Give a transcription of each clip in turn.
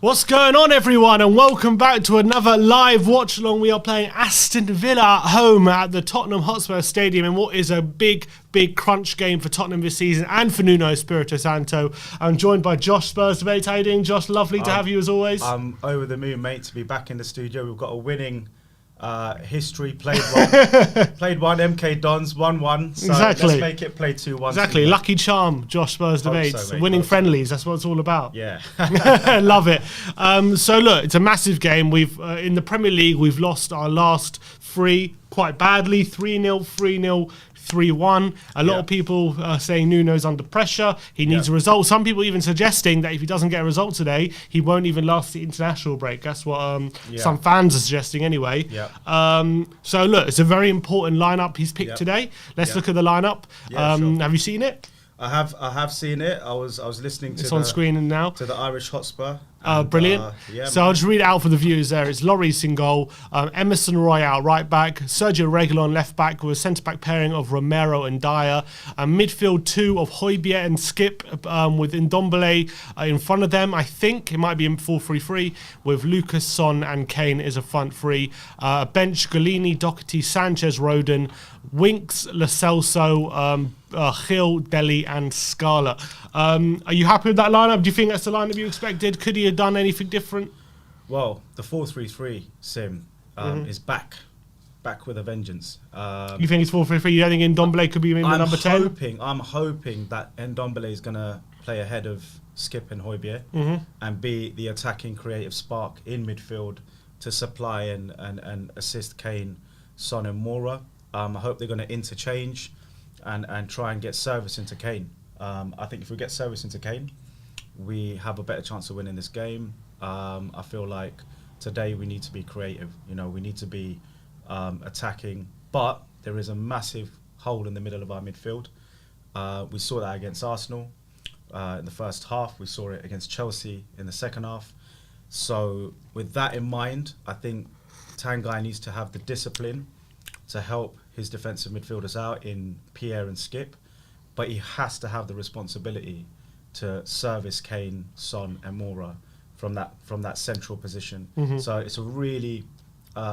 What's going on, everyone, and welcome back to another live watch along. We are playing Aston Villa at home at the Tottenham Hotspur Stadium in what is a big crunch game for Tottenham this season and for Nuno Espirito Santo. I'm joined by Josh Spurs Debate. How you doing, Josh? Lovely to have you as always. I'm over the moon, mate, to be back in the studio. We've got a winning history, played one, MK Dons, 1-1. So exactly. Let's make it play 2-1. Exactly. Lucky charm, Josh Spurs Debates. So, winning friendlies, that's what it's all about. Yeah. Love it. So look, it's a massive game. We've in the Premier League, we've lost our last three quite badly, 3-0, 3-0, 3-1. A lot of people are saying Nuno's under pressure. He needs a result. Some people even suggesting that if he doesn't get a result today, he won't even last the international break. That's what some fans are suggesting anyway. So look, it's a very important lineup he's picked today. Let's look at the lineup. Sure. Have you seen it? I have seen it. I was listening to it's on screen now to the Irish Hotspur. Brilliant. So I'll just read it out for the viewers there. It's Lloris in goal, Emerson Royale right back, Sergio Reguilon left back with a centre back pairing of Romero and Dyer, and midfield two of Højbjerg and Skip with Ndombele in front of them. I think it might be in 4-3-3 with Lucas, Son and Kane as a front three. Bench Golini, Doherty, Sanchez, Rodon, Winks, Lo Celso, Gil, Dele and Scala. Are you happy with that lineup? Do you think that's the lineup you expected? Could he have done anything different? Well, the 4-3-3 sim is back with a vengeance. You think it's 4-3-3? You don't think Ndombele could be in the number 10? I'm hoping that Ndombele is going to play ahead of Skip and Højbjerg and be the attacking creative spark in midfield to supply and assist Kane, Son and Moura. I hope they're going to interchange and try and get service into Kane. I think if we get service into Kane, we have a better chance of winning this game. I feel like today we need to be creative. You know, we need to be attacking, but there is a massive hole in the middle of our midfield. We saw that against Arsenal in the first half. We saw it against Chelsea in the second half. So with that in mind, I think Tanguy needs to have the discipline to help his defensive midfielders out in Pierre and Skip, but he has to have the responsibility to service Kane, Son and Moura from that central position. So it's a really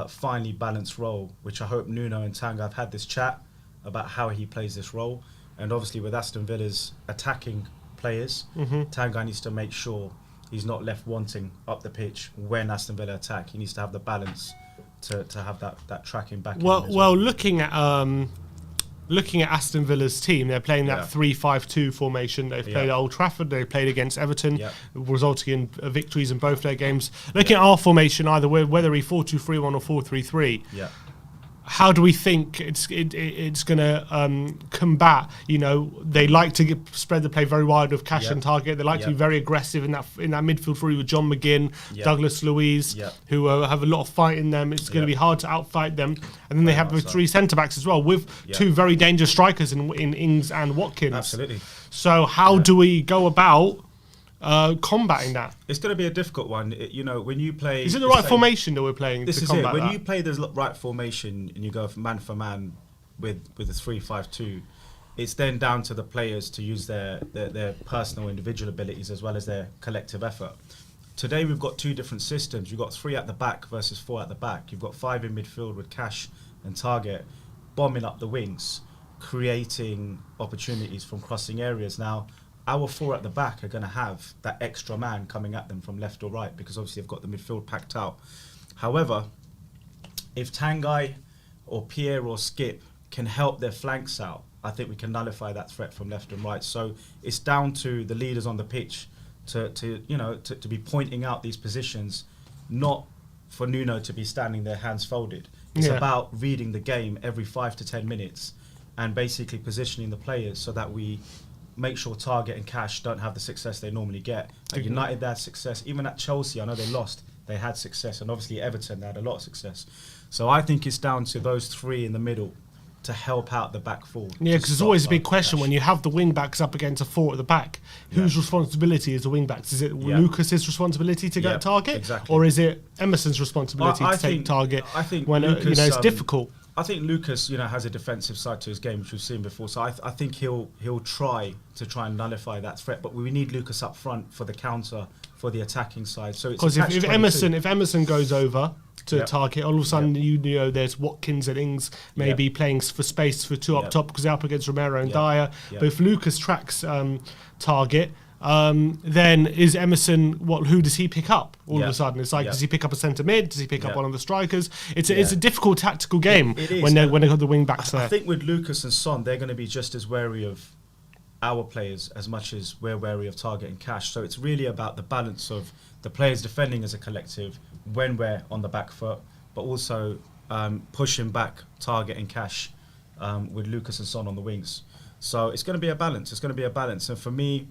finely balanced role, which I hope Nuno and Tanguy have had this chat about how he plays this role. And obviously with Aston Villa's attacking players, Tanguy needs to make sure he's not left wanting up the pitch when Aston Villa attack. He needs to have the balance to have that tracking back. Well, looking at Aston Villa's team, they're playing that 3-5-2 formation. They've played at Old Trafford. They played against Everton, resulting in victories in both their games. Looking at our formation, either whether he 4-2-3-1 or 4-3-3. How do we think it's going to combat? You know, they like to spread the play very wide with Cash and Target. They like to be very aggressive in that midfield three with John McGinn, Douglas Luiz, who have a lot of fight in them. It's going to be hard to outfight them. And then they have the three centre backs as well, with two very dangerous strikers in Ings and Watkins. Absolutely. So how do we go about combating that? It's going to be a difficult one. You know, when you play, is it the right formation that we're playing? This to is combat it. When that? you play the right formation and you go for man with a 3-5-2, it's then down to the players to use their personal individual abilities as well as their collective effort. Today we've got two different systems. You've got 3 at the back versus 4 at the back. You've got 5 in midfield with Cash and Target bombing up the wings, creating opportunities from crossing areas. Now, our 4 at the back are going to have that extra man coming at them from left or right because obviously they've got the midfield packed out. However, if Tanguy or Pierre or Skip can help their flanks out, I think we can nullify that threat from left and right. So it's down to the leaders on the pitch to be pointing out these positions, not for Nuno to be standing there hands folded. It's about reading the game every 5 to 10 minutes and basically positioning the players so that we make sure Target and Cash don't have the success they normally get. At United, they had success. Even at Chelsea, I know they lost, they had success. And obviously Everton, they had a lot of success. So I think it's down to those 3 in the middle to help out the back four. Yeah, because there's always a big question when you have the wing backs up against a 4 at the back. Whose responsibility is the wing backs? Is it Lucas's responsibility to get a target, or is it Emerson's responsibility to take target? I think when Lucas, it's difficult. think Lucas, has a defensive side to his game, which we've seen before. So I think he'll try and nullify that threat. But we need Lucas up front for the counter, for the attacking side. So because if Emerson goes over to target, all of a sudden there's Watkins and Ings maybe playing for space for two up top because they're up against Romero and Dyer. But if Lucas tracks target, then is Emerson who does he pick up all of a sudden? It's like does he pick up a centre mid? Does he pick up one of the strikers? It's a difficult tactical game when they got the wing backs there. I think with Lucas and Son, they're going to be just as wary of our players as much as we're wary of Target and Cash. So it's really about the balance of the players defending as a collective when we're on the back foot, but also pushing back Target and Cash with Lucas and Son on the wings. So it's going to be a balance. And for me,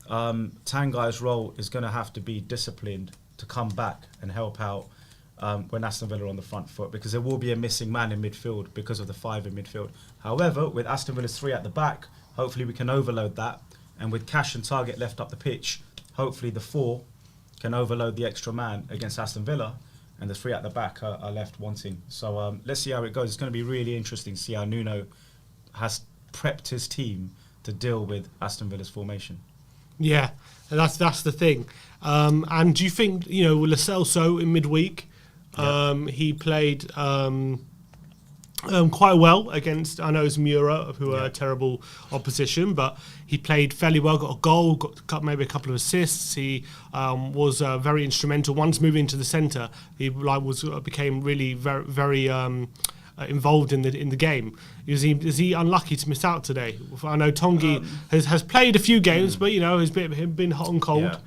Tangai's role is going to have to be disciplined to come back and help out when Aston Villa are on the front foot, because there will be a missing man in midfield because of the 5 in midfield. However, with Aston Villa's 3 at the back, hopefully we can overload that, and with Cash and Target left up the pitch, hopefully the 4 can overload the extra man against Aston Villa, and the 3 at the back are left wanting. So let's see how it goes. It's going to be really interesting to see how Nuno has prepped his team to deal with Aston Villa's formation. Yeah, and that's the thing. And do you think, Lo Celso in midweek, he played quite well against, I know it's Mura, who are a terrible opposition, but he played fairly well, got a goal, got maybe a couple of assists. He was very instrumental. Once moving to the centre, he became really very, very involved in the game. Is he unlucky to miss out today? I know Tongi has played a few games, but has been hot and cold.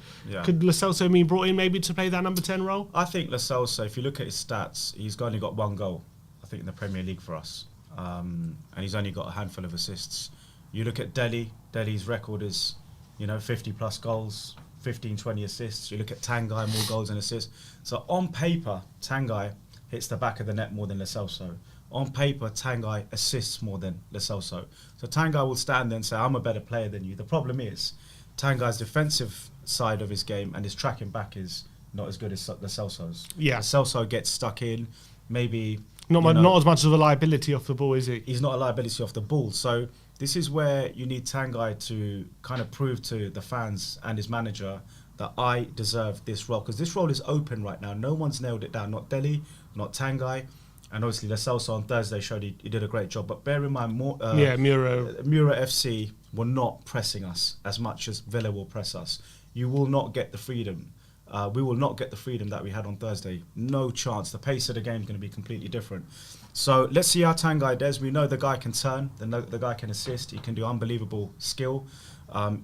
Could Lo Celso be brought in maybe to play that number 10 role? I think Lo Celso, if you look at his stats, he's only got 1 goal, I think, in the Premier League for us, and he's only got a handful of assists. You look at Dele's record is 50 plus goals, 15-20 assists. You look at Tanguy, more goals and assists. So on paper, Tanguy hits the back of the net more than Lo Celso. On paper, Tanguy assists more than Lo Celso. So Tanguy will stand there and say, I'm a better player than you. The problem is, Tanguy's defensive side of his game and his tracking back is not as good as Lo Celso's. Yeah. Lo Celso gets stuck in, maybe... Not as much of a liability off the ball, is he? He's not a liability off the ball. So this is where you need Tanguy to kind of prove to the fans and his manager that I deserve this role. Because this role is open right now. No one's nailed it down. Not Dele, not Tanguy. And obviously Lo Celso on Thursday showed he did a great job. But bear in mind, Mura FC were not pressing us as much as Villa will press us. You will not get the freedom. We will not get the freedom that we had on Thursday. No chance. The pace of the game is going to be completely different. So let's see how Tanguy does. We know the guy can turn. The guy can assist. He can do unbelievable skill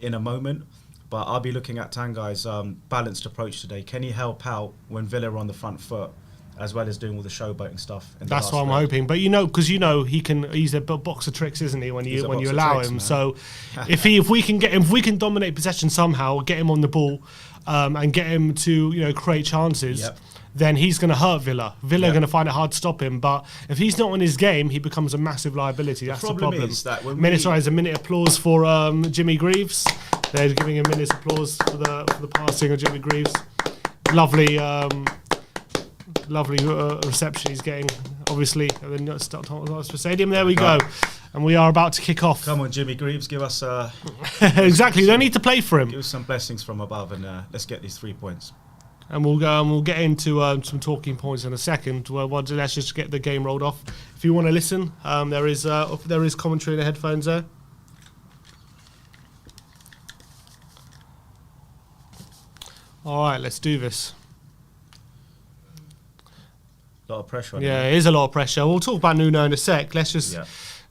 in a moment. But I'll be looking at Tanguy's balanced approach today. Can he help out when Villa are on the front foot, as well as doing all the showboating stuff? That's what I'm hoping. But because he's a box of tricks, isn't he? When you allow him. Man. So if we can dominate possession somehow, get him on the ball, and get him to create chances, then he's going to hurt Villa. Villa are going to find it hard to stop him. But if he's not on his game, he becomes a massive liability. That's the problem. Is that when a minute applause for Jimmy Greaves. They're giving a minute's applause for the passing of Jimmy Greaves. Lovely reception he's getting, obviously, at the stadium. There we go. And we are about to kick off. Come on, Jimmy Greaves, give us... exactly, they don't need to play for him. Give us some blessings from above, and let's get these 3 points. And we'll go and we'll get into some talking points in a second. Well, let's just get the game rolled off. If you want to listen, there is commentary in the headphones there. All right, let's do this. A lot of pressure on him. It is a lot of pressure. We'll talk about Nuno in a sec. Let's just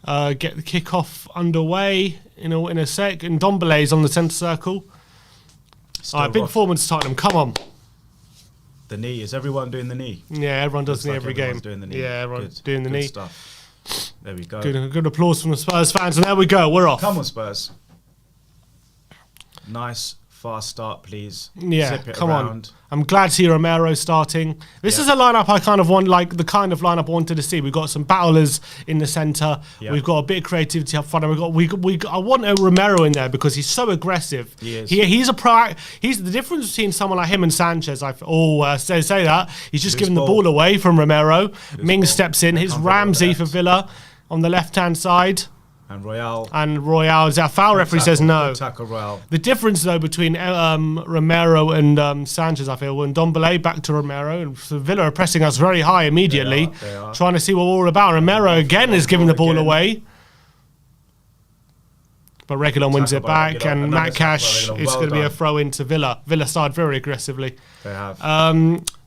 get the kick-off underway in a sec. And Ndombele's on the centre circle. All right, big performance, Tottenham. Come on. The knee. Is everyone doing the knee? Yeah, everyone does the knee every game. Doing the knee. Yeah, everyone's doing the knee. Stuff. There we go. Good applause from the Spurs fans. And there we go. We're off. Come on, Spurs. Nice fast start, please. Yeah, Zip it come around. on. I'm glad to see Romero starting. This is a lineup I kind of want, like the kind of lineup I wanted to see. We've got some battlers in the centre. Yeah. We've got a bit of creativity up front. And I want a Romero in there because he's so aggressive. He is. He's the difference between someone like him and Sanchez. Say that. He's just giving the ball away from Romero. Mings steps in. Here's Ramsey for Villa on the left-hand side. And Royale. Is that foul? Referee says no. Tackle Royale. The difference, though, between Romero and Sanchez, I feel, when Ndombele back to Romero, and so Villa are pressing us very high immediately, They are. trying to see what we're all about. Romero again is giving the ball away. But Reguilon wins it back, and Matt Cash, it's going to be a throw into Villa. Villa started very aggressively. They have.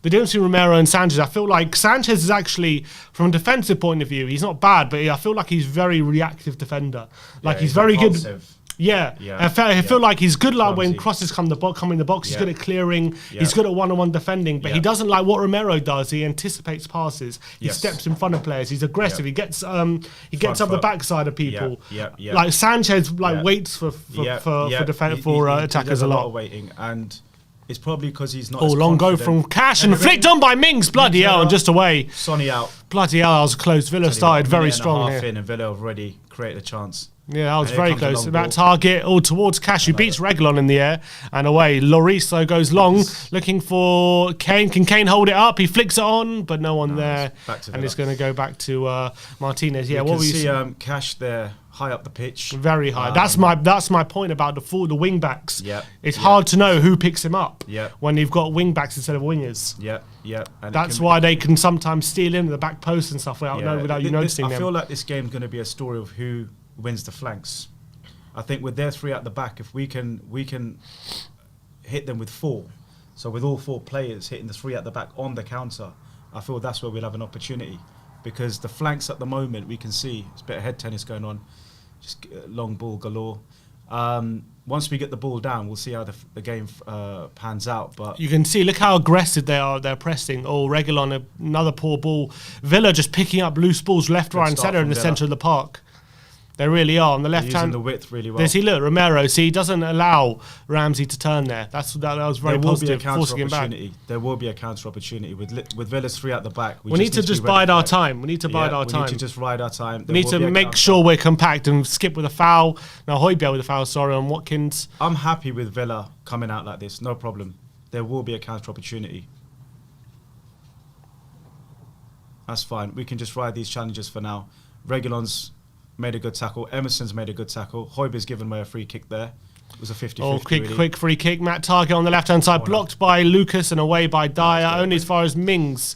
The difference between Romero and Sanchez, I feel like Sanchez is actually, from a defensive point of view, he's not bad, but I feel like he's very reactive defender. Like he's very impulsive. good. Yeah. I feel like he's good like when crosses come in the box. He's good at clearing. He's good at one-on-one defending, but he doesn't like what Romero does. He anticipates passes. He steps in front of players. He's aggressive. He gets up the backside of people. Like Sanchez waits for attackers a lot. Of waiting, and it's probably because he's not. Long go from Cash and flicked on by Mings. Bloody hell, and just away. Sonny out. Bloody hell, I was close. Villa started very strong here. And Villa have already created a chance. Yeah, I was very close. That target all towards Cash, who beats Reguilon in the air and away. Lloris though goes long, looking for Kane. Can Kane hold it up? He flicks it on, but no one there, and it's going to go back to Martinez. Yeah, what we see Cash there, high up the pitch, very high. That's my point about the wing backs. It's Yeah. hard to know who picks him up. Yeah. When you've got wing backs instead of wingers. Yeah. And that's why they can sometimes steal in the back post and stuff without you noticing them. I feel like this game's going to be a story of who wins the flanks. I think with their three at the back, if we can hit them with four, so with all four players hitting the three at the back on the counter, I feel that's where we'll have an opportunity, because the flanks at the moment we can see it's a bit of head tennis going on, just long ball galore. Once we get the ball down, we'll see how the game pans out. But you can see, look how aggressive they are. They're pressing. Reguilon, another poor ball. Villa just picking up loose balls left, right, and centre in the centre of the park. They really are on the left hand. Using the width really well. There's look, Romero. See, he doesn't allow Ramsey to turn there. That was very positive. Forcing him back. There will be a counter opportunity with Villa's three at the back. We need to just bide our time. We need to bide our time. We need to just ride our time. We need to make sure we're compact and skip with a foul. Now Højbjerg with a foul. Sorry, on Watkins. I'm happy with Villa coming out like this. No problem. There will be a counter opportunity. That's fine. We can just ride these challenges for now. Reguilon's made a good tackle. Emerson's made a good tackle. Højbjerg's given away a free kick there. It was a 50-50. Quick free kick. Matt Target on the left-hand side, blocked by Lucas and away by Dyer, only as far as Mings.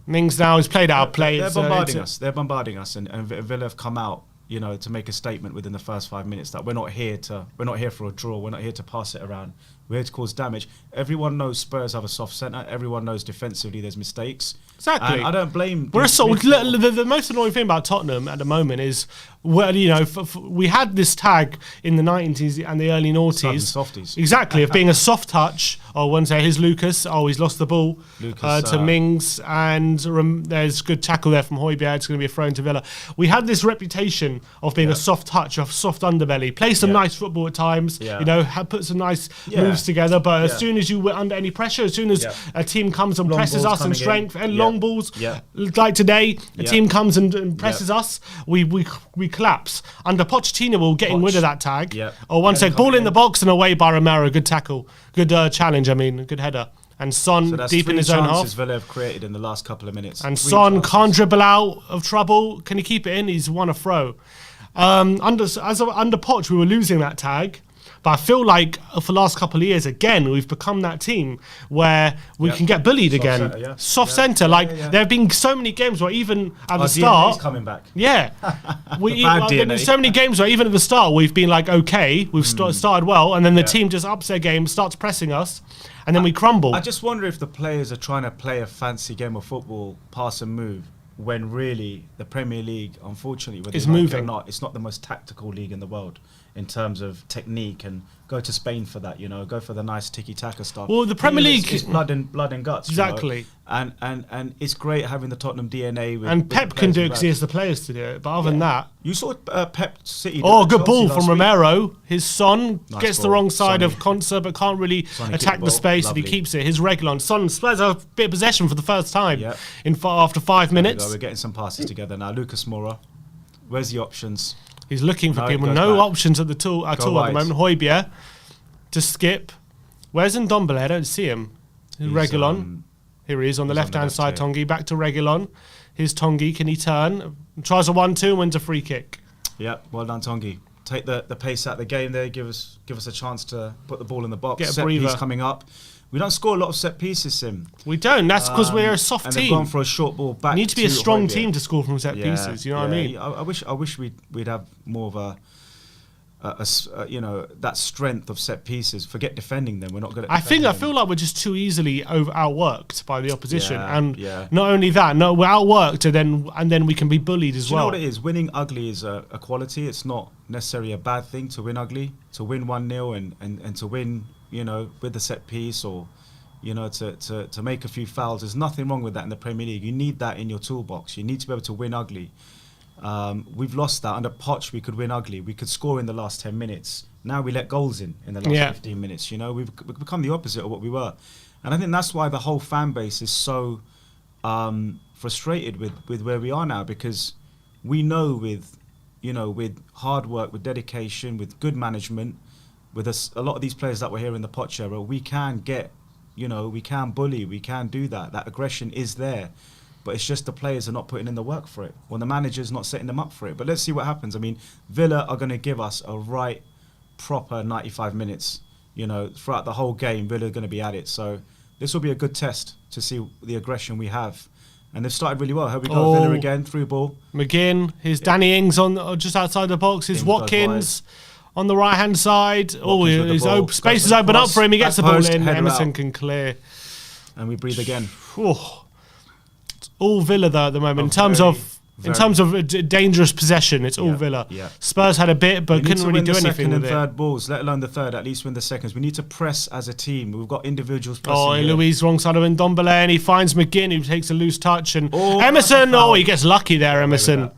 Mings now has played out play. They're bombarding us. They're bombarding us, and Villa have come out, to make a statement within the first 5 minutes that we're not here for a draw. We're not here to pass it around. We're here to cause damage. Everyone knows Spurs have a soft centre. Everyone knows defensively there's mistakes. Exactly. And I don't blame. The most annoying thing about Tottenham at the moment is, we had this tag in the 90s and the early noughties. Softies. Exactly, of being a soft touch. Oh, one say, here's Lucas. Oh, he's lost the ball to Mings, and there's good tackle there from Højbjerg. It's going to be a throw into Villa. We had this reputation of being a soft touch, of soft underbelly. Play some nice football at times. Put some nice moves together. But as soon as you were under any pressure, as soon as a team comes and presses us in strength and long balls, like today, a team comes and presses us, we collapse. Under Pochettino, we're getting rid of that tag. Or one sec, ball in the box and away by Romero. Good tackle. Good challenge, good header. And Son deep in his own half. Villa have created in the last couple of minutes. And Son can't dribble out of trouble. Can he keep it in? He's won a throw. Under Poch, we were losing that tag. But I feel like for the last couple of years, again, we've become that team where we can get bullied again. Soft centre. There have been so many games where even at the start... DNA's coming back. Yeah. There have been so many games where even at the start, we've been like, okay, we've started well, and then the team just ups their game, starts pressing us, and then we crumble. I just wonder if the players are trying to play a fancy game of football, pass and move, when really the Premier League, unfortunately, whether it's moving or not, it's not the most tactical league in the world in terms of technique. And go to Spain for that, go for the nice tiki-taka stuff. Well, the Premier League is blood and guts. Exactly. And it's great having the Tottenham DNA. And Pep can do it because he has the players to do it. But other than that, You saw Pep City. Oh, good ball from Romero. His Son gets the ball. wrong side Sonny. of Konsa, but can't really attack the space, and he keeps it. His Reguilon. Son Spurs have a bit of possession for the first time after 5 minutes. We're getting some passes together now. Lucas Moura. Where's the options? He's looking for people. No options at all at the moment. Højbjerg to skip. Where's Ndombele? I don't see him. Reguilon. Here he is on the left-hand side. Tongi back to Reguilon. Here's Tongi. Can he turn? Tries a 1-2 and wins a free kick. Yeah, well done, Tongi. Take the pace out of the game there. Give us a chance to put the ball in the box. Get a set breather. piece coming up. We don't score a lot of set pieces, Sim. We don't. That's because we're a soft and team. They've gone for a short ball back. We need to be a strong Højbjerg. team to score from set pieces. You know what I mean? I wish we'd have more of a that strength of set pieces. Forget defending them. We're not good at. I feel like we're just too easily outworked by the opposition, and yeah. not only that, no, we're outworked, and then we can be bullied as Do you well. know what it is? Winning ugly is a quality. It's not necessarily a bad thing to win ugly. To win 1-0 and to win, with the set piece or, to make a few fouls. There's nothing wrong with that in the Premier League. You need that in your toolbox. You need to be able to win ugly. We've lost that. Under Poch, we could win ugly. We could score in the last 10 minutes. Now we let goals in the last 15 minutes. We've become the opposite of what we were. And I think that's why the whole fan base is so frustrated with where we are now, because we know with hard work, with dedication, with good management, with a lot of these players that were here in the Poch era, we can get, we can bully, we can do that. That aggression is there. But it's just the players are not putting in the work for it. Well, the manager's not setting them up for it. But let's see what happens. I mean, Villa are going to give us a right, proper 95 minutes. Throughout the whole game, Villa are going to be at it. So this will be a good test to see the aggression we have. And they've started really well. Here we go, Villa again, through ball. McGinn, his Danny Ings on just outside the box. His Watkins on the right-hand side. His space is opened up for him. He gets the ball in. Emerson can clear. And we breathe again. All Villa though at the moment in terms of dangerous possession. It's all Villa. Yeah. Spurs had a bit, but couldn't really do anything with it. Third balls, let alone the third. At least win the seconds. We need to press as a team. We've got individuals pressing. Luis wrong side of Ndombele, and he finds McGinn, who takes a loose touch, and Emerson. He gets lucky there. Emerson.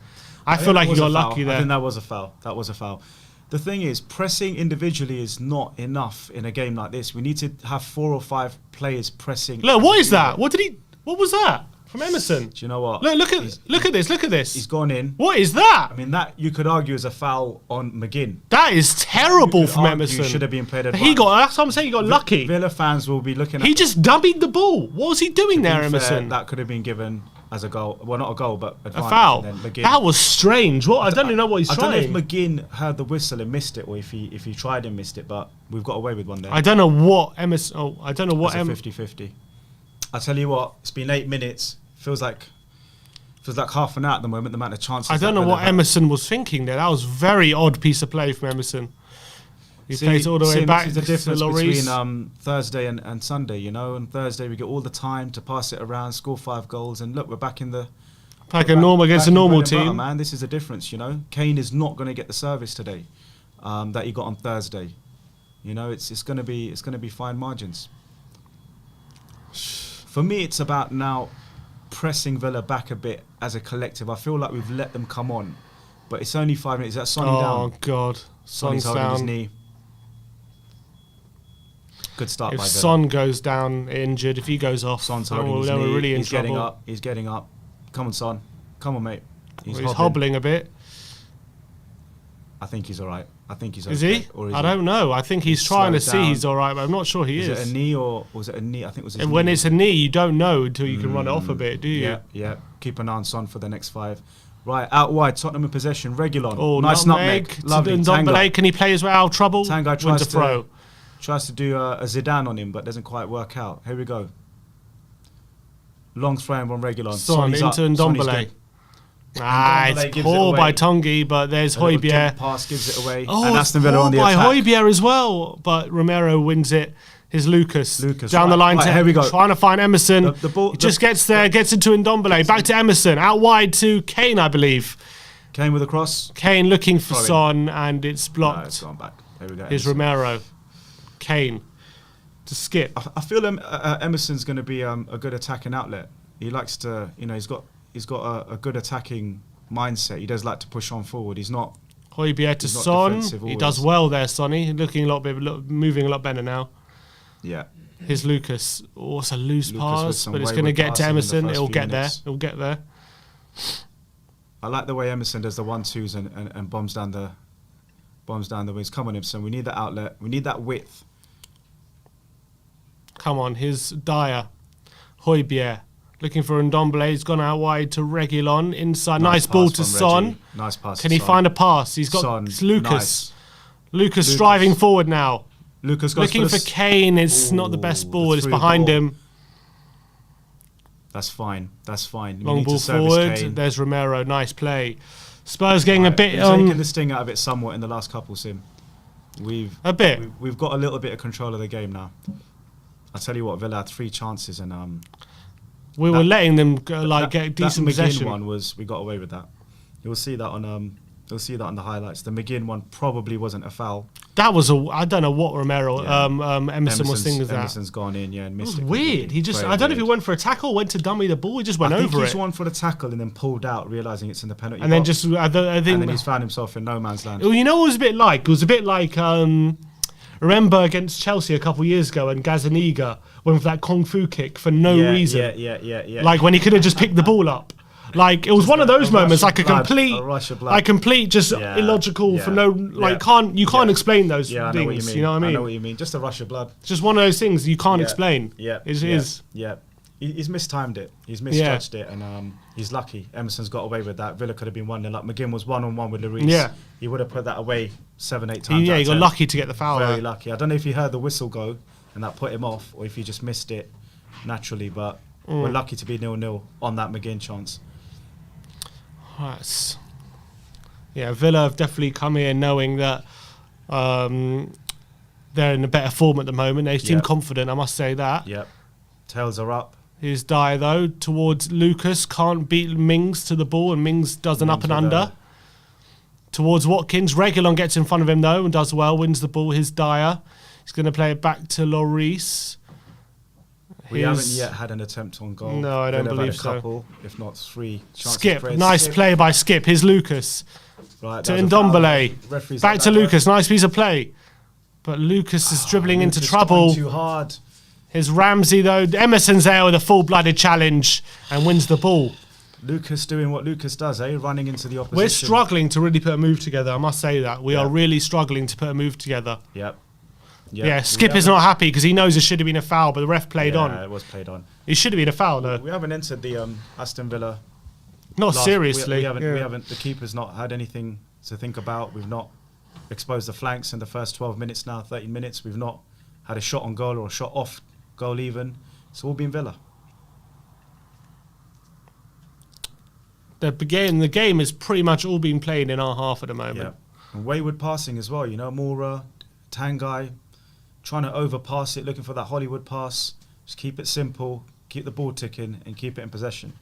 I feel like he got lucky there. I think that was a foul. That was a foul. The thing is, pressing individually is not enough in a game like this. We need to have 4 or 5 players pressing. Look, what is that? What was that? From Emerson. Do you know what? Look at this. He's gone in. What is that? I mean, that you could argue is a foul on McGinn. That is terrible from Emerson. Should have been played advantage. That's what I'm saying. He got lucky. Villa fans will be looking at. He just dummied the ball. What was he doing there, Emerson? That could have been given as a goal. Well, not a goal, but advantage. A foul. That was strange. I don't know what he's trying. I don't know if McGinn heard the whistle and missed it, or if he tried and missed it. But we've got away with one there. I don't know what Emerson. I don't know what. It's a 50-50. I tell you what, it's been 8 minutes. Feels like half an hour at the moment, the amount of chances. I don't know what Emerson was thinking there. That was a very odd piece of play from Emerson. He plays all the way back. This is the difference between Thursday and Sunday, On Thursday we get all the time to pass it around, score 5 goals, and look, we're back in the... against a normal team. Butter, man. This is the difference, Kane is not going to get the service today that he got on Thursday. It's going to be fine margins. For me, it's about now pressing Villa back a bit as a collective. I feel like we've let them come on, but it's only 5 minutes. Is that Sonny down? Oh God, Sonny's holding his knee. Good start by Villa. If Son goes down injured, if he goes off, Son's holding his knee. Really He's getting up. He's getting up. Come on, Son. Come on, mate. He's hobbling a bit. I think he's all right. I think he's okay. Is he? I don't know. I think he's trying to see he's all right, but I'm not sure he is. Is it a knee or was it a knee? I think it was his knee. When it's a knee, you don't know until you can run it off a bit, do you? Yeah. Keep an eye on Son for the next 5. Right, out wide, Tottenham in possession. Reguilon. Oh, nice nutmeg. Lovely. Ndombele, can he play as well? Trouble. Tango tries to do a Zidane on him, but doesn't quite work out. Here we go. Long throw from Reguilon. Son into Ndombele. It's poor by Tongi, but there's Højbjerg. Pass gives it away. Oh, and Aston Villa on the attack. By Højbjerg as well, but Romero wins it. Here's Lucas down the line. Here we go. Trying to find Emerson. The ball just gets there, gets into Ndombele. Back to Emerson. Out wide to Kane, I believe. Kane with a cross. Kane looking for Son, and it's blocked. No, it's gone back. Here we go. Here's Romero. Kane to skip. I feel Emerson's going to be a good attacking outlet. He likes to, he's got a good attacking mindset. He does like to push on forward. He's not. Højbjerg to Son. He does well there, Sonny. Looking moving a lot better now. Yeah. Here's Lucas. Oh, it's a loose pass, but it's going to get to Emerson. It'll get there. It'll get there. I like the way Emerson does the 1-2s and bombs down the wings. Come on, Emerson. We need that outlet. We need that width. Come on, here's Dyer. Højbjerg. Looking for Ndombele. He's gone out wide to Reguilon. Inside. Nice ball to Son. Nice pass. Can he find a pass? He's got Son. Lucas. Nice. Lucas striving forward now. Lucas looking for Kane. It's not the best ball. It's behind him. That's fine. That's fine. Long ball forward. Kane. There's Romero. Nice play. Spurs getting a bit. Taking the sting out of it somewhat in the last couple, Sim. We've got a little bit of control of the game now. I tell you what, Villa had 3 chances and we were letting them get decent possession. That McGinn one we got away with that. You'll see that on the highlights. The McGinn one probably wasn't a foul. That was I don't know what Romero Emerson was thinking of that. Emerson's gone in, and missed it. Weird. He just I don't know if he went for a tackle, went to dummy the ball. He just went over it. I think he's won for the tackle and then pulled out, realizing it's in the penalty and box. Then and then he's found himself in no man's land. Well, you know what it was a bit like? It was a bit like remember against Chelsea a couple of years ago, and Gazaniga went for that kung fu kick for no reason. Yeah. Like when he could have just picked the ball up. Like it was one of those moments, like a complete illogical for no you can't explain those things. You know what I mean? I know what you mean. Just a rush of blood. It's just one of those things you can't explain. Yeah, it is. Yeah. He's mistimed it. He's misjudged it, and he's lucky. Emerson's got away with that. Villa could have been 1-0 up. McGinn was 1-on-1 with Lloris. Yeah, he would have put that away 7-8 times. Yeah, he got lucky to get the foul. Very lucky. I don't know if he heard the whistle go and that put him off, or if he just missed it naturally. But we're lucky to be 0-0 on that McGinn chance. Right. Yeah, Villa have definitely come here knowing that they're in a better form at the moment. They seem confident, I must say that. Yep. Tails are up. Here's Dyer, though, towards Lucas. Can't beat Mings to the ball, and Mings does an up and under. Towards Watkins. Reguilon gets in front of him, though, and does well. Wins the ball. Here's Dyer. He's going to play it back to Lloris. We haven't yet had an attempt on goal. No, I don't believe so. Couple, if not 3 chances. Skip. Nice play by Skip. Here's Lucas. Right, to Ndombele. Back to Lucas. Nice piece of play. But Lucas is dribbling into trouble. Too hard. Here's Ramsey, though. Emerson's there with a full-blooded challenge and wins the ball. Lucas doing what Lucas does, running into the opposition. We're struggling to really put a move together, I must say that. We are really struggling to put a move together. Yep. Yeah, Skip is not happy because he knows it should have been a foul, but the ref played on. Yeah, it was played on. It should have been a foul, though. We haven't entered the Aston Villa. Not seriously. We haven't. The keeper's not had anything to think about. We've not exposed the flanks in the first 12 minutes now, 13 minutes. We've not had a shot on goal or a shot off goal even. It's all been Villa. The game is pretty much all being played in our half at the moment. Yeah. And wayward passing as well, Moura, Tanguy, trying to overpass it, looking for that Hollywood pass. Just keep it simple, keep the ball ticking, and keep it in possession.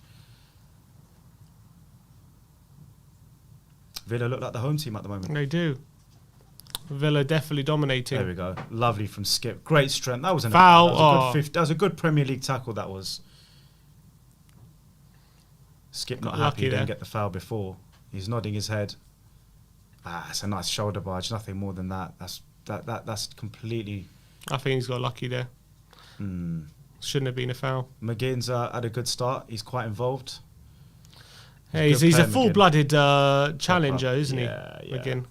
Villa look like the home team at the moment. They do. Villa definitely dominating. There we go. Lovely from Skip. Great strength. That was a foul. That was a good Premier League tackle. That was. Skip not happy he didn't get the foul before. He's nodding his head. It's a nice shoulder barge. Nothing more than that. That's completely. I think he's got lucky there. Shouldn't have been a foul. McGinn's had a good start. He's quite involved. Hey, he's a full-blooded challenger, isn't he? Yeah. McGinn.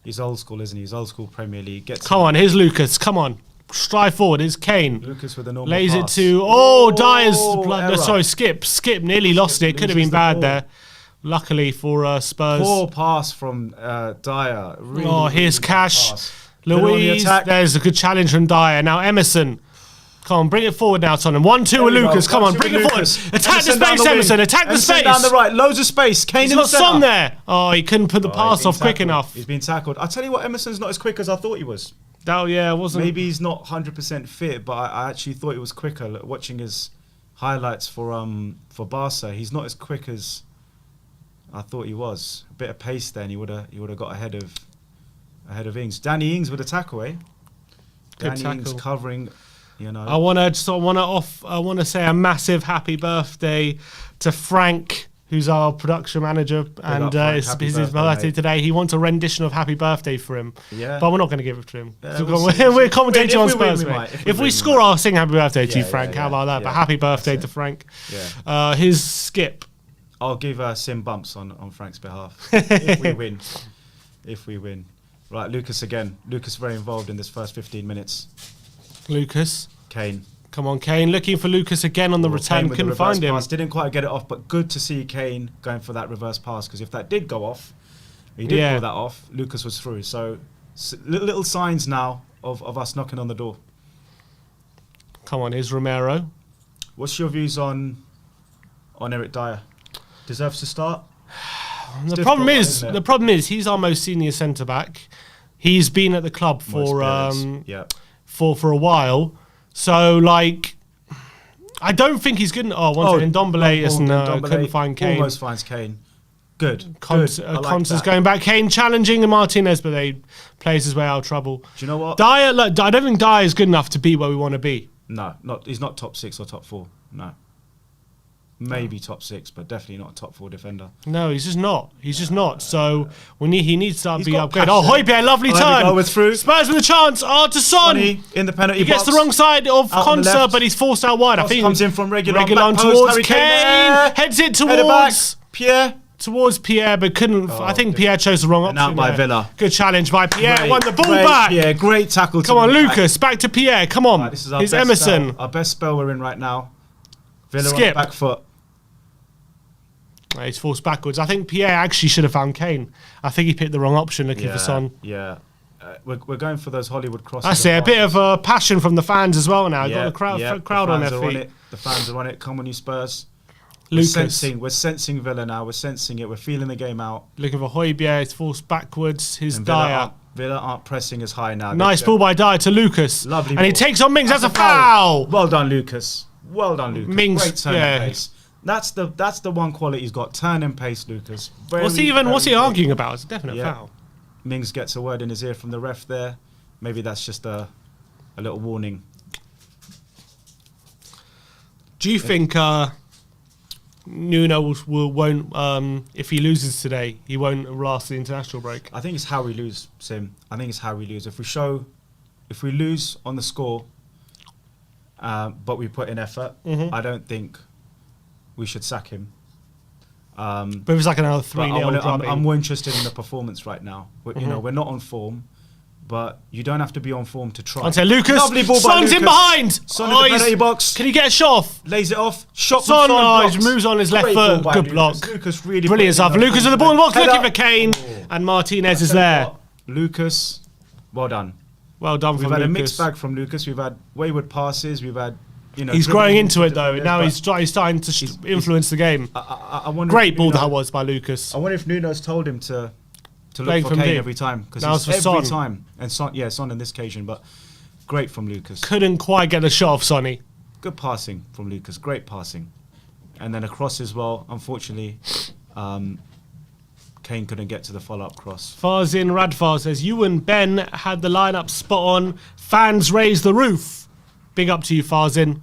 He's old school, isn't he? He's old school Premier League. Come on, here's Lucas. Come on. Strive forward. Here's Kane. Lucas with a normal lays pass. it to... Dyer's... Skip nearly lost it. Could have been bad there. Luckily for Spurs. Poor pass from Dyer. Really, here's Cash. Louise. There's a good challenge from Dyer. Now Emerson. Come on, bring it forward now, Tottenham. 1-2 with Lucas. Come on, bring it forward. Attack the space, Emerson. Attack the space. Down the right. Loads of space. Kane in the centre. Son there. He couldn't put the pass off quick enough. He's been tackled. I tell you what, Emerson's not as quick as I thought he was. Oh, yeah, it wasn't. Maybe he's not 100% fit, but I actually thought he was quicker. Watching his highlights for Barca, he's not as quick as I thought he was. A bit of pace then, he would have got ahead of Ings. Danny Ings with a tackle, eh? Good Danny Ings covering. I want to say a massive happy birthday to Frank, who's our production manager, and it's his birthday today. He wants a rendition of Happy Birthday for him. Yeah. But we're not going to give it to him. We're commentating on Spurs, mate. If we score, I'll sing Happy Birthday to you, Frank. How about that? But happy birthday to Frank. Yeah. His skip. I'll give Sim bumps on Frank's behalf. If we win. If we win. Right, Lucas again. Lucas very involved in this first 15 minutes. Lucas. Kane. Come on, Kane. Looking for Lucas again on the return. Couldn't find him. Didn't quite get it off, but good to see Kane going for that reverse pass, because if that did go off, he did pull that off, Lucas was through. So little signs now of us knocking on the door. Come on, here's Romero. What's your views on Eric Dyer? Deserves to start? The problem is he's our most senior centre back. He's been at the club for a while. So, like, I don't think he's good. Ndombele couldn't find Kane. Almost finds Kane. Good. Constance going back. Kane challenging Martinez, but they plays his way out of trouble. Do you know what? Dyer, I don't think Dyer is good enough to be where we want to be. No, he's not top 6 or top 4. No. Maybe top 6, but definitely not a top 4 defender. No, he's just not. So he needs to be upgraded. Oh, Højbjerg, lovely turn. Through. Spurs with a chance. Oh, to Son. In the penalty box. He gets the wrong side of Konsa, but he's forced out wide. I think comes in from Reguilon towards Kane. Heads it towards Pierre. Towards Pierre, but couldn't. I think Pierre chose the wrong option. Out by Villa. Good challenge by Pierre. Won the ball back. Yeah, great tackle. Come on, Lucas. Back to Pierre. Come on. This is our Here's Emerson. Our best spell we're in right now. Villa Skip. on the back foot. He's forced backwards. I think Pierre actually should have found Kane. I think he picked the wrong option looking for Son. Yeah. We're going for those Hollywood crosses. I see a bit of passion from the fans as well now. Got the crowd on their feet. The fans are on it. Come on, you Spurs. Lucas. We're sensing Villa now. We're sensing it. We're feeling the game out. Looking for Højbjerg. It's forced backwards. His Dyer. Villa aren't pressing as high now. Nice ball by Dyer to Lucas. Lovely ball. And he takes on Mings. That's a foul. Well done, Lucas. Mings. Great turn and pace. That's the one quality he's got. Turn and pace, Lucas. What's he arguing about? It's a definite foul. Mings gets a word in his ear from the ref there. Maybe that's just a little warning. Do you think Nuno won't, if he loses today, he won't last the international break? I think it's how we lose, Sim. I think it's how we lose. If we lose on the score, but we put in effort, I don't think we should sack him. But it was like another 3-0. I'm more interested in the performance right now. You know, we're not on form, but you don't have to be on form to try. I'll say Lucas. Lovely ball by Son's Lucas. in behind. Son in the penalty box. Can he get a shot off? Lays it off. Shot Son. Son He moves on his left foot. Good block. Lucas really brilliant stuff. Lucas with the ball in the box, looking for Kane, and Martinez is there. Lucas, well done. Well done from Lucas. We've had a mixed bag from Lucas. We've had wayward passes. We've had. He's growing into it though. Now he's starting to influence the game. Great ball that was by Lucas. I wonder if Nuno's told him to look for Kane every time, because every time, and Son in this occasion. But great from Lucas. Couldn't quite get a shot off Sonny. Good passing from Lucas. Great passing, and then a cross as well. Unfortunately, Kane couldn't get to the follow-up cross. Farzin Radfar says, you and Ben had the lineup spot on. Fans raise the roof. Big up to you, Farzin.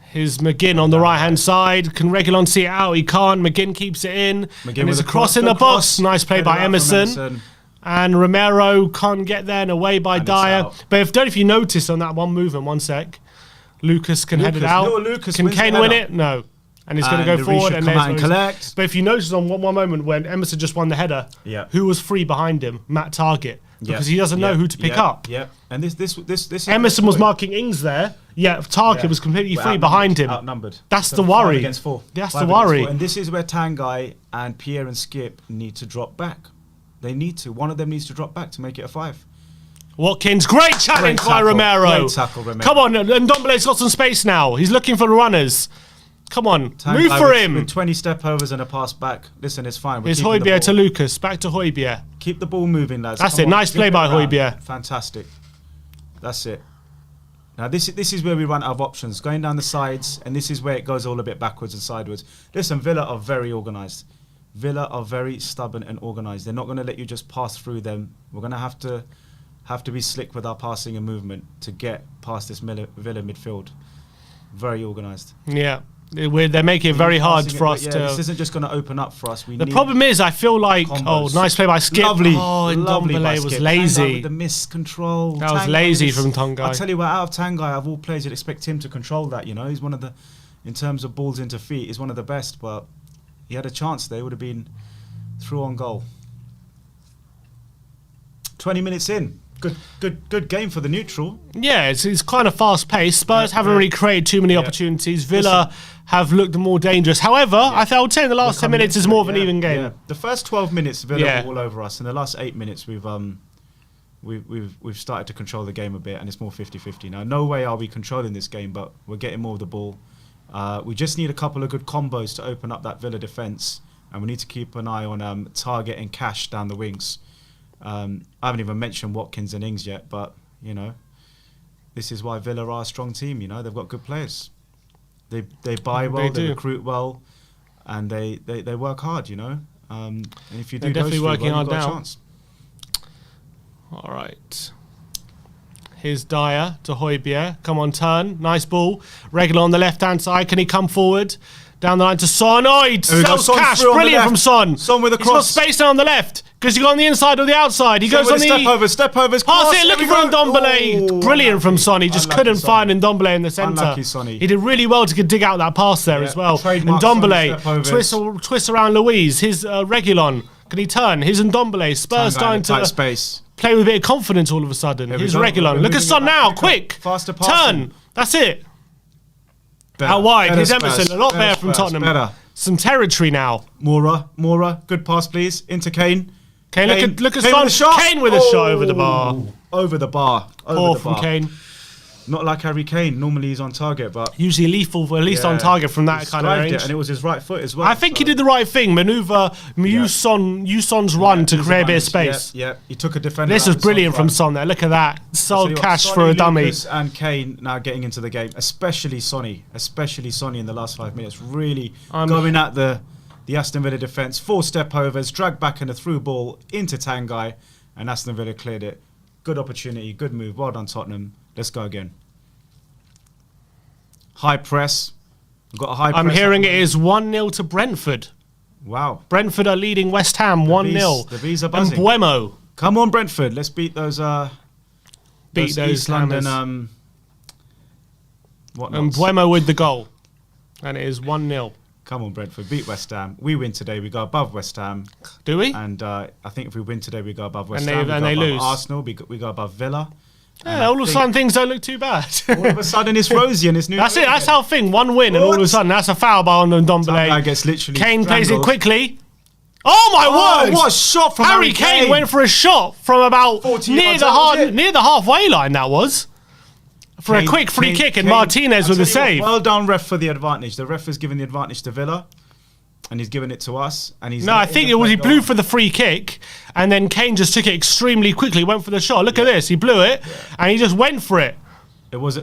Here's McGinn on the right-hand side. Can Reguilon see it out? He can't. McGinn keeps it in. And there's a cross in the box. Nice play by Emerson. And Romero can't get there and away by Dyer. But if you notice on that one movement, one sec, Lucas can head it out. Can Kane win it? No. And he's going to go forward and collect. But if you notice on one moment when Emerson just won the header, who was free behind him? Matt Target. Because he doesn't know who to pick up. Yeah, and this Emerson was marking Ings there. Yeah, Target was completely free behind him. Outnumbered. That's the worry. 5 against 4. That's the worry. And this is where Tanguy and Pierre and Skip need to drop back. They need to. One of them needs to drop back to make it a 5. Watkins, great challenge by Romero. Great tackle, Romero. Come on, and Ndombele's got some space now. He's looking for the runners. Come on, move for him. With 20 step overs and a pass back. Listen, it's fine. Here's Højbjerg to Lucas. Back to Højbjerg. Keep the ball moving, lads. That's it. Nice play by Højbjerg. Fantastic. That's it. Now, this is where we run out of options. Going down the sides, and this is where it goes all a bit backwards and sideways. Listen, Villa are very organised. Villa are very stubborn and organised. They're not going to let you just pass through them. We're going to have to be slick with our passing and movement to get past this Villa midfield. Very organised. Yeah. They're making it very hard for us to. This isn't just going to open up for us. The problem is, I feel like nice play by Skip. Lovely, Ndombele was lazy. With the miscontrol. That was lazy from Tanguy. I tell you what, out of Tanguy, of all players, you'd expect him to control that. You know, he's one of the, in terms of balls into feet, he's one of the best. But he had a chance there; would have been through on goal. 20 minutes in. Good game for the neutral. Yeah, it's kind of fast paced. Spurs haven't really created too many opportunities. Villa have looked more dangerous. However, I would say in the last 10 minutes is more of an even game. Yeah. The first 12 minutes, Villa were all over us. In the last 8 minutes, we've started to control the game a bit, and it's more 50-50 now. No way are we controlling this game, but we're getting more of the ball. We just need a couple of good combos to open up that Villa defence, and we need to keep an eye on Target and Cash down the wings. I haven't even mentioned Watkins and Ings yet, but you know, this is why Villa are a strong team. You know, they've got good players. They buy well, they recruit well, and they work hard. You know, and if you do those three well, you've got a chance. All right. Here's Dyer to Højbjerg. Come on, turn. Nice ball. Regular on the left-hand side. Can he come forward? Down the line to Son. Oh, he sells Cash. Brilliant from Son. Son with a cross. He's got space down on the left. Because you got on the inside or the outside. He goes on the... Step overs. Pass it, looking for Ndombele. Brilliant from Son. He just couldn't find Ndombele in the centre. Unlucky Sonny. He did really well to dig out that pass there as well. Ndombele twists around Louise. His Reguilon. Can he turn? His Ndombele. Spurs starting to space. Play with a bit of confidence all of a sudden. His Reguilon. Look at Son now. Quick. Faster passing. Turn. That's it. Better. Out wide. Here's Spurs. Emerson. A lot better from Tottenham. Better. Some territory now. Mora. Good pass, please. Into Kane. Kane, look at Son. Kane with a shot over the bar. Over the bar. Poor from Kane. Not like Harry Kane. Normally he's on target, but usually lethal, at least on target from that kind of range. And it was his right foot as well. I think he did the right thing. Maneuver Son's run to create a bit of space. Yeah, he took a defender. This was brilliant from Son there. Look at that. Sold Cash for a dummy. Lucas and Kane now getting into the game, especially Sonny in the last 5 minutes, really going at the Aston Villa defence. 4 step overs, dragged back and a through ball into Tanguy, and Aston Villa cleared it. Good opportunity, good move. Well done, Tottenham. Let's go again. High press. We've got a high press. I'm hearing it is 1-0 to Brentford. Wow. Brentford are leading West Ham 1-0. The Bees are buzzing. And Buemo. Come on, Brentford. Let's beat those East London whatnots. And Buemo with the goal. And it is 1-0. Come on, Brentford. Beat West Ham. We win today. We go above West Ham. Do we? And I think if we win today, we go above West Ham. And they lose. Arsenal. We go above Villa. Yeah, all of a sudden things don't look too bad. All of a sudden it's rosy and it's new. That's it. That's our thing. One win and all of a sudden that's a foul by Ndombele. That gets literally Kane plays it quickly. Oh my word! What a shot from Harry Kane went for a shot from about near the halfway line. That was for a quick free kick, and Martinez with a save. Well done, ref, for the advantage. The ref has given the advantage to Villa, and he's given it to us. And he's I think it was he blew for the free kick, and then Kane just took it extremely quickly. Went for the shot. Look at this. He blew it, and he just went for it. It was.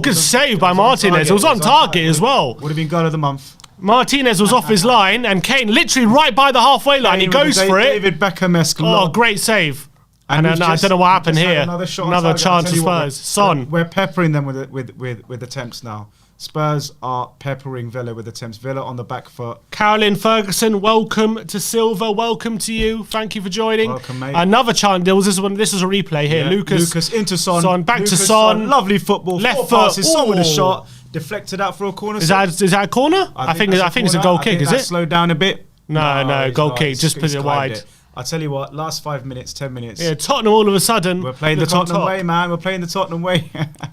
Good save by Martinez. It was on target as well. Would have been goal of the month. Martinez was off his line, and Kane literally right by the halfway line. He goes for it. David Beckham-esque. Oh, great save. And I don't know what happened here. Another chance for Spurs. Son. We're peppering them with attempts now. Spurs are peppering Villa with attempts. Villa on the back foot. Carolyn Ferguson, welcome to Silver. Welcome to you. Thank you for joining. Welcome, mate. Another chance. This is a replay here. Yeah. Lucas into Son. Back to Son. Lovely football. Left foot. Son with a shot. Deflected out for a corner. Is that a corner? I think it's a goal kick. Is it? Slowed down a bit. No, goal kick. Just put it wide. I'll tell you what, last 5 minutes, 10 minutes. Yeah, Tottenham all of a sudden. We're playing the Tottenham way, man. We're playing the Tottenham way.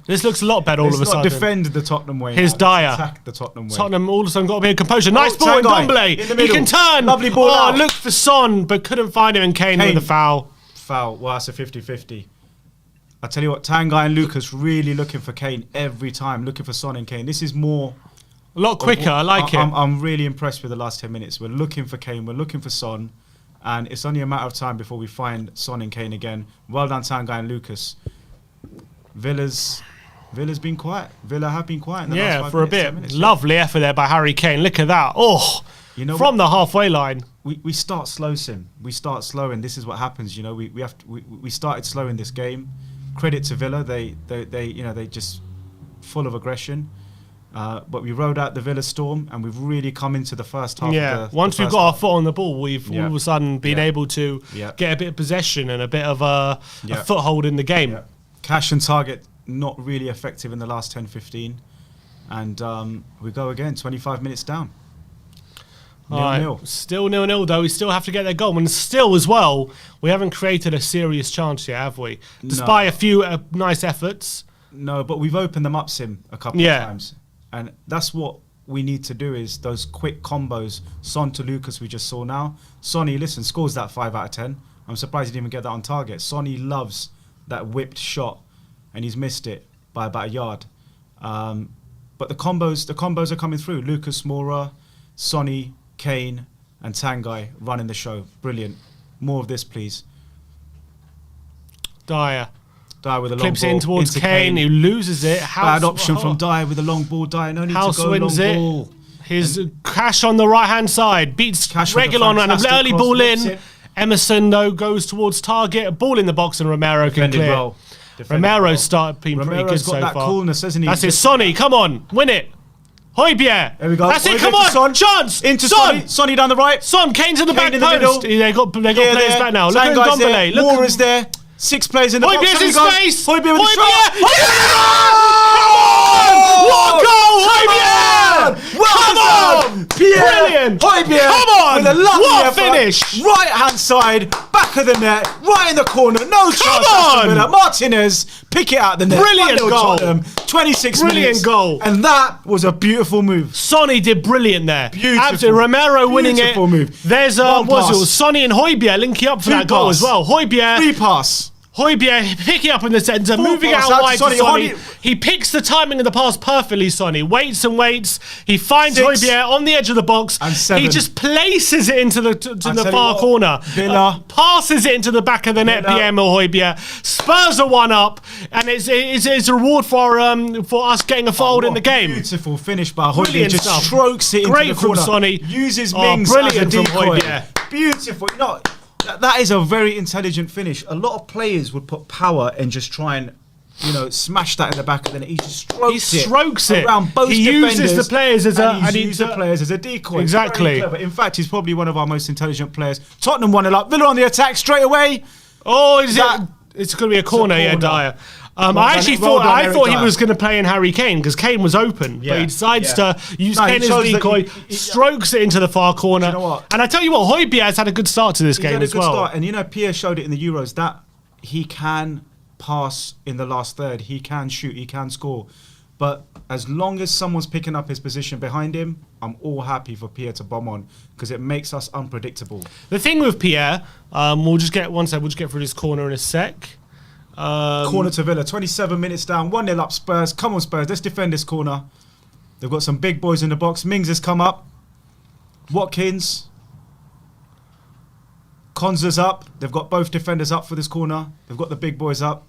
This looks a lot better all of a sudden. Let's not defend the Tottenham way. Here's Dyer. Attack the Tottenham way. Tottenham all of a sudden got a bit of composure. Nice ball in Ndombele. He can turn. Lovely ball out. Looked for Son, but couldn't find him, and Kane with the foul. Well, that's a 50-50. I tell you what, Tanguy and Lucas really looking for Kane every time, looking for Son and Kane. This is more... A lot quicker. I like it. I'm really impressed with the last 10 minutes. We're looking for Kane. We're looking for Son. And it's only a matter of time before we find Son and Kane again. Well done, Tanguy and Lucas. Villa's been quiet. Villa have been quiet in the last 5 for a bit. Lovely effort there by Harry Kane. Look at that. Oh, from the halfway line. We start slow, Sim. We start slow, and this is what happens. You know, we started slow in this game. Credit to Villa. They just full of aggression. But we rode out the Villa storm, and we've really come into the first half. Yeah, once we've got our foot on the ball, we've all of a sudden been able to get a bit of possession and a bit of a foothold in the game. Yeah. Cash and target not really effective in the last 10-15, and we go again 25 minutes down. 0-0. Still 0-0 though. We still have to get their goal, and still as well, we haven't created a serious chance yet, have we? Despite a few nice efforts. No, but we've opened them up, Sim, a couple of times. And that's what we need to do, is those quick combos. Son to Lucas we just saw now. Sonny, listen, scores that 5 out of 10. I'm surprised he didn't even get that on target. Sonny loves that whipped shot, and he's missed it by about a yard. But the combos are coming through. Lucas Moura, Sonny, Kane, and Tanguy running the show. Brilliant. More of this, please. Dyer with a long clips ball in towards Kane, who loses it. Bad option from Dyer with a long ball. Dyer no need to go wins long it. ball. His Cash on the right-hand side beats Reguilon and an early ball in. Emerson, though, goes towards target. A ball in the box, and Romero can clear. Well. Romero's started being pretty good so far. Romero's got that coolness, hasn't he? That's it. Sonny, come on. Win it. Højbjerg. There we go. That's it. Come on. Son. Chance. Into Sonny. Sonny down the right. Son. Kane's in the back in the post. They got players back now. Look at Ndombele. Moura's there. 6 players in the box. Højbjerg's in space. Højbjerg with the shot. What goal, Højbjerg! Come on! Brilliant! Højbjerg! Come on! With a lovely What finish! Right hand side, back of the net, right in the corner. No chance. on! Martinez, pick it out the net. Brilliant goal. Tottenham, 26 Brilliant minutes. goal. And that was a beautiful move. Sonny did brilliant there. Beautiful. Absolutely. Romero winning it. Beautiful move. There's Sonny and Højbjerg linking up for that goal as well. Free pass. Højbjerg picking up in the centre, moving out wide to Sonny. He picks the timing of the pass perfectly, Sonny. Waits and waits. He finds Højbjerg on the edge of the box. And 7. He just places it into the far corner. Villa. Passes it into the back of the net, PM or Højbjerg. Spurs are 1 up, and it's a reward for us getting a fold in the game. Beautiful finish by Højbjerg. Just strokes it into the corner. Great from Sonny. Uses Mings as a decoy. From Højbjerg. Beautiful. That is a very intelligent finish. A lot of players would put power and just try and, smash that in the back of the net. He just strokes it around both defenders. He uses the players as a decoy. Exactly. In fact, he's probably one of our most intelligent players. Tottenham 1-0 up. Villa on the attack straight away. Oh, it's going to be a corner, Dyer. I actually thought he was going to play in Harry Kane because Kane was open, but he decides to use Kane as decoy, strokes it into the far corner. You know what? And I tell you what, Højbjerg has had a good start to this game as well. And Pierre showed it in the Euros that he can pass in the last third, he can shoot, he can score. But as long as someone's picking up his position behind him, I'm all happy for Pierre to bomb on because it makes us unpredictable. The thing with Pierre, we'll just get through this corner in a sec. Corner to Villa, 27 minutes down, 1-0 up Spurs. Come on Spurs, let's defend this corner. They've got some big boys in the box. Mings has come up. Watkins. Konza's up. They've got both defenders up for this corner. They've got the big boys up.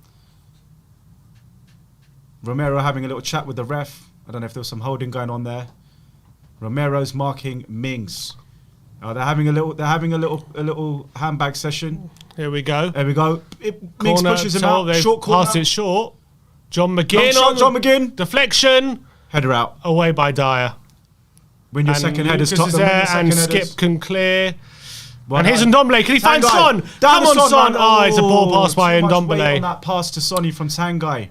Romero having a little chat with the ref. I don't know if there was some holding going on there. Romero's marking Mings. They're having a little handbag session. Here we go. There we go. Mings pushes him out. Short corner. Pass it short. John McGinn John McGinn. Deflection. Header out. Away by Dyer. When your second header's top. And Skip can clear. And here's out. Ndombele. Can he find Son? Come on, Son. Oh, it's a poor pass by Ndombele. On that pass to Sonny from Tanguy.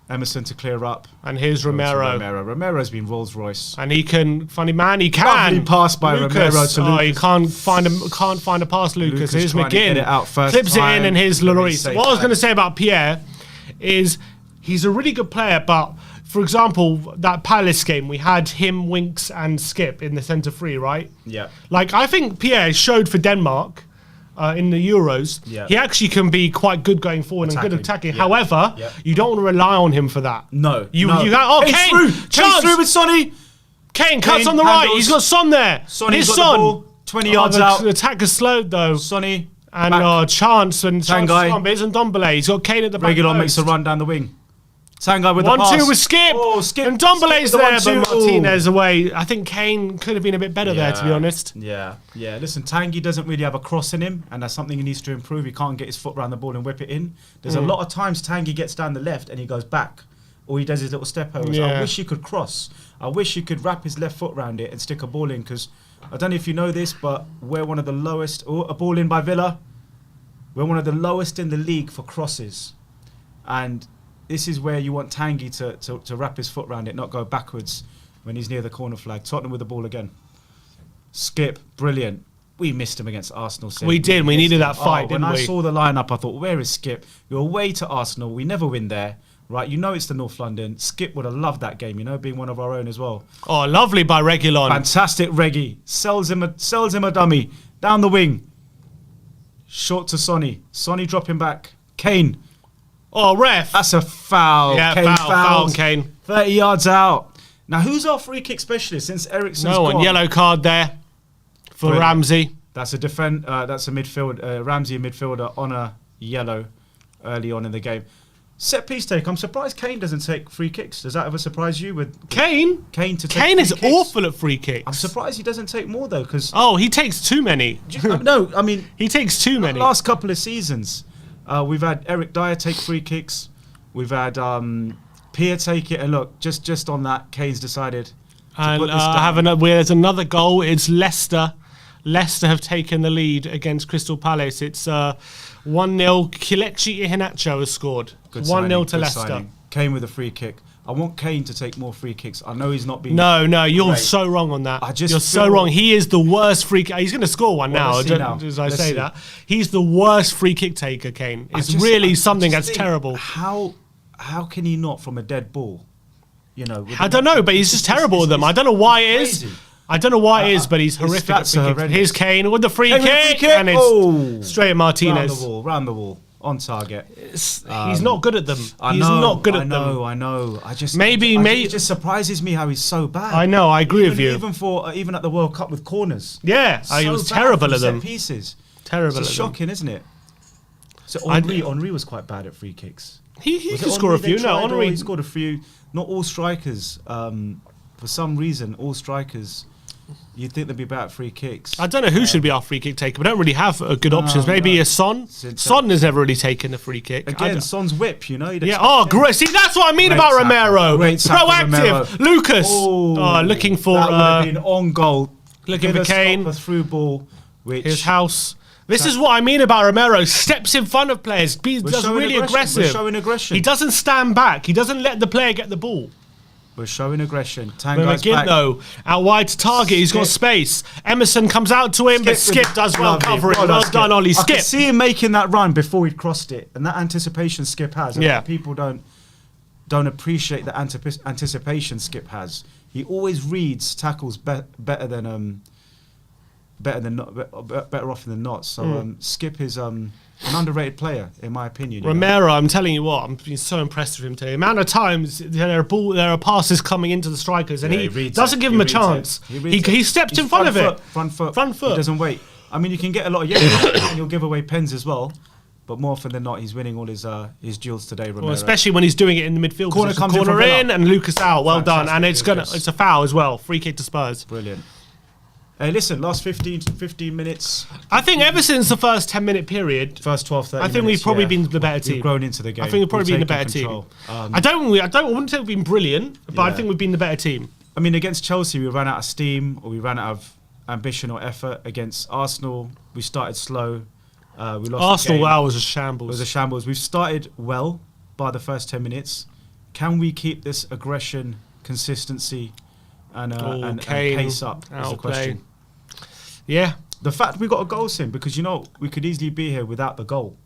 Emerson to clear up. And here's Romero. Romero's been Rolls Royce. And he can, funny man, he can. Lovely pass by Romero to Lucas. Oh, he can't find a pass, Lucas. Here's McGinn. Clips it in, and here's Lloris. What I was going to say about Pierre is he's a really good player, but for example, that Palace game, we had him, Winks, and Skip in the centre three, right? Yeah. Like, I think Pierre showed for Denmark in the Euros, he actually can be quite good going forward and good attacking. Yeah. However, you don't want to rely on him for that. No. Kane through with Sonny. Kane cuts on the right. He's got Son there. Sonny's got the ball, 20 yards out. The attack is slowed though. Sonny and Chance and Tanguy. But isn't Ndombele. He's got Kane at the back. Reguilon makes a run down the wing. Tanguy with the pass. 1-2 with Skip. Oh, Skip. And Ndombele's there, but Martinez away. I think Kane could have been a bit better there, to be honest. Yeah. Listen, Tanguy doesn't really have a cross in him, and that's something he needs to improve. He can't get his foot around the ball and whip it in. There's a lot of times Tanguy gets down the left and he goes back. all he does is little step overs. I wish he could cross. I wish he could wrap his left foot around it and stick a ball in, because I don't know if you know this, but we're one of the lowest. A ball in by Villa. We're one of the lowest in the league for crosses, and this is where you want Tanguy to wrap his foot around it, not go backwards when he's near the corner flag. Tottenham with the ball again. Skip, brilliant. We missed him against Arsenal. We did. We needed that fight, didn't we? When I saw the lineup, I thought, where is Skip? You're away to Arsenal. We never win there, right? You know it's the North London. Skip would have loved that game, being one of our own as well. Oh, lovely by Reguilon. Fantastic, Reggie. Sells him a dummy. Down the wing. Short to Sonny. Sonny dropping back. Kane. Oh, ref. That's a foul. Yeah, Kane foul on Kane. 30 yards out. Now, who's our free kick specialist since Eriksen's No one. gone? Yellow card there for Ramsey. That's a that's a midfield. Ramsey, a midfielder, on a yellow early on in the game. Set piece take. I'm surprised Kane doesn't take free kicks. Does that ever surprise you? With Kane to take Kane is free kicks? awful at free kicks. I'm surprised he doesn't take more though, because he takes too many. No, I mean he takes too many. Last couple of Seasons, we've had Eric Dyer take free kicks. We've had Pierre take it, and look, just on that, Kane's decided to put this down. There's another goal. It's Leicester. Leicester have taken the lead against Crystal Palace. It's 1-0. Kelechi Iheanacho has scored. 1-0 to Leicester. Signing. Kane with a free kick. I want Kane to take more free kicks. I know he's not been... No, you're so wrong on that. You're so wrong. He is the worst free kick... He's going to score one now, as I say that. He's the worst free kick taker, Kane. It's really something that's terrible. How can he not from a dead ball? I don't know, but he's just terrible with them. I don't know why it is. I don't know why it is, but he's horrific at free kicks. Here's Kane with the free kick, and it's straight at Martinez. Round the wall, on target. He's not good at them. He's not good at them. I know. Maybe it just surprises me how he's so bad. I know. I agree with you. Even at the World Cup with corners. Yeah, he was terrible at them. Set pieces. Terrible. It's shocking, isn't it? So Henry was quite bad at free kicks. He could score a few. No, Henry he scored a few. Not all strikers. For some reason, all strikers. You'd think they'd be better at free kicks. I don't know who should be our free kick taker. We don't really have good options. Maybe a Son. Son has never really taken a free kick. Again, Son's whip, great. See, that's what I mean about Romero. Proactive. Lucas. Looking for... That would have been on goal. Looking for Kane. A through ball. His house. This is what I mean about Romero. Steps in front of players. Does really aggressive. We're showing aggression. He doesn't stand back. He doesn't let the player get the ball. We're showing aggression. Tanguy's back. Though, out wide to target. He's got space. Emerson comes out to him, but Skip does well covering. Well done, Ollie. Skip. I could see him making that run before he'd crossed it, and that anticipation Skip has. People don't appreciate the anticipation Skip has. He always reads tackles better off than not. So Skip is an underrated player, in my opinion. Romero, I'm telling you what, I'm being so impressed with him today. The amount of times there are passes coming into the strikers, and he doesn't give him a chance. He steps in front of it. Front foot. He doesn't wait. I mean, you can get a lot of yellow, and he'll give away pens as well. But more often than not, he's winning all his duels today, Romero. Well, especially when he's doing it in the midfield. Corner in and Lucas out. Well done. And it's a foul as well. Free kick to Spurs. Brilliant. Hey, listen, last 15 minutes. I think ever since the first 10-minute period, first 12, 30 I think we've probably been the better team. We've grown into the game. I think we've probably been the better team. I wouldn't say we've been brilliant, but I think we've been the better team. I mean, against Chelsea, we ran out of steam, or we ran out of ambition or effort. Against Arsenal, we started slow. We lost Arsenal, the game. That was a shambles. It was a shambles. We've started well by the first 10 minutes. Can we keep this aggression, consistency, and pace up is the question. Yeah. The fact we got a goal soon, because we could easily be here without the goal.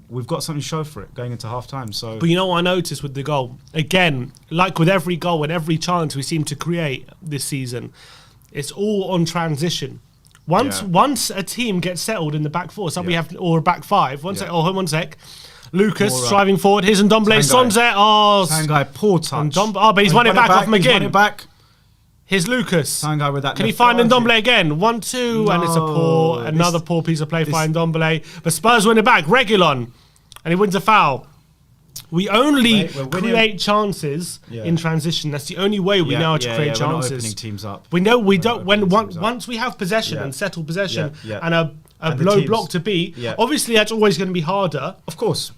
We've got something to show for it going into half time. So, but you know what I noticed with the goal? Again, like with every goal and every chance we seem to create this season, it's all on transition. Once a team gets settled in the back four, we have, or a back five. One sec. Lucas driving forward. Here's Ndombele. Son's there. Tanguy, poor touch. But he's won it back off him again. He's won it back. Here's Lucas. Tanguy with that. Can he find Ndombele again? 1-2, and it's another poor piece of play for Ndombele. But Spurs win it back. Reguilon, and he wins a foul. We only create chances in transition. That's the only way we know how to create chances. We're not opening teams up. We know we don't. Once we have possession and settle possession, and a low block to beat. Obviously, that's always going to be harder. Of course.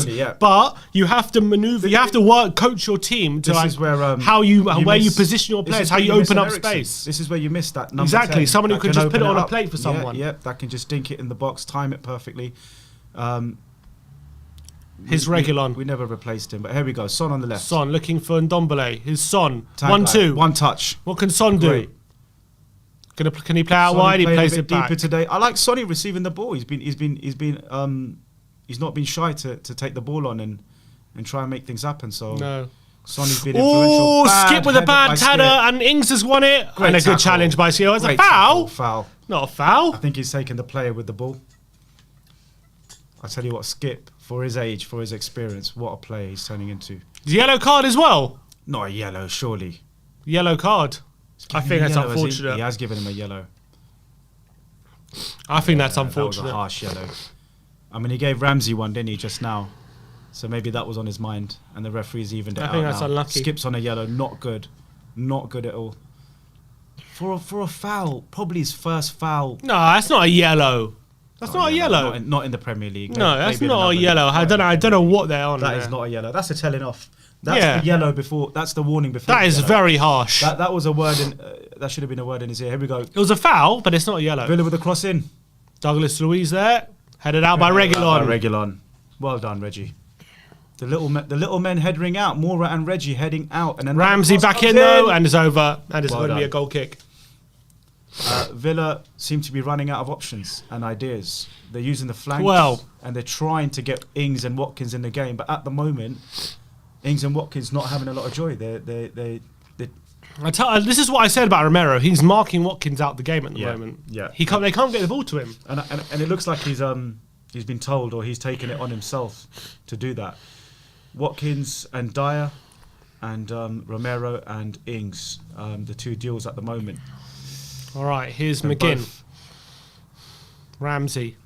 Yeah. But you have to maneuver. You have to coach your team to where you position your players, how you open up space. This is where you miss that number. Exactly. 10, someone who can just put it on a plate for someone. That can just dink it in the box, time it perfectly. His Reguilon. We never replaced him, but here we go. Son on the left. Son looking for Ndombele. His Son. 1-2. One touch. What can Son do? Can he play out wide? He plays it back. Deeper today. I like Sonny receiving the ball. He's not been shy to take the ball on and try and make things happen. So no. Sonny's been influential. Skip with a bad header, and Ings has won it. And a good challenge by Skip. It's a foul. Foul. Not a foul. I think he's taken the player with the ball. I tell you what, Skip, for his age, for his experience, what a player he's turning into. Yellow card as well. Not a yellow, surely. Yellow card. I think that's unfortunate. He has given him a yellow. I think that's unfortunate. That was a harsh yellow. I mean, he gave Ramsey one, didn't he, just now? So maybe that was on his mind, and the referee's evened it out. I think that's unlucky. Skips on a yellow, not good. Not good at all. For a foul, probably his first foul. No, that's not a yellow. That's not a yellow. Not in the Premier League. No, that's not a yellow. I don't know what they're on. That is not a yellow. That's a telling off. That's the yellow before. That's the warning before. That is very harsh. That was a word in. That should have been a word in his ear. Here we go. It was a foul, but it's not a yellow. Villa with a cross in. Douglas Luiz there, headed out by Reguilon. Reguilon. Well done, Reggie. The little men heading out. Moura and Reggie heading out, and then Ramsey back in though, and it's over. And it's going to be a goal kick. Villa seem to be running out of options and ideas. They're using the flanks, and they're trying to get Ings and Watkins in the game, but at the moment, Ings and Watkins not having a lot of joy. This is what I said about Romero. He's marking Watkins out the game at the moment. Yeah, they can't get the ball to him, and it looks like he's been told or he's taken it on himself to do that. Watkins and Dyer, and Romero and Ings, the two deals at the moment. All right, here's McGinn. Ramsey.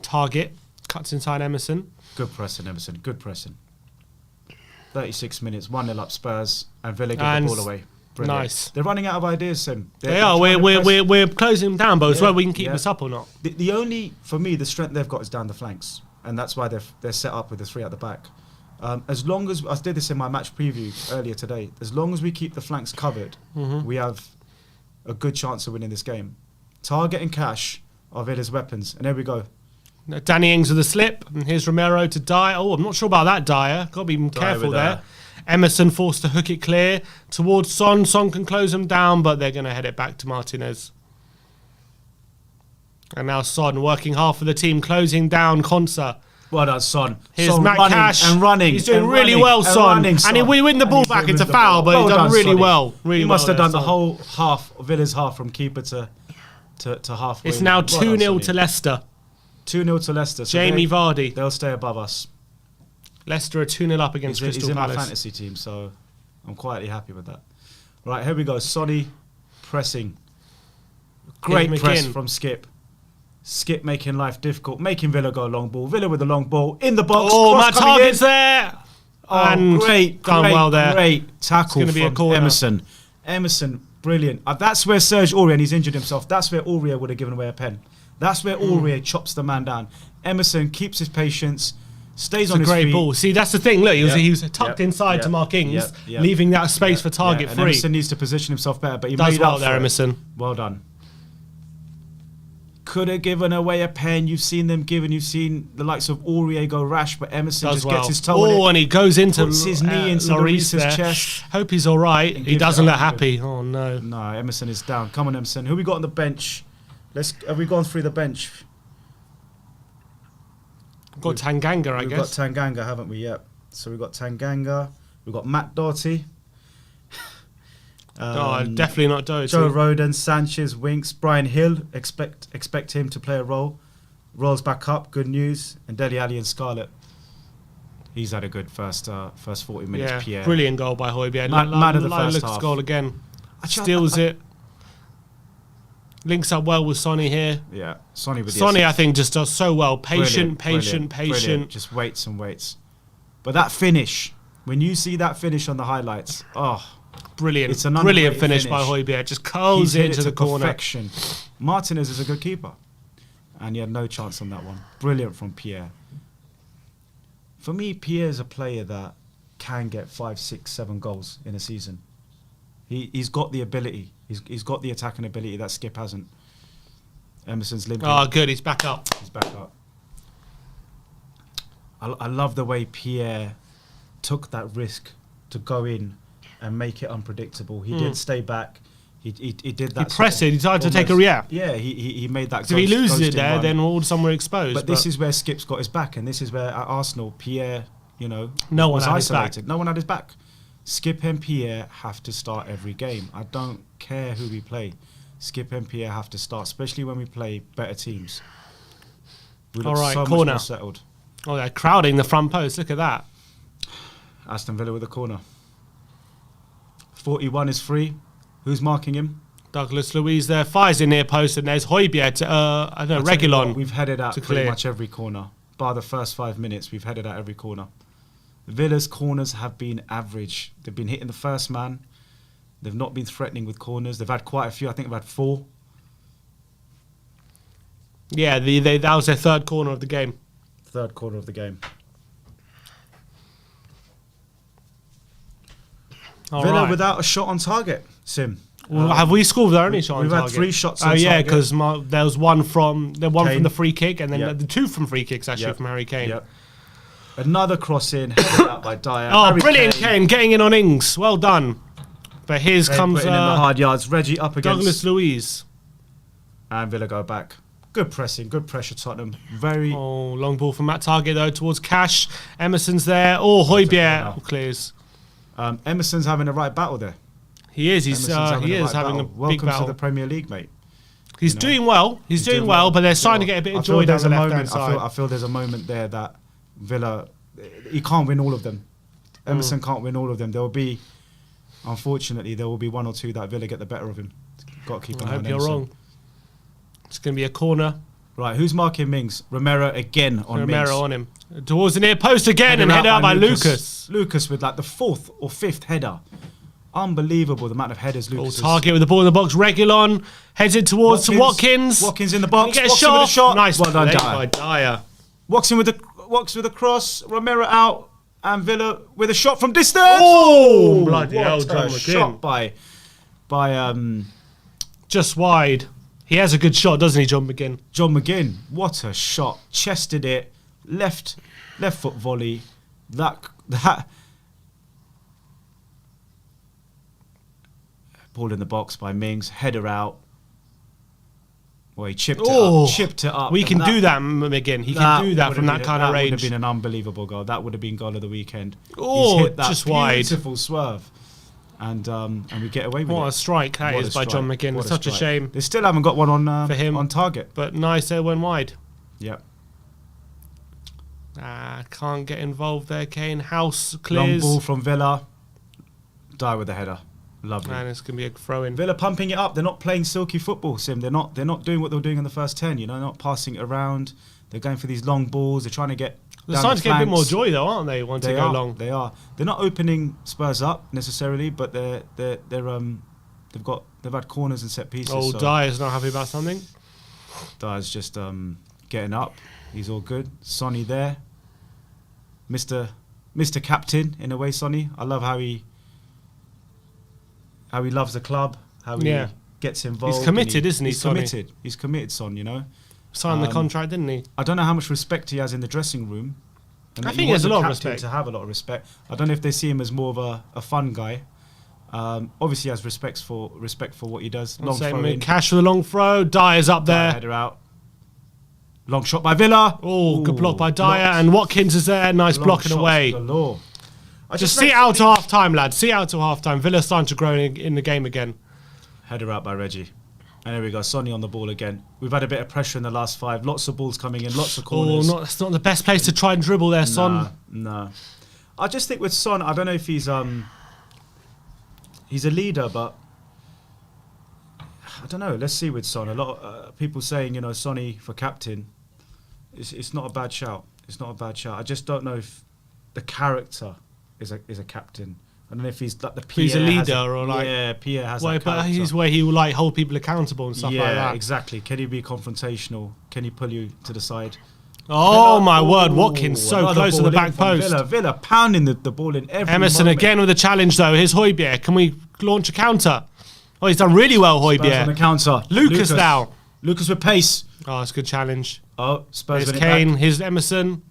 Target. Cuts inside Emerson. Good pressing, Emerson. Good pressing. 36 minutes, 1-0 up Spurs, and Villa get the ball away. Brilliant. Nice. They're running out of ideas, Sim. They are. We're closing them down, but as well we can keep this up or not. The only, for me, the strength they've got is down the flanks, and that's why they're set up with the three at the back. As long as I did this in my match preview earlier today, as long as we keep the flanks covered, we have a good chance of winning this game. Target and Cash are Villa's weapons, and there we go. Danny Ings with a slip, and here's Romero to Dyer. Oh, I'm not sure about that, Dyer. Got to be careful there. Emerson forced to hook it clear towards Son. Son can close them down, but they're going to head it back to Martinez. And now Son working half of the team, closing down Konsa. Well done, Son. Here's Son Matt Cash. And running. He's doing really well, Son. And we win the ball back. It's a foul, but he's done really well. He must have done the whole half, Villa's half from keeper to halfway. It's now 2-0 to Leicester. 2-0 to Leicester. So Jamie Vardy. They'll stay above us. Leicester are 2-0 up against Crystal Palace. He's in my fantasy team, so I'm quietly happy with that. Right, here we go. Sonny pressing. Great press from Skip. Skip making life difficult, making Villa go long ball. Villa with the long ball in the box. Oh, Matt Target's there. Oh, and great tackle it's be from Emerson. Emerson, brilliant. That's where Serge Aurier, and he's injured himself, that's where Aurier would have given away a pen. That's where Aurier chops the man down. Emerson keeps his patience, stays on his feet. It's a great ball. See, that's the thing. Look, he was tucked inside to mark Ings, leaving that space for Target free. Emerson needs to position himself better, but he does made well up there, for Emerson. Well done. Could have given away a pen. You've seen them give, and you've seen the likes of Aurier go rash, but Emerson just gets his toe on it. Oh, and he goes into puts his knee into Lloris's chest. Hope he's all right. He doesn't look happy. Oh no. No, Emerson is down. Come on, Emerson. Who we got on the bench? Have we gone through the bench? We've got Tanganga, I guess. We've got Tanganga, haven't we? Yep. So we've got Tanganga. We've got Matt Doherty. Definitely not Doherty. Joe Rodon, Sanchez, Winks, Brian Hill. Expect him to play a role. Rolls back up. Good news. And Dele Alli and Scarlett. He's had a good first 40 minutes. Yeah, Pierre. Brilliant goal by Højbjerg. Man of the first half. Goal again. Steals it. Links up well with Sonny here. Yeah, Sonny with the Sonny, assist. I think, just does so well. Patient. Brilliant. Just waits and waits. But that finish, when you see that finish on the highlights, Brilliant. It's an Brilliant underrated finish by Højbjerg. Just curls it into the corner. Perfection. Martinez is a good keeper. And he had no chance on that one. Brilliant from Pierre. For me, Pierre is a player that can get 5, 6, 7 goals in a season. He's got the ability. He's got the attacking ability that Skip hasn't. Emerson's limping. Oh, good. He's back up. He's back up. I love the way Pierre took that risk to go in and make it unpredictable. He did stay back. He did that. He pressed it. He tried to take a react. Yeah, he made that. So if he loses it there, then all of a sudden we're exposed. But this is where Skip's got his back, and this is where at Arsenal, Pierre, no one was had isolated. his back. No one had his back. Skip and Pierre have to start every game. I don't care who we play. Skip and Pierre have to start, especially when we play better teams. We look so much more settled. Oh, they're crowding the front post. Look at that. Aston Villa with a corner. 41 is free. Who's marking him? Douglas Luiz there fires in near post, and there's Højbjerg to, I don't know, Reguilon. We've headed out pretty much every corner. Bar the first 5 minutes, we've headed out every corner. Villa's corners have been average. They've been hitting the first man. They've not been threatening with corners. They've had quite a few. I think they've had 4. Yeah, that was their third corner of the game. Third corner of the game. Villa without a shot on target, Sim. Well, have we scored with our only shot on target? We've had 3 shots on target. Oh, yeah, because there was one from the free kick, and then the 2 from free kicks, actually, from Harry Kane. Yep. Another cross in, headed out by Dyer. Oh, Harry brilliant, Kane, getting in on Ings. Well done. But here's comes in the hard yards. Reggie up against Douglas Luiz. And Villa go back. Good pressing, good pressure, Tottenham. Long ball from Matt Target, though, towards Cash. Emerson's there. Oh, Højbjerg clears. Emerson's having a right battle there. He is. He is having a big battle. Welcome to the Premier League, mate. He's doing well. He's doing well, but they're starting to get a bit of joy down the left-hand side. I feel there's a moment there that Villa, he can't win all of them. Emerson can't win all of them. Unfortunately, there will be 1 or 2 that Villa get the better of him. Got to keep an eye on Emerson. I hope you're wrong. It's going to be a corner. Right, who's marking Mings? Romero again on Mings. Romero on him. Towards the near post again and headed out by Lucas. Lucas with like the 4th or 5th header. Unbelievable the amount of headers Lucas. Target with the ball in the box. Reguilon heads it towards Watkins. Watkins in the box. Get a shot. Nice well done, by Dyer. Walks with a cross. Romero out. And Villa with a shot from distance. Oh, bloody hell, John McGinn. Shot by just wide. He has a good shot, doesn't he, John McGinn? John McGinn, what a shot. Chested it, left foot volley. That ball in the box by Mings, header out. Well, he chipped it up. We can do that, McGinn. He can do that from that kind of range. That would have been an unbelievable goal. That would have been goal of the weekend. Oh, he's hit that just wide. Beautiful swerve. And we get away with it. What a strike that is by John McGinn. It's such a shame. They still haven't got one on for him on target. But nice, they went wide. Yep. Can't get involved there, Kane. House clears. Long ball from Villa. Die with the header. Lovely. And it's going to be a throw-in. Villa pumping it up. They're not playing silky football, Sim. They're not doing what they were doing in the first 10, They're not passing it around. They're going for these long balls. They're trying to get They're starting to get a bit more joy, though, aren't they, once they go long? They are. They're not opening Spurs up, necessarily, but they've had corners and set pieces. Oh, Dyer's not happy about something. Dyer's just getting up. He's all good. Sonny there. Mr. Captain, in a way, Sonny. I love how he loves the club, how he gets involved. He's committed, isn't he, Sonny? He's committed, Son, Signed the contract, didn't he? I don't know how much respect he has in the dressing room. And I think he has a lot of respect. To have a lot of respect. I don't know if they see him as more of a fun guy. Obviously, he has respect for what he does. Long throw in. Cash for the long throw. Dyer's up there. Header out. Long shot by Villa. Oh, good block by Dyer. And Watkins is there. Nice blocking away. Just see it out to half time, lads. See it out to half time. Villa's starting to grow in the game again. Header out by Reggie. And there we go, Sonny on the ball again. We've had a bit of pressure in the last 5. Lots of balls coming in, lots of corners. That's not the best place to try and dribble there, Son. No. I just think with Son, I don't know if he's a leader, but I don't know. Let's see with Son. A lot of people saying, Sonny for captain. It's not a bad shout. It's not a bad shout. I just don't know if the character is a captain. I don't know if he's like the Pierre. He's a leader or like... Yeah, Pierre has well, that but character. he's where he will like hold people accountable and stuff like that. Yeah, exactly. Can he be confrontational? Can he pull you to the side? Oh, Villa, my word. Watkins so close to the back post. Villa pounding the ball in every Emerson moment. again with a challenge, though. Here's Højbjerg. Can we launch a counter? Oh, he's done really well, Spurs on the Højbjerg. counter. Lucas now. Lucas with pace. Oh, it's a good challenge. Oh, Spurs Here's with Kane. it back. Here's Emerson.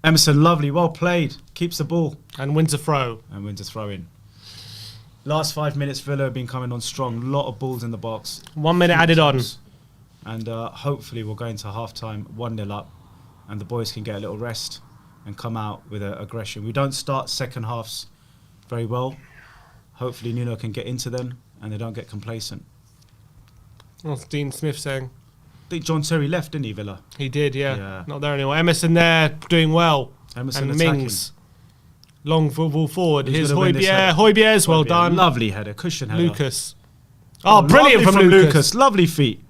Emerson, lovely, well played. Keeps the ball. And wins a throw. And wins a throw in. Last 5 minutes, Villa have been coming on strong. Lot of balls in the box. 1 minute added on. And hopefully we'll go into half-time 1-0 up. And the boys can get a little rest and come out with aggression. We don't start second halves very well. Hopefully Nuno can get into them and they don't get complacent. What's Dean Smith saying? I think John Terry left, didn't he, Villa? He did, yeah. Not there anymore. Emerson there, doing well. Emerson and attacking. Mings. Long ball forward. Here's gonna win this header? Højbjerg's well done. Lovely header, cushion header. Lucas. Oh, brilliant from Lucas. Lovely feet.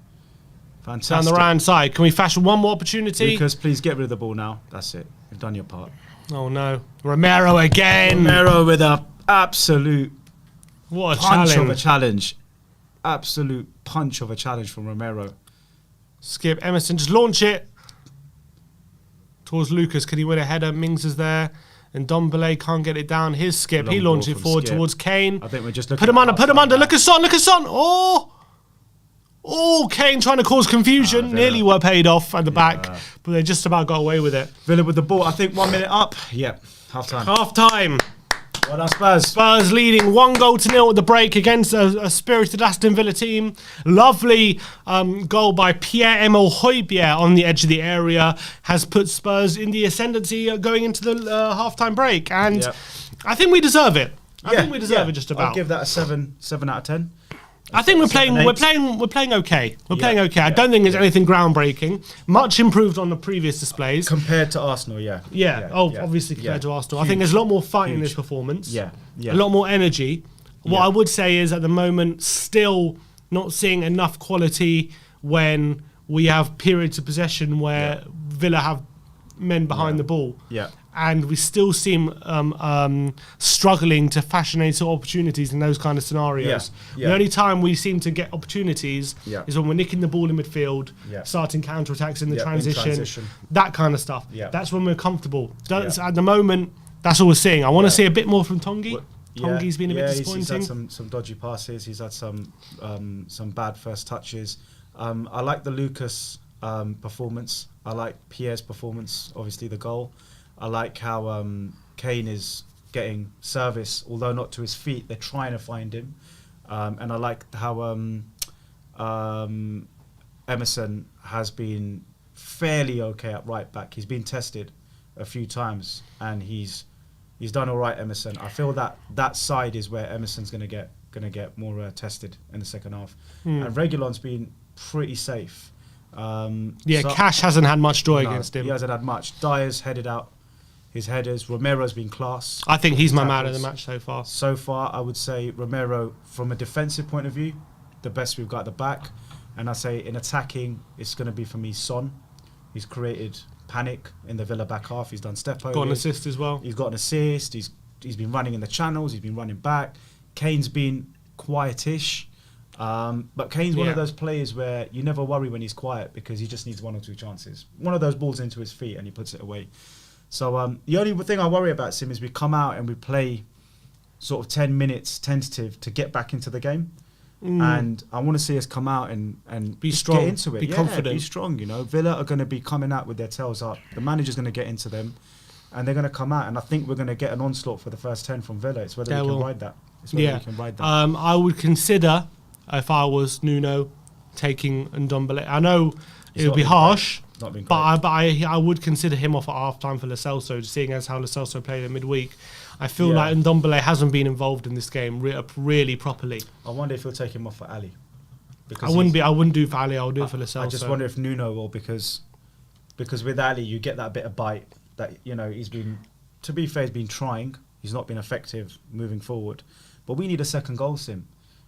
Fantastic. Down the right side. Can we fashion one more opportunity? Lucas, please get rid of the ball now. That's it. You've done your part. Oh, no. Romero again. Romero with a absolute what a punch challenge. of a challenge. Absolute punch of a challenge from Romero. Skip. Emerson, just launch it. Towards Lucas. Can he win a header? Mings is there. And Ndombele can't get it down. Here's Skip. He launched it forward towards Kane. I think we're just looking Put him under, put him under. Look at Son, look at Son. Oh, Kane trying to cause confusion. Nearly were paid off at the back, but they just about got away with it. Villa with the ball. I think 1 minute up. Yep. Half time. Half time. Well done, Spurs. Spurs leading 1-0 at the break against a spirited Aston Villa team. Lovely goal by Pierre-Emile Højbjerg on the edge of the area has put Spurs in the ascendancy going into the half-time break. And I think we deserve it. I think we deserve it just about. I'll give that a 7 out of 10. I think we're playing okay. We're playing okay. I don't think it's anything groundbreaking. Much improved on the previous displays. Compared to Arsenal, obviously compared to Arsenal. Huge. I think there's a lot more fight in this performance. A lot more energy. What I would say is at the moment, still not seeing enough quality when we have periods of possession where Villa have men behind the ball. And we still seem struggling to fashion any sort of opportunities in those kind of scenarios. The only time we seem to get opportunities is when we're nicking the ball in midfield, starting counter-attacks in the transition, that kind of stuff. That's when we're comfortable. At the moment, that's all we're seeing. I want to see a bit more from Tongi. Tongi's been a bit disappointing. He's had some dodgy passes. He's had some bad first touches. I like the Lucas performance. I like Pierre's performance, obviously the goal. I like how Kane is getting service, although not to his feet. They're trying to find him. And I like how Emerson has been fairly okay at right back. He's been tested a few times, and he's done all right, Emerson. I feel that side is where Emerson's going to get more tested in the second half. And Reguilon's been pretty safe. Cash hasn't had much joy against him. He hasn't had much. Dyer's headed out his headers. Romero's been class. I think he's my man of the match so far. So far, I would say Romero, from a defensive point of view, the best we've got at the back. And I say in attacking, it's going to be for me Son. He's created panic in the Villa back half. He's done step overs. Got an assist as well. He's got an assist. He's been running in the channels. He's been running back. Kane's been quietish. But Kane's one of those players where you never worry when he's quiet because he just needs 1 or 2 chances. One of those balls into his feet and he puts it away. So the only thing I worry about, Sim, is we come out and we play sort of 10 minutes tentative to get back into the game. And I want to see us come out and be strong, get into it. Be confident. Be strong, you know. Villa are going to be coming out with their tails up. The manager's going to get into them and they're going to come out. And I think we're going to get an onslaught for the first 10 from Villa. It's whether we can ride that. We can ride that. I would consider, if I was Nuno, taking Ndombele. I know it would be harsh. But I would consider him off at half time for Lo Celso, seeing as how Lo Celso played in midweek. I feel like Ndombele hasn't been involved in this game really properly. I wonder if he'll take him off for Ali. I wouldn't do it for Ali. I would do it for Lo Celso. I just wonder if Nuno will, because with Ali you get that bit of bite that he's been. To be fair, he's been trying. He's not been effective moving forward. But we need a second goal, Sim.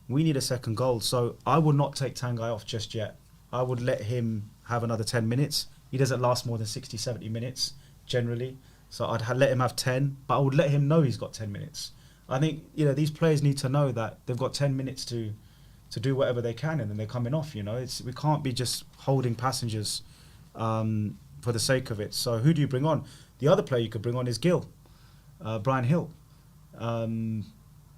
We need a second goal. So I would not take Tanguy off just yet. I would let him have another 10 minutes. He doesn't last more than 60, 70 minutes generally. So I'd let him have 10, but I would let him know he's got 10 minutes. I think these players need to know that they've got 10 minutes to do whatever they can, and then they're coming off. We can't be just holding passengers for the sake of it. So who do you bring on? The other player you could bring on is Brian Hill.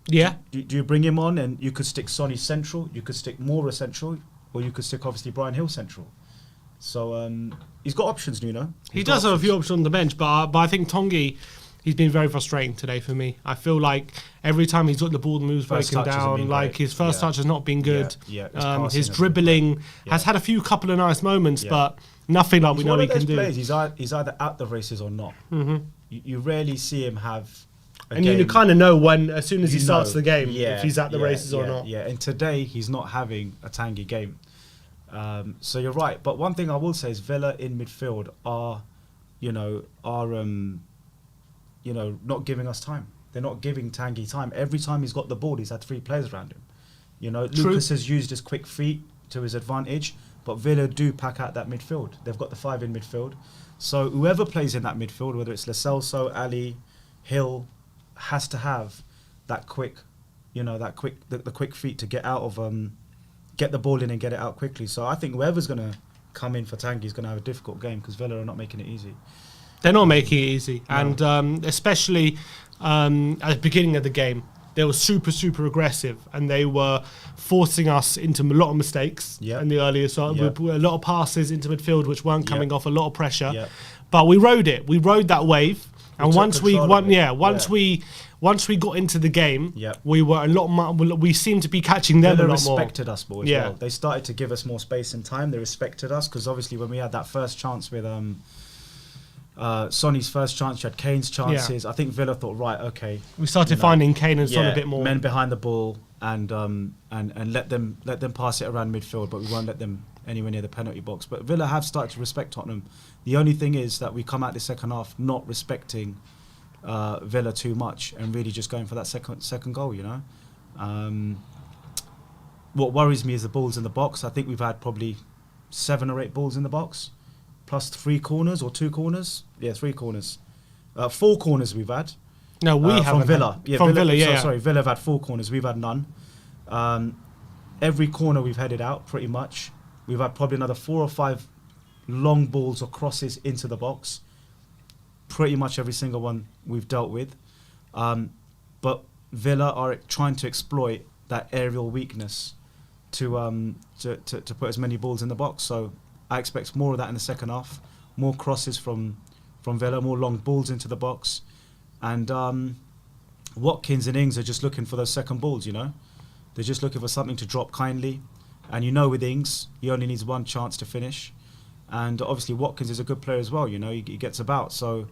Yeah. Do you bring him on, and you could stick Sonny central, you could stick Moura central, or you could stick obviously Brian Hill central. So he's got options, Nuno. He does have a few options on the bench, but I think Tongi, he's been very frustrating today for me. I feel like every time he's got the ball, the moves breaking down. Like his first touch has not been good. His dribbling has had a couple of nice moments, but nothing like we know he can do. He's either at the races or not. You rarely see him have. And you kind of know when, as soon as he starts the game, if he's at the races or not. Yeah, and today he's not having a tangy game. So you're right. But one thing I will say is Villa in midfield are not giving us time. They're not giving Tanguy time. Every time he's got the ball, he's had 3 players around him. Lucas has used his quick feet to his advantage, but Villa do pack out that midfield. They've got the 5 in midfield. So whoever plays in that midfield, whether it's Lo Celso, Ali, Hill, has to have that quick, the quick feet to get out of, get the ball in and get it out quickly. So I think whoever's going to come in for Tanguy is going to have a difficult game, because Villa are not making it easy. They're not making it easy. No. And especially at the beginning of the game, they were super, super aggressive, and they were forcing us into a lot of mistakes in the earlier side. A lot of passes into midfield which weren't coming off, a lot of pressure. But we rode it. We rode that wave. And once we got into the game, we were a lot more. We seemed to be catching them a lot more. They respected us more as well. They started to give us more space and time. They respected us, because obviously when we had that first chance with Sonny's first chance, you had Kane's chances. I think Villa thought, right, okay. We started finding Kane and Son a bit more. Men behind the ball, and let them pass it around midfield, but we won't let them anywhere near the penalty box. But Villa have started to respect Tottenham. The only thing is that we come out the second half not respecting Villa too much, and really just going for that second goal. What worries me is the balls in the box. I think we've had probably 7 or 8 balls in the box, plus 3 corners or 2 corners. 3 corners. 4 corners we've had. No, we haven't. From Villa. Villa, Sorry, Villa have had 4 corners. We've had none. Every corner we've headed out, pretty much. We've had probably another 4 or 5 long balls or crosses into the box. Pretty much every single one we've dealt with. But Villa are trying to exploit that aerial weakness to put as many balls in the box. So I expect more of that in the second half. More crosses from Villa, more long balls into the box. And Watkins and Ings are just looking for those second balls, They're just looking for something to drop kindly. And with Ings, he only needs 1 chance to finish. And obviously Watkins is a good player as well, he gets about. So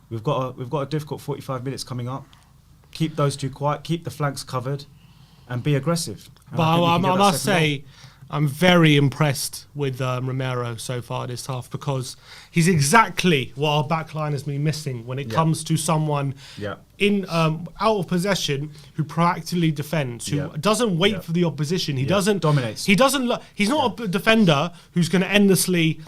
we've got a difficult 45 minutes coming up. Keep those 2 quiet, keep the flanks covered, and be aggressive. And but I must say, I'm very impressed with Romero so far this half, because he's exactly what our backline has been missing when it comes to someone in out of possession who proactively defends, who doesn't wait for the opposition. He doesn't dominates. He doesn't. He's not a defender who's going to endlessly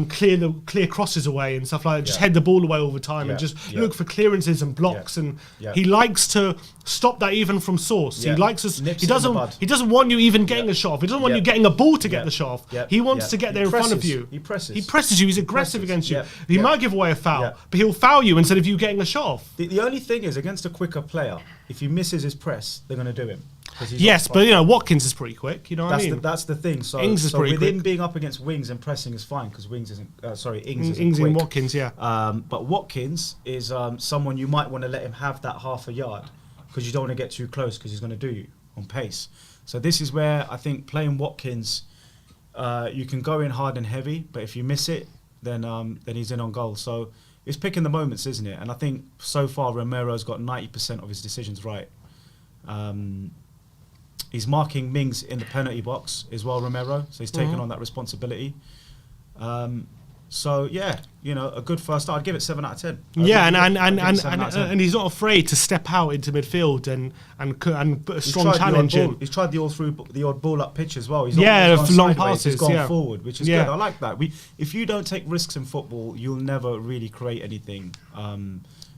clear crosses away and stuff like that. Just head the ball away all the time and just look for clearances and blocks. And he likes to stop that even from source. He likes us. He doesn't want you even getting a shot off. He doesn't want you getting a ball to get the shot off. He wants to get there in front of you. He presses. He presses you. He's aggressive against you. He might give away a foul, but he'll foul you instead of you getting a shot off. The only thing is, against a quicker player, if he misses his press, they're going to do him. Yes, but Watkins is pretty quick. What I mean? That's the thing. So Ings is pretty within quick. Being up against Wings and pressing is fine, because Wings isn't. Ings isn't Ings quick. and Watkins, But Watkins is someone you might want to let him have that half a yard, because you don't want to get too close, because he's going to do you on pace. So this is where I think playing Watkins, you can go in hard and heavy, but if you miss it, then he's in on goal. So it's picking the moments, isn't it? And I think so far Romero's got 90% of his decisions right. He's marking Mings in the penalty box as well, Romero. So he's taken on that responsibility. So yeah, a good first start. I'd give it 7 out of 10. And he's not afraid to step out into midfield and put a strong challenge in. He's tried the odd ball up pitch as well. He's long passes. He's gone forward, which is good. I like that. If you don't take risks in football, you'll never really create anything.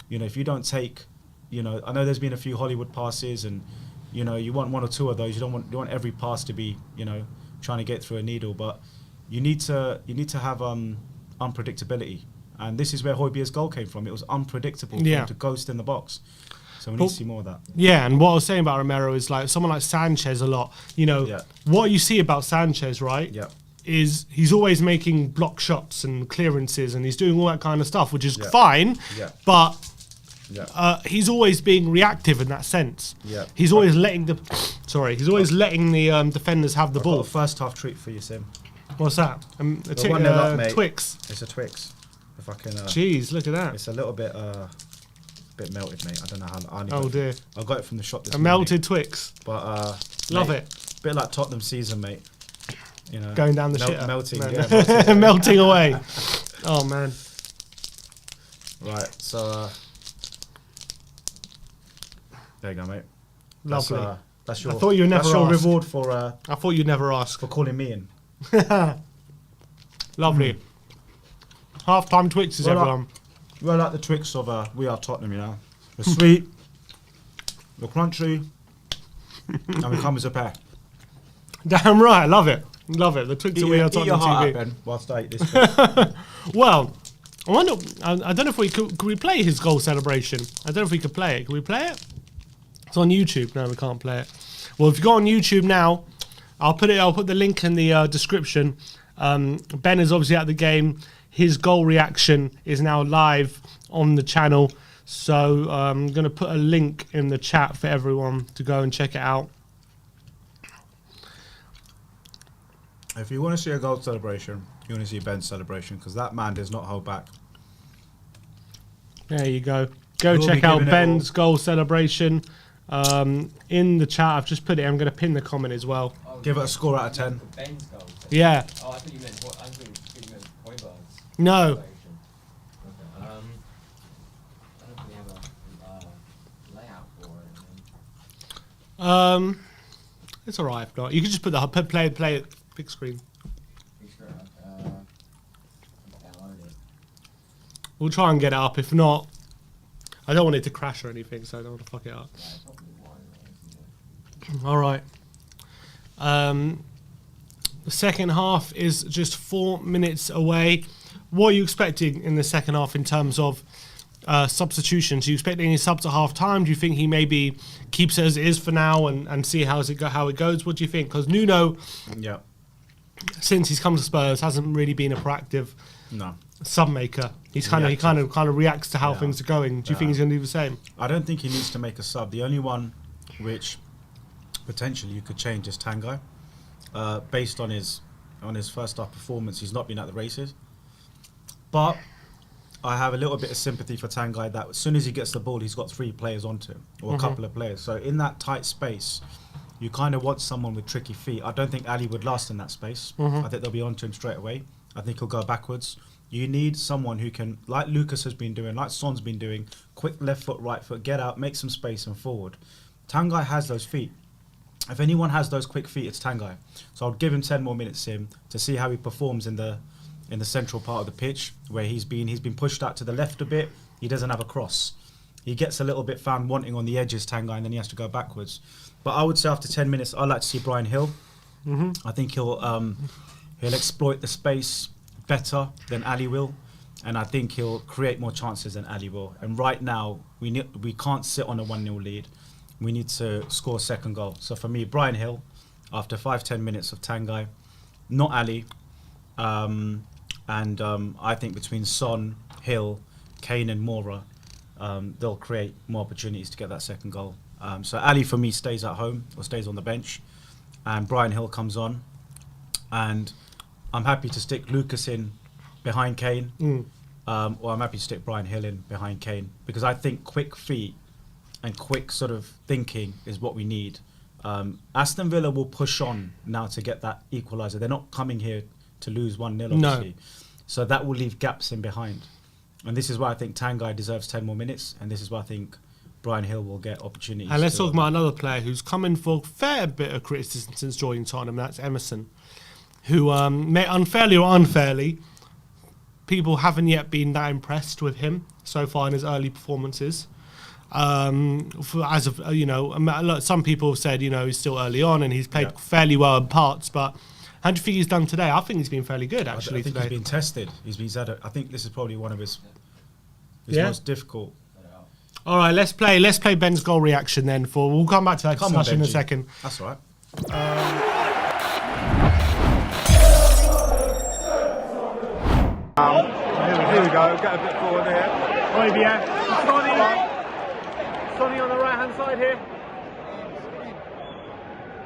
If you don't take you know, I know there's been a few Hollywood passes, and you know, you want one or two of those. You don't want every pass to be, you know, trying to get through a needle, but you need to have unpredictability, and this is where Højbjerg's goal came from. It was unpredictable for him to ghost in the box. So we need to see more of that. Yeah, and what I was saying about Romero is like someone like Sanchez a lot. You know, what you see about Sanchez, right? Yeah. Is he's always making block shots and clearances, and he's doing all that kind of stuff, which is fine. Yeah. But he's always being reactive in that sense. Yeah. He's always letting the letting the defenders have the ball. Got a first half treat for you, Sim. What's that? Twix. It's a Twix. If I can. Jeez, look at that. It's a little bit melted, mate. I don't know how. Oh dear. I got it from the shop this morning. Melted Twix. But love it. Bit like Tottenham season, mate. You know, going down the shitter. Melting, melting away. Oh man. Right, so there you go, mate. Lovely. That's your. I thought you never. That's your reward for. I thought you'd never ask for calling me in. Lovely. Half-time Twixes, everyone. We're like the Twix of We Are Tottenham, you know. We're sweet, we're crunchy, and we come as a pair. Damn right, I love it. Love it. The Twix of We Are Tottenham TV. Ben, whilst I eat this. Well, I wonder. I don't know if we could we play his goal celebration. I don't know if we could play it. Can we play it? It's on YouTube. No, we can't play it. Well, if you go on YouTube now, I'll put the link in the description. Ben is obviously at the game. His goal reaction is now live on the channel. So I'm going to put a link in the chat for everyone to go and check it out. If you want to see a goal celebration, you want to see Ben's celebration, because that man does not hold back. There you go. Go check out Ben's goal celebration. In the chat, I've just put it. I'm going to pin the comment as well. Oh, give it a score out of 10. Ben's goal. Yeah. Oh, I thought you meant Højbjerg's. No. Okay. I don't think we have a layout for it. It's alright if not. You can just put the play it big screen. Big screen. Download it. We'll try and get it up. If not, I don't want it to crash or anything, so I don't want to fuck it up. Alright. The second half is just 4 minutes away. What are you expecting in the second half in terms of substitutions? Do you expect any subs at half time? Do you think he maybe keeps it as it is for now and see how it goes? What do you think? Because Nuno, since he's come to Spurs, hasn't really been a proactive sub maker. He kind of reacts to how things are going. Do you think he's going to do the same? I don't think he needs to make a sub. The only one which potentially you could change is Tanguy. Based on his first half performance, he's not been at the races. But I have a little bit of sympathy for Tanguy that as soon as he gets the ball, he's got 3 players onto him, or a couple of players. So in that tight space, you kind of want someone with tricky feet. I don't think Ali would last in that space. I think they'll be onto him straight away. I think he'll go backwards. You need someone who can, like Lucas has been doing, like Son's been doing, quick left foot, right foot, get out, make some space and forward. Tanguy has those feet. If anyone has those quick feet, it's Tanguy. So I'll give him 10 more minutes to see how he performs in the central part of the pitch, where he's been pushed out to the left a bit. He doesn't have a cross. He gets a little bit found wanting on the edges, Tanguy, and then he has to go backwards. But I would say after 10 minutes, I'd like to see Bryan Hill. I think he'll exploit the space better than Ali will, and I think he'll create more chances than Ali will. And right now, we can't sit on a 1-0 lead. We need to score a second goal. So for me, Bryan Hill, after 5-10 minutes of Tanguy, not Ali. I think between Son, Hill, Kane and Moura, they'll create more opportunities to get that second goal. So Ali, for me, stays at home or stays on the bench, and Bryan Hill comes on. And I'm happy to stick Lucas in behind Kane, or I'm happy to stick Bryan Hill in behind Kane, because I think quick feet and quick sort of thinking is what we need. Aston Villa will push on now to get that equalizer. They're not coming here to lose 1-0, obviously. So that will leave gaps in behind. And this is why I think Tanguy deserves 10 more minutes, and this is why I think Bryan Hill will get opportunities. And let's talk about another player who's come in for a fair bit of criticism since joining Tottenham. That's Emerson, who, unfairly or unfairly, people haven't yet been that impressed with him so far in his early performances. As of some people have said he's still early on and he's played fairly well in parts, but how do you think he's done today? I think he's been fairly good actually. I think today. He's been tested. He's had. I think this is probably one of his most difficult. All right, let's play Ben's goal reaction then. We'll come back to that discussion in a second. That's all right. Here we go. Get a bit forward there. Olivier, Sonny on the right hand side here.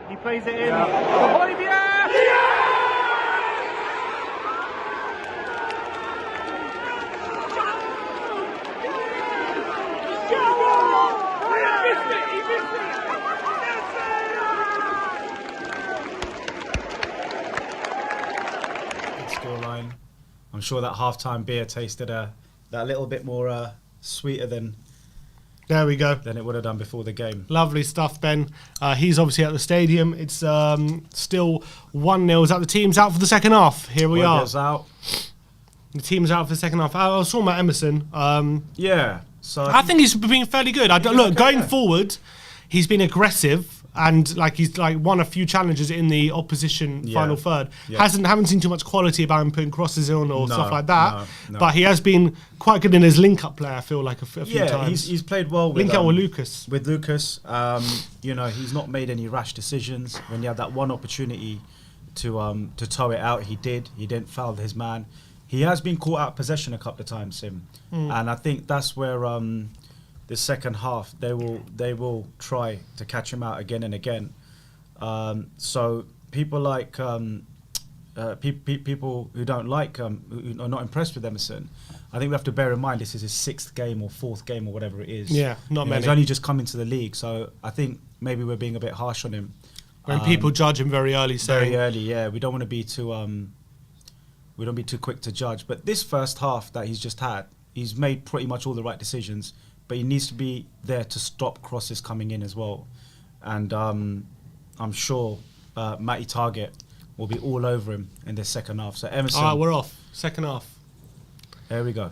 He plays it in. Olivier! Scoreline. I'm sure that halftime beer tasted that little bit more sweeter than. There we go. Than it would have done before the game. Lovely stuff, Ben. He's obviously at the stadium. It's still 1-0. Is that the team's out for the second half? Here we are. Out. The team's out for the second half. I was talking about Emerson. Yeah. So I think he's been fairly good. Going forward, he's been aggressive. And he's won a few challenges in the opposition final third. Yeah. Haven't seen too much quality about him putting crosses in or stuff like that. No. But he has been quite good in his link-up play. I feel like a few times. He's played well with link-up with Lucas. With Lucas, he's not made any rash decisions. When he had that one opportunity to tow it out, he did. He didn't foul his man. He has been caught out of possession a couple of times, Sim, and I think that's where. The second half, they will try to catch him out again and again. So people like people who don't like who are not impressed with Emerson, I think we have to bear in mind this is his 6th game or 4th game or whatever it is. Yeah, not many. He's only just come into the league, so I think maybe we're being a bit harsh on him. When people judge him very early, very early, yeah, we don't want to be too we don't be too quick to judge. But this first half that he's just had, he's made pretty much all the right decisions. But he needs to be there to stop crosses coming in as well. And I'm sure Matty Target will be all over him in the second half. So Emerson... All right, we're off. Second half. There we go.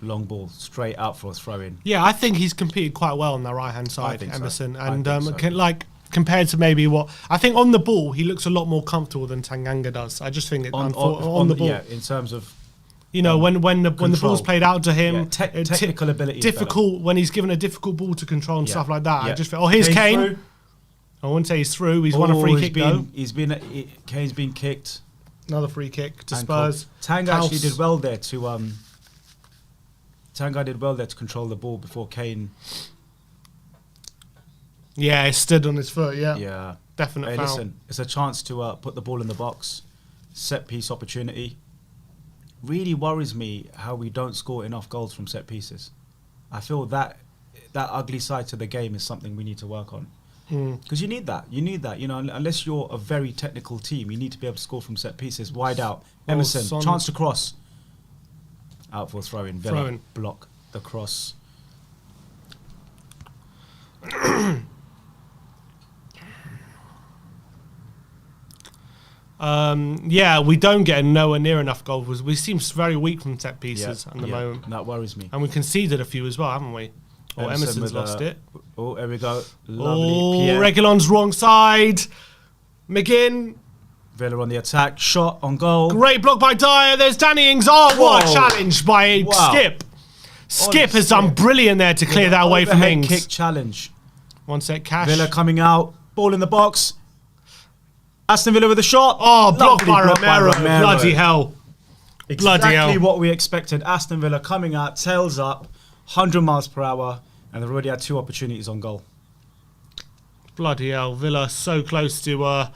Long ball, straight out for a throw-in. Yeah, I think he's competed quite well on the right-hand side, Emerson. So. And compared to maybe what... I think on the ball, he looks a lot more comfortable than Tanganga does. I just think on the ball... Yeah, in terms of... when the ball's played out to him, technical ability, difficult when he's given a difficult ball to control and stuff like that. I just feel, here's Kane. Through. I wouldn't say he's through. He's won a free kick though. Kane's been kicked. Another free kick to Spurs. Tanga actually did well there to Tanga did well there to control the ball before Kane. Yeah, he stood on his foot. Yeah, yeah, definite foul. Listen, it's a chance to put the ball in the box, set piece opportunity. Really worries me how we don't score enough goals from set pieces. I feel that ugly side to the game is something we need to work on. Because you need that. Unless you're a very technical team, you need to be able to score from set pieces. Wide out. Emerson, chance to cross. Out for a throw-in. Villa block the cross. We don't get nowhere near enough goals. We seem very weak from set pieces at the moment. That worries me. And we conceded a few as well, haven't we? Emerson's lost it. Oh, there we go. Lovely. Reguilon's wrong side. McGinn. Villa on the attack. Shot on goal. Great block by Dyer. There's Danny Ings. Oh, what a challenge by Skip. Skip has done brilliant there to clear that away from Ings. Kick challenge. One set, Cash. Villa coming out. Ball in the box. Aston Villa with a shot. Oh, blocked by Romero. Bloody hell. Exactly what we expected. Aston Villa coming out, tails up, 100 miles per hour, and they've already had 2 opportunities on goal. Bloody hell. Villa so close to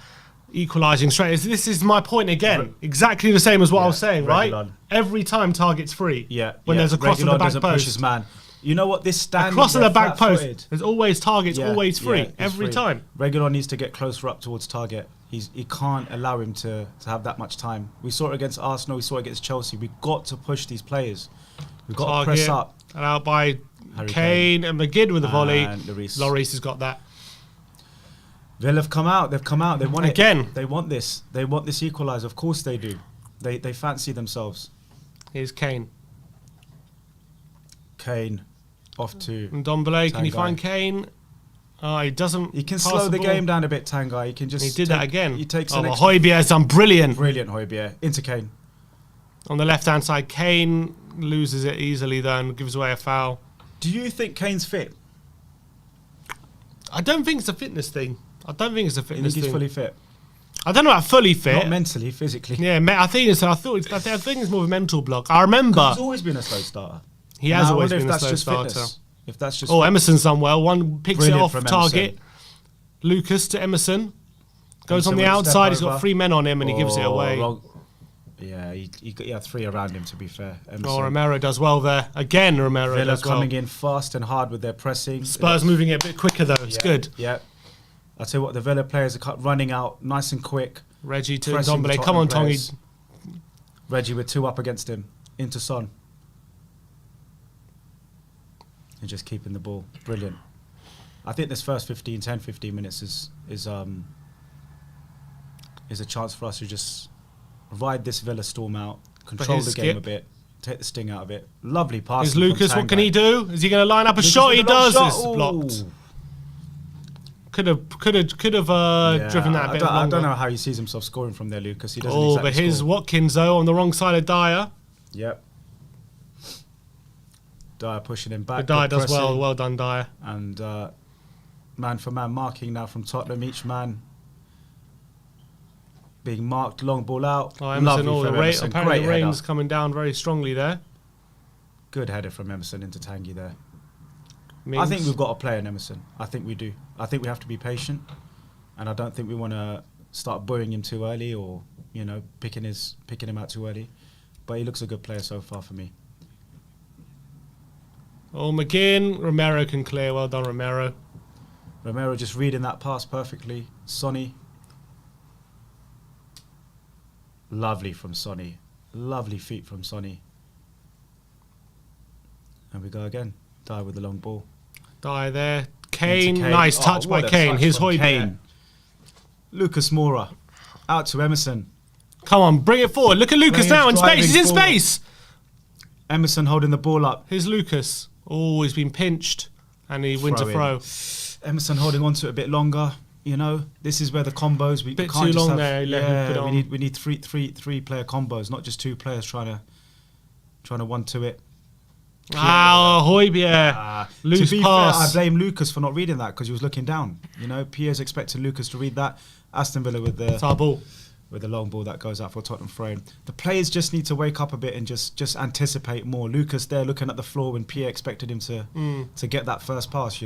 equalising straight. This is my point again. Exactly the same as what I was saying, right? Every time target's free. Yeah. When there's a cross on the back doesn't post. Push his man. You know what? This standing cross on the back post. There's always targets, always free. Every time. Reguilon needs to get closer up towards target. He can't allow him to have that much time. We saw it against Arsenal. We saw it against Chelsea. We've got to push these players. We've got to press up. And out by Kane and McGinn with the volley. Lloris has got that. Villa have come out. They've come out. They want again. They want this. They want this equaliser. Of course they do. They fancy themselves. Here's Kane. Kane. Off to Ndombele, can he Tanguy. find Kane? He doesn't. He can pass slow the ball. game down a bit, Tanguy. He can just. He did that again. He takes oh, an but extra. Højbjerg's done brilliant. Brilliant, Højbjerg. Into Kane. On the left-hand side, Kane loses it easily though and gives away a foul. Do you think Kane's fit? I don't think it's a fitness thing. I don't think it's a You fitness think he's thing. fully fit? I don't know about fully fit. Not mentally, physically. Yeah, I think it's. I think it's more of a mental block. I remember He's always been a slow starter. he has And I always wonder been if a that's slow just starter. fitness. If that's just. Oh, Emerson's done well. One picks Brilliant it off from target. Emerson. Lucas to Emerson. Goes Emerson on the with a step outside. He's got over. 3 men on him and he gives it Oh, away. wrong. Yeah, he had 3 around him, to be fair. Emerson. Oh, Romero does well there. Again, Romero Villa does well. coming in fast and hard with their pressing. Spurs moving it a bit quicker though. It's good. Yeah. I'll tell you what, the Villa players are running out nice and quick. Reggie to Pressing Ndombele. Come on, Tottenham Tongi. players. Reggie with 2 up against him. Into Son. And just keeping the ball. Brilliant. I think this first 10, 15 minutes is a chance for us to just ride this Villa storm out, control his the game skip. a bit, take the sting out of it. Lovely pass. Is Lucas, what can he do? Is he going to line up a shot? He does. It's blocked. Could have driven that a bit I longer. don't know how he sees himself scoring from there, Lucas. He doesn't Oh, exactly but here's score. Watkins though on the wrong side of Dyer. Yep. Dyer pushing him But back. Dyer good does well. pressing. Well done, Dyer. And man for man marking now from Tottenham. Each man being marked. Long ball out. Oh, Emerson, Lovely from Emerson. apparently Great the rain's header. coming down very strongly there. Good header from Emerson into Tanguy there. I Means- think we've got to play an Emerson. I think we do. I think we have to be patient. And I don't think we want to start bullying him too early or, picking him out too early. But he looks a good player so far for me. Oh, McGinn. Romero can clear. Well done, Romero. Romero just reading that pass perfectly. Sonny. Lovely from Sonny. Lovely feet from Sonny. And we go again. Dyer with the long ball. Dyer there. Kane. Into Kane. Nice Oh, touch by what a Kane. touch His from Højbjerg. Kane. Lucas Moura. Out to Emerson. Come on, bring it forward. Look at Lucas Players now in space. driving He's in forward. space. Emerson holding the ball up. Here's Lucas. Oh, he's been pinched. And he wins a Throw in. throw. Emerson holding on to it a bit longer. This is where the combos we Bit can't too just long have, there, let him put it on. we need three player combos, not just 2 players trying to 1-2 it. Ah, Højbjerg. Loose to be pass. fair, I blame Lucas for not reading that because he was looking down. Pierre's expecting Lucas to read that. Aston Villa with It's our ball. the long ball that goes out for Tottenham throwing. The players just need to wake up a bit and just anticipate more. Lucas there looking at the floor when Pierre expected him to get that first pass.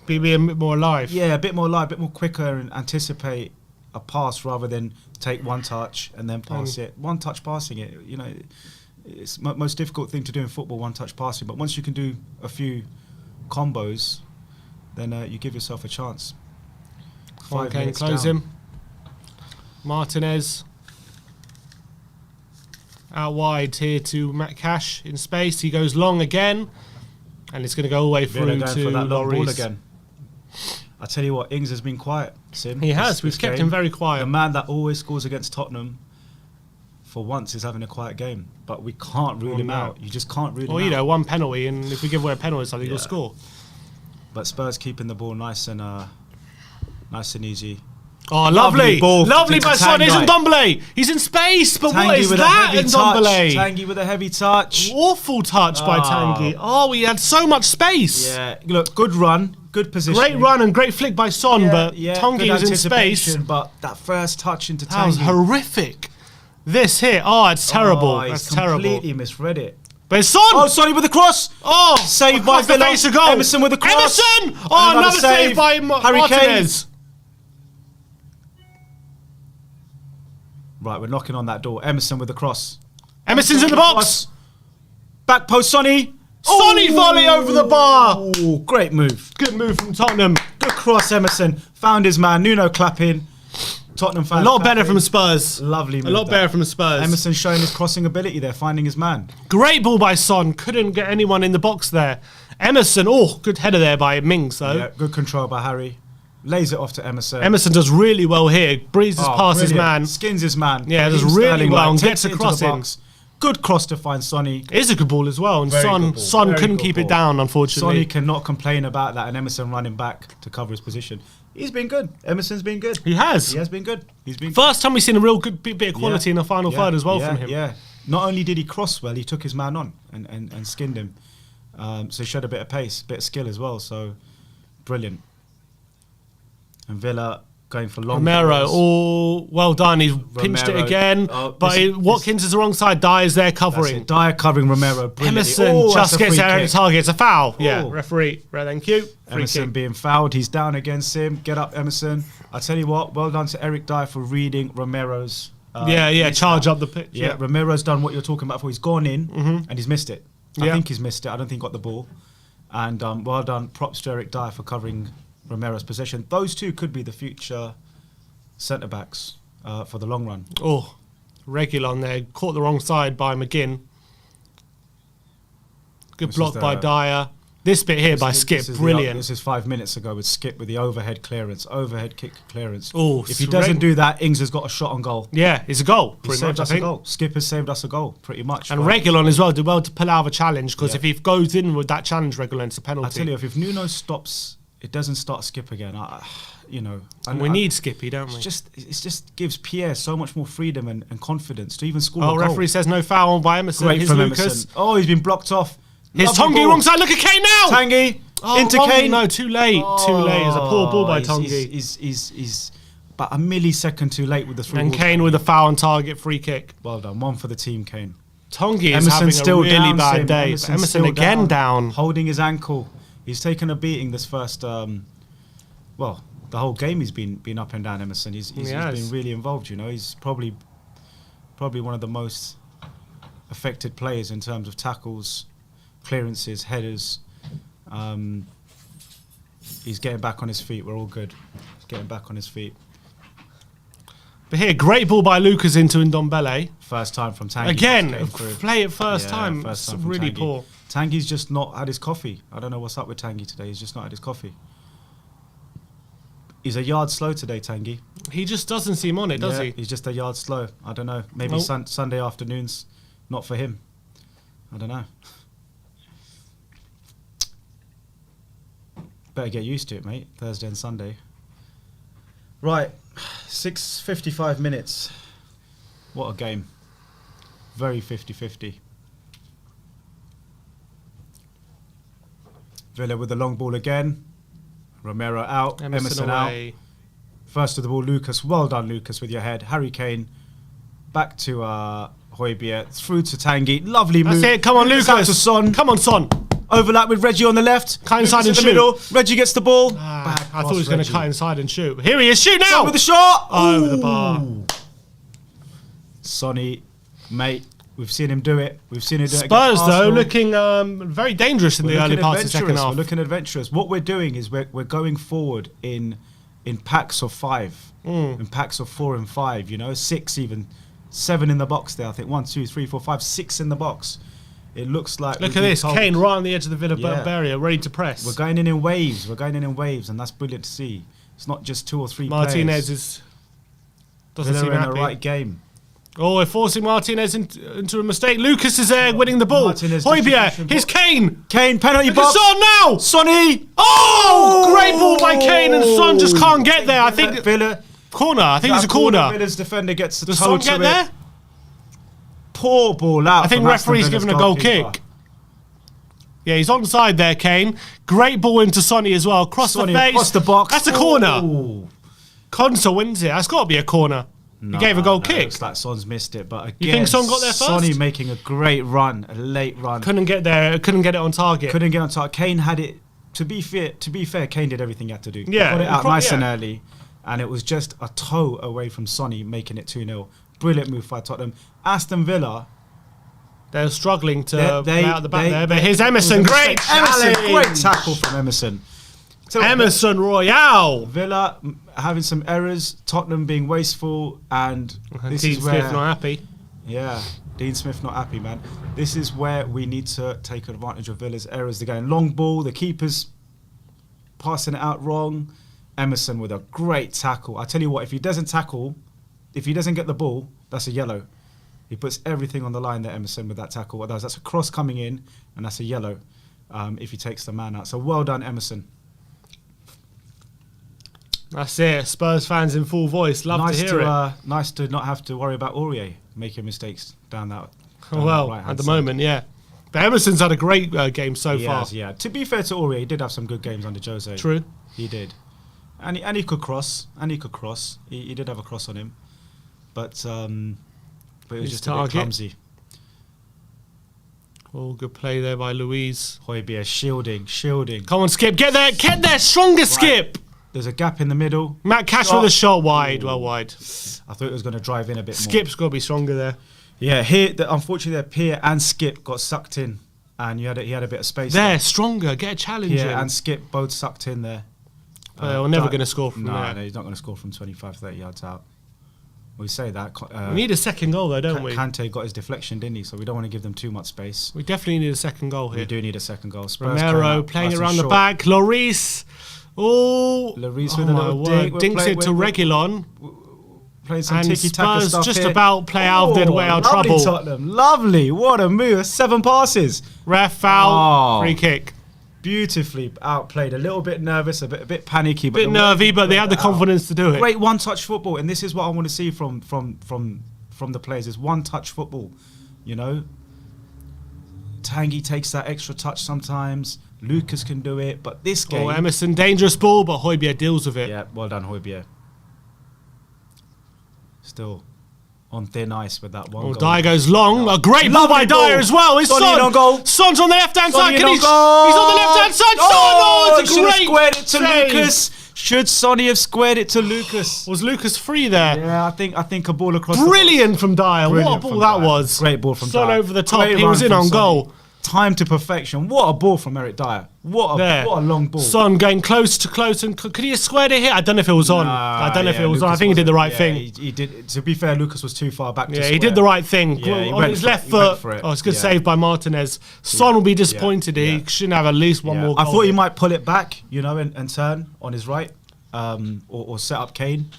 Be a bit more alive. Yeah, a bit more live, a bit more quicker and anticipate a pass rather than take one touch and then pass it. One touch passing it, it's most difficult thing to do in football, one touch passing. But once you can do a few combos, then you give yourself a chance. Come on, 5 Kane, minutes close down. him. Martinez. Out wide here to Matt Cash in space. He goes long again. And it's going to go all the way Villa through going to for that long ball Lloris. again. I tell you what, Ings has been quiet, Sim. He has. this We've kept game. him very quiet. The man that always scores against Tottenham, for once, is having a quiet game. But we can't rule him no. out. You just can't rule Well, him out. one penalty, and if we give away a penalty, I think he'll Yeah. score. But Spurs keeping the ball nice and easy. Oh, lovely. ball Lovely into by Son. Here's Tanguy. Ndombele. He's in space, but what Tanguy is with that, a heavy touch. Ndombele? Tanguy with a heavy touch. Awful touch by Tanguy. Oh, he had so much space. Yeah, look, good run, good position. Great run and great flick by Son, but Tanguy was in space. But that first touch into That was Tanguy. horrific. This hit, it's terrible. Oh, That's he's terrible. completely misread it. But it's Son. Oh, Sonny with the cross. Oh, Saved by across the Villa. face of goal. Emerson with the cross. Emerson. Oh, And another save by Harry Martinez. Kane. Right, we're knocking on that door. Emerson with the cross. Emerson's in the box. Back post, Sonny. Sonny volley over the bar. Oh, great move. Good move from Tottenham. Good cross, Emerson. Found his man. Nuno clapping. Tottenham A fans lot better clapping. from Spurs. Lovely move. A lot that. better from Spurs. Emerson showing his crossing ability there, finding his man. Great ball by Son. Couldn't get anyone in the box there. Emerson. Oh, good header there by Mings, though. Yeah, good control by Harry. Lays it off to Emerson. Emerson does really well here. Breezes past his brilliant. man. Skins his man. Yeah, does Raheem really Sterling well and takes gets a it into cross the in. box. Good cross to find Sonny. It is a good ball as well, and Very good ball. Son Very couldn't good keep it ball. down, unfortunately. Sonny cannot complain about that, and Emerson running back to cover his position. He's been good. Emerson's been good. He has. He has been good. He's been First time we've seen a real good bit of quality in the final Yeah. third as well Yeah. from him. Yeah. Not only did he cross well, he took his man on and skinned him. So he showed a bit of pace, a bit of skill as well. So brilliant. And Villa going for long Romero, balls. well done. He's pinched it Romero. again, but Watkins is the wrong side. Dyer's there That's covering. it. Dyer covering Romero. Brilliantly. Emerson Oh, just that's a gets free there at the kick. target. It's a foul. Yeah, Oh. referee. Right, thank you. Free Emerson kick. being fouled. He's down against him. Get up, Emerson. I tell you what, well done to Eric Dyer for reading Romero's. Charge up the pitch. Yeah, Romero's done what you're talking about. He's gone in and he's missed it. I think he's missed it. I don't think he got the ball. And well done, props to Eric Dyer for covering Romero's possession. Those two could be the future centre backs for the long run. Oh, Regulon there. Caught the wrong side by McGinn. Good This block is by the- Dyer. This bit here by Skip, This is brilliant. This is 5 minutes ago with Skip with the overhead clearance, overhead kick clearance. Oh, if he doesn't do that, Ings has got a shot on goal. Yeah, it's a goal. He Pretty saved much, I us a think. goal. Skip has saved us a goal, pretty much. And Right. Regulon as well did well to pull out of a challenge, because Yeah. if he goes in with that challenge, Regulon, it's a penalty. I tell you, if Nuno stops, it doesn't start Skip again. And we need Skippy, don't we? It just gives Pierre so much more freedom and confidence to even score Oh, a goal. referee says no foul by Emerson. Great Here's from Lucas. Emerson. Oh, he's been blocked off. Here's Lovely Tongi, ball. wrong side. Look at Kane now. Tanguy into wrong- Kane. No, too late. Too late. It's a poor ball by Tongi. He's about a millisecond too late with the through And ball. Kane with a foul on target free kick. Well done. One for the team, Kane. Tongi is Emerson's having still a really down, bad Sim. day. Emerson's Emerson still again down. Holding his ankle. He's taken a beating this first. The whole game he's been up and down. Emerson. He's been really involved. You know, he's probably one of the most affected players in terms of tackles, clearances, headers. He's getting back on his feet. We're all good. He's getting back on his feet. But here, great ball by Lucas into Ndombele. First time from Tanguy. Again, play it first time. First It's time from really Tanguy. poor. Tanguy's just not had his coffee. I don't know what's up with Tanguy today. He's just not had his coffee. He's a yard slow today, Tanguy. He just doesn't seem on it, does he? He's just a yard slow. I don't know. Maybe Nope. Sunday afternoons, not for him. I don't know. Better get used to it, mate. Thursday and Sunday. Right, 6:55 minutes. What a game. Very 50-50. Villa with the long ball again. Romero out. Emerson out. away. First of the ball, Lucas. Well done, Lucas, with your head. Harry Kane. Back to Højbjerg. Through to Tanguy. Lovely move. That's it. Come on, Lucas. Out to Son. Come on, Son. Overlap with Reggie on the left. Cut inside Lucas and in the shoot. middle. Reggie gets the ball. I Bad thought he pass, was going Reggie. to cut inside and shoot. Here he is. Shoot now. Son with the shot. Over the bar. Ooh. Sonny, mate. We've seen him do it. We've seen him do it. Spurs, against though, Arsenal. looking very dangerous in the early parts of the second half. We're looking adventurous. What we're doing is we're going forward in packs of 5, in packs of 4 and 5. You know, 6 even, 7 in the box there. I think 1, 2, 3, 4, 5, 6 in the box. It looks like. Look at this, Kane right on the edge of the Villa barrier, ready to press. We're going in waves. We're going in waves, and that's brilliant to see. It's not just 2 or 3 Martinez players. doesn't Villa seem in happy. the right game. Oh, we're forcing Martinez into a mistake. Lucas is there winning the ball. Martinez Højbjerg, distribution here's ball. Kane. Kane, penalty Look at box. Son now. Sonny. Oh, great ball by Kane, and Son just can't get there. I think Villa. corner. I think it's a corner. Villa's defender gets the Does toe Son to get it. there? Poor ball out. I think from Aston referee's Villa's given a goal goalkeeper. kick. Yeah, he's onside there, Kane. Great ball into Sonny as well. Cross Sonny the face. across the box. That's a corner. Ooh. Konsa wins it. That's got to be a corner. He gave a goal kick. It's like Son's missed it, but again, You think Son got there first? Sonny making a great run, a late run. Couldn't get there. Couldn't get it on target. Couldn't get on target. Kane had it. To be fair, Kane did everything he had to do. Yeah, Got it out nice and yeah. early, and it was just a toe away from Sonny making it 2-0. Brilliant move by Tottenham. Aston Villa. They're struggling to play out the back there, but they- here's Emerson. Great Emerson, challenge. great tackle from Emerson. So Emerson Royale. Villa having some errors, Tottenham being wasteful, and this Dean is where Smith not happy. Yeah, Dean Smith not happy, man. This is where we need to take advantage of Villa's errors. They're going long ball, the keeper's passing it out wrong. Emerson with a great tackle. I tell you what, if he doesn't tackle, if he doesn't get the ball, that's a yellow. He puts everything on the line there, Emerson, with that tackle. What that's a cross coming in, and that's a yellow if he takes the man out. So well done, Emerson. That's it. Spurs fans in full voice. Love to hear it. Nice to not have to worry about Aurier making mistakes down that. Well, at the moment, yeah. But Emerson's had a great game so far. Has, yeah. To be fair to Aurier, he did have some good games under Jose. True. He did. And he could cross. He did have a cross on him. But it was just a bit clumsy. Oh, good play there by Luis. Højbjerg shielding. Come on, Skip. Get there. Stronger, Skip. There's a gap in the middle. Matt Cash with a shot wide. Well wide. I thought it was going to drive in a bit more. Skip's got to be stronger there. Yeah, here, unfortunately, Pierre and Skip got sucked in. And he had a bit of space there. Stronger. Get a challenge in. Yeah, and Skip both sucked in there. We're never going to score from there. No, he's not going to score from 25, 30 yards out. We say that. We need a second goal, though, don't we? Kante got his deflection, didn't he? So we don't want to give them too much space. We definitely need a second goal here. We do need a second goal. Spurs Romero playing it around the back. Lloris. Oh, Lloris with a little dink. Dinks it to Reguilon. Playing some tiki-taka Spurs stuff just here. about play out of their way out of trouble. Tottenham. Lovely. What a move. 7 passes. Ref foul. Free kick. Beautifully outplayed. A little bit nervous, a bit panicky. Bit nervy, but they had the confidence to do it. Great one-touch football. And this is what I want to see from the players, is one-touch football. You know? Tanguy takes that extra touch sometimes. Lucas can do it. But this game... Emerson, dangerous ball, but Højbjerg deals with it. Yeah, well done, Højbjerg. Still on thin ice with that one goal. Dyer goes long. A great ball by Dyer as well. It's Son on goal. Son's on the left-hand side. He's on the left-hand side. It's a great squared it to save. Lucas. Should Sonny have squared it to Lucas? Was Lucas free there? Yeah, I think a ball across Brilliant from Dyer. What a ball that was. Great ball from Dyer. Dyer. Over the top. He was in on goal. Time to perfection. What a ball from Eric Dyer. What a long ball. Son going close to close, and could he have squared it here? I don't know if it was on. I don't know if it was on. I think he did the right thing. He did. To be fair, Lucas was too far back. Yeah, he did the right thing. Yeah, on his left foot. Oh, it's good save by Martinez. Son will be disappointed. He shouldn't have at least one more goal. I thought he might pull it back, and turn on his right, or set up Kane.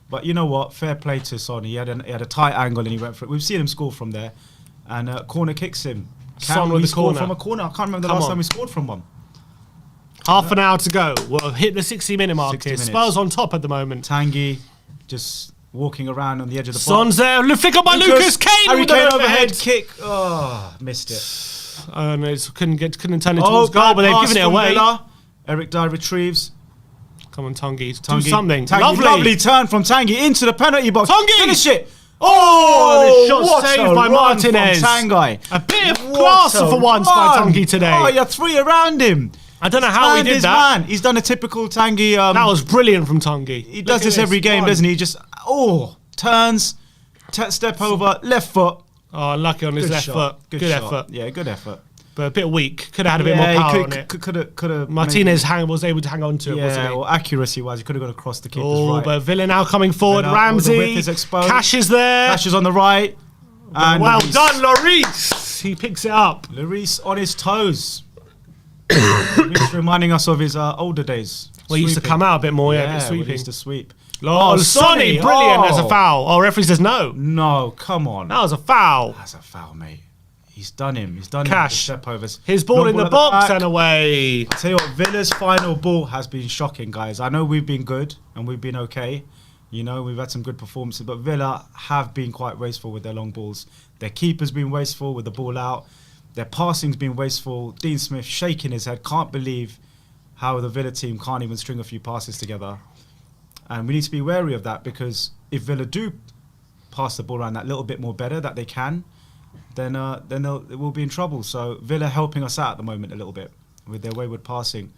But you know what? Fair play to Son. He had a tight angle and he went for it. We've seen him score from there, and corner kicks him. Son with the corner. From a corner. I can't remember the last time we scored from one. Half an hour to go. We'll hit the 60-minute mark here. Spurs on top at the moment. Tanguy just walking around on the edge of the box. Son's there. Flick up by Lucas. Kane Harry with Kane the overhead kick. Oh, missed it. No, couldn't turn it towards goal, but they've given it away. Villa. Eric Dyer retrieves. Come on, Tanguy. Do something. Lovely turn from Tanguy into the penalty box. Tanguy! Finish it. Oh, the shot saved by Martinez. Tanguy. A bit of class for once by Tanguy today. Oh, you're 3 around him. I don't know how he did that. Man. He's done a typical Tanguy. That was brilliant from Tanguy. He does this every game, doesn't he? Just turns, step over, left foot. Oh, lucky on his left foot. Good effort. Yeah, good effort. But a bit weak. Could have had a bit more power on it. Could have. Martinez was able to hang on to it, wasn't he? Or accuracy-wise, he could have got across the keeper's right. But Villa now coming forward. Ramsey. Cash is there. Cash is on the right. And well done, Lloris. He picks it up. Lloris on his toes. Lloris reminding us of his older days. Well, he used to come out a bit more, sweeping. He used to sweep. Sonny, brilliant. That's a foul. Oh, referee says no. No, come on. That was a foul. That's a foul, mate. He's done him. Cash. Step overs. His ball in the box and away. I tell you what, Villa's final ball has been shocking, guys. I know we've been good and we've been okay. We've had some good performances, but Villa have been quite wasteful with their long balls. Their keeper's been wasteful with the ball out. Their passing's been wasteful. Dean Smith shaking his head. Can't believe how the Villa team can't even string a few passes together. And we need to be wary of that, because if Villa do pass the ball around that little bit more better that they can, then they will be in trouble. So Villa helping us out at the moment a little bit with their wayward passing.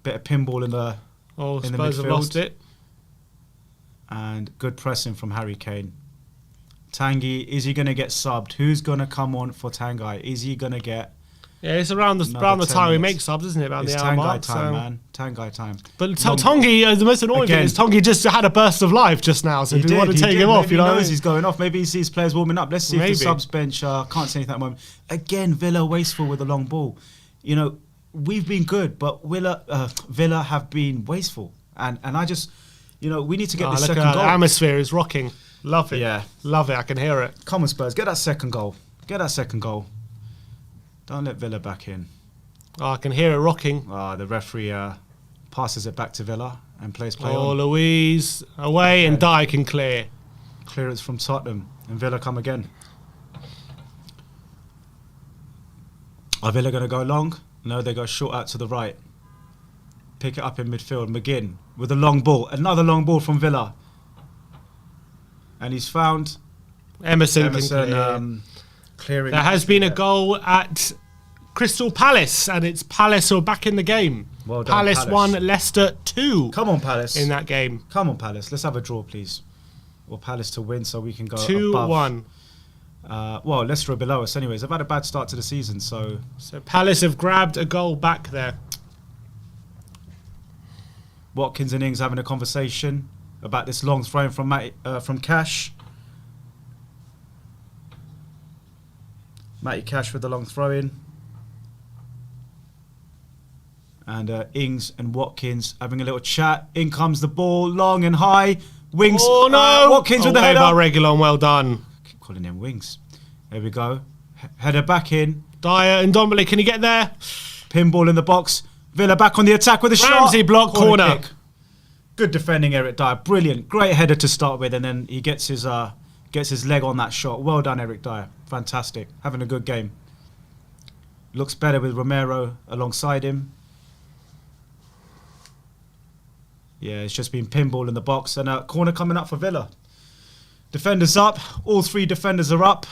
Bit of pinball in the Spurs have lost it. And good pressing from Harry Kane. Tanguy, is he going to get subbed? Who's going to come on for Tanguy? Is he going to get... Yeah, it's around the time we make subs, isn't it? About the hour mark. Man. Tanguy time. But Tanguy, the most annoying thing is Tanguy just had a burst of life just now, so do you want to take him off? Maybe he knows he's going off. Maybe he sees players warming up. Let's see if the subs bench can't say anything at the moment. Again, Villa wasteful with the long ball. We've been good, but Villa have been wasteful. And I just... we need to get this second goal. The atmosphere is rocking. Love it. Yeah. Love it. I can hear it. Come on, Spurs. Get that second goal. Get that second goal. Don't let Villa back in. Oh, I can hear it rocking. The referee passes it back to Villa and plays play Oh, on. Louise. Away and Dye can clear. Clearance from Tottenham. And Villa come again. Are Villa going to go long? No, they go short out to the right. Pick it up in midfield. McGinn with a long ball. Another long ball from Villa. And he's found Emerson can clear. Clearing. There has been a goal at Crystal Palace, and it's Palace who are back in the game. Well done, Palace Palace. 1, Leicester 2 Come on, Palace. in that game. Come on, Palace. Let's have a draw, please. Or Palace to win so we can go 2-1. above. Well, Leicester are below us anyways. They've had a bad start to the season, so... So Palace have grabbed a goal back there. Watkins and Ings having a conversation about this long throw from Cash. Matty Cash with the long throw in. And Ings and Watkins having a little chat. In comes the ball, long and high. Wings. Oh no! Watkins with the Away header. by Reguilon, well done. Keep calling him Wings. There we go. Header back in. Dyer and Ndombele, can he get there? Pinball in the box. Villa back on the attack with a shot. Ramsey block, corner. Kick. Good defending, Eric Dyer. Brilliant. Great header to start with, and then he gets his leg on that shot. Well done, Eric Dyer. Fantastic. Having a good game. Looks better with Romero alongside him. Yeah, it's just been pinball in the box, and a corner coming up for Villa. Defenders up. All three defenders are up.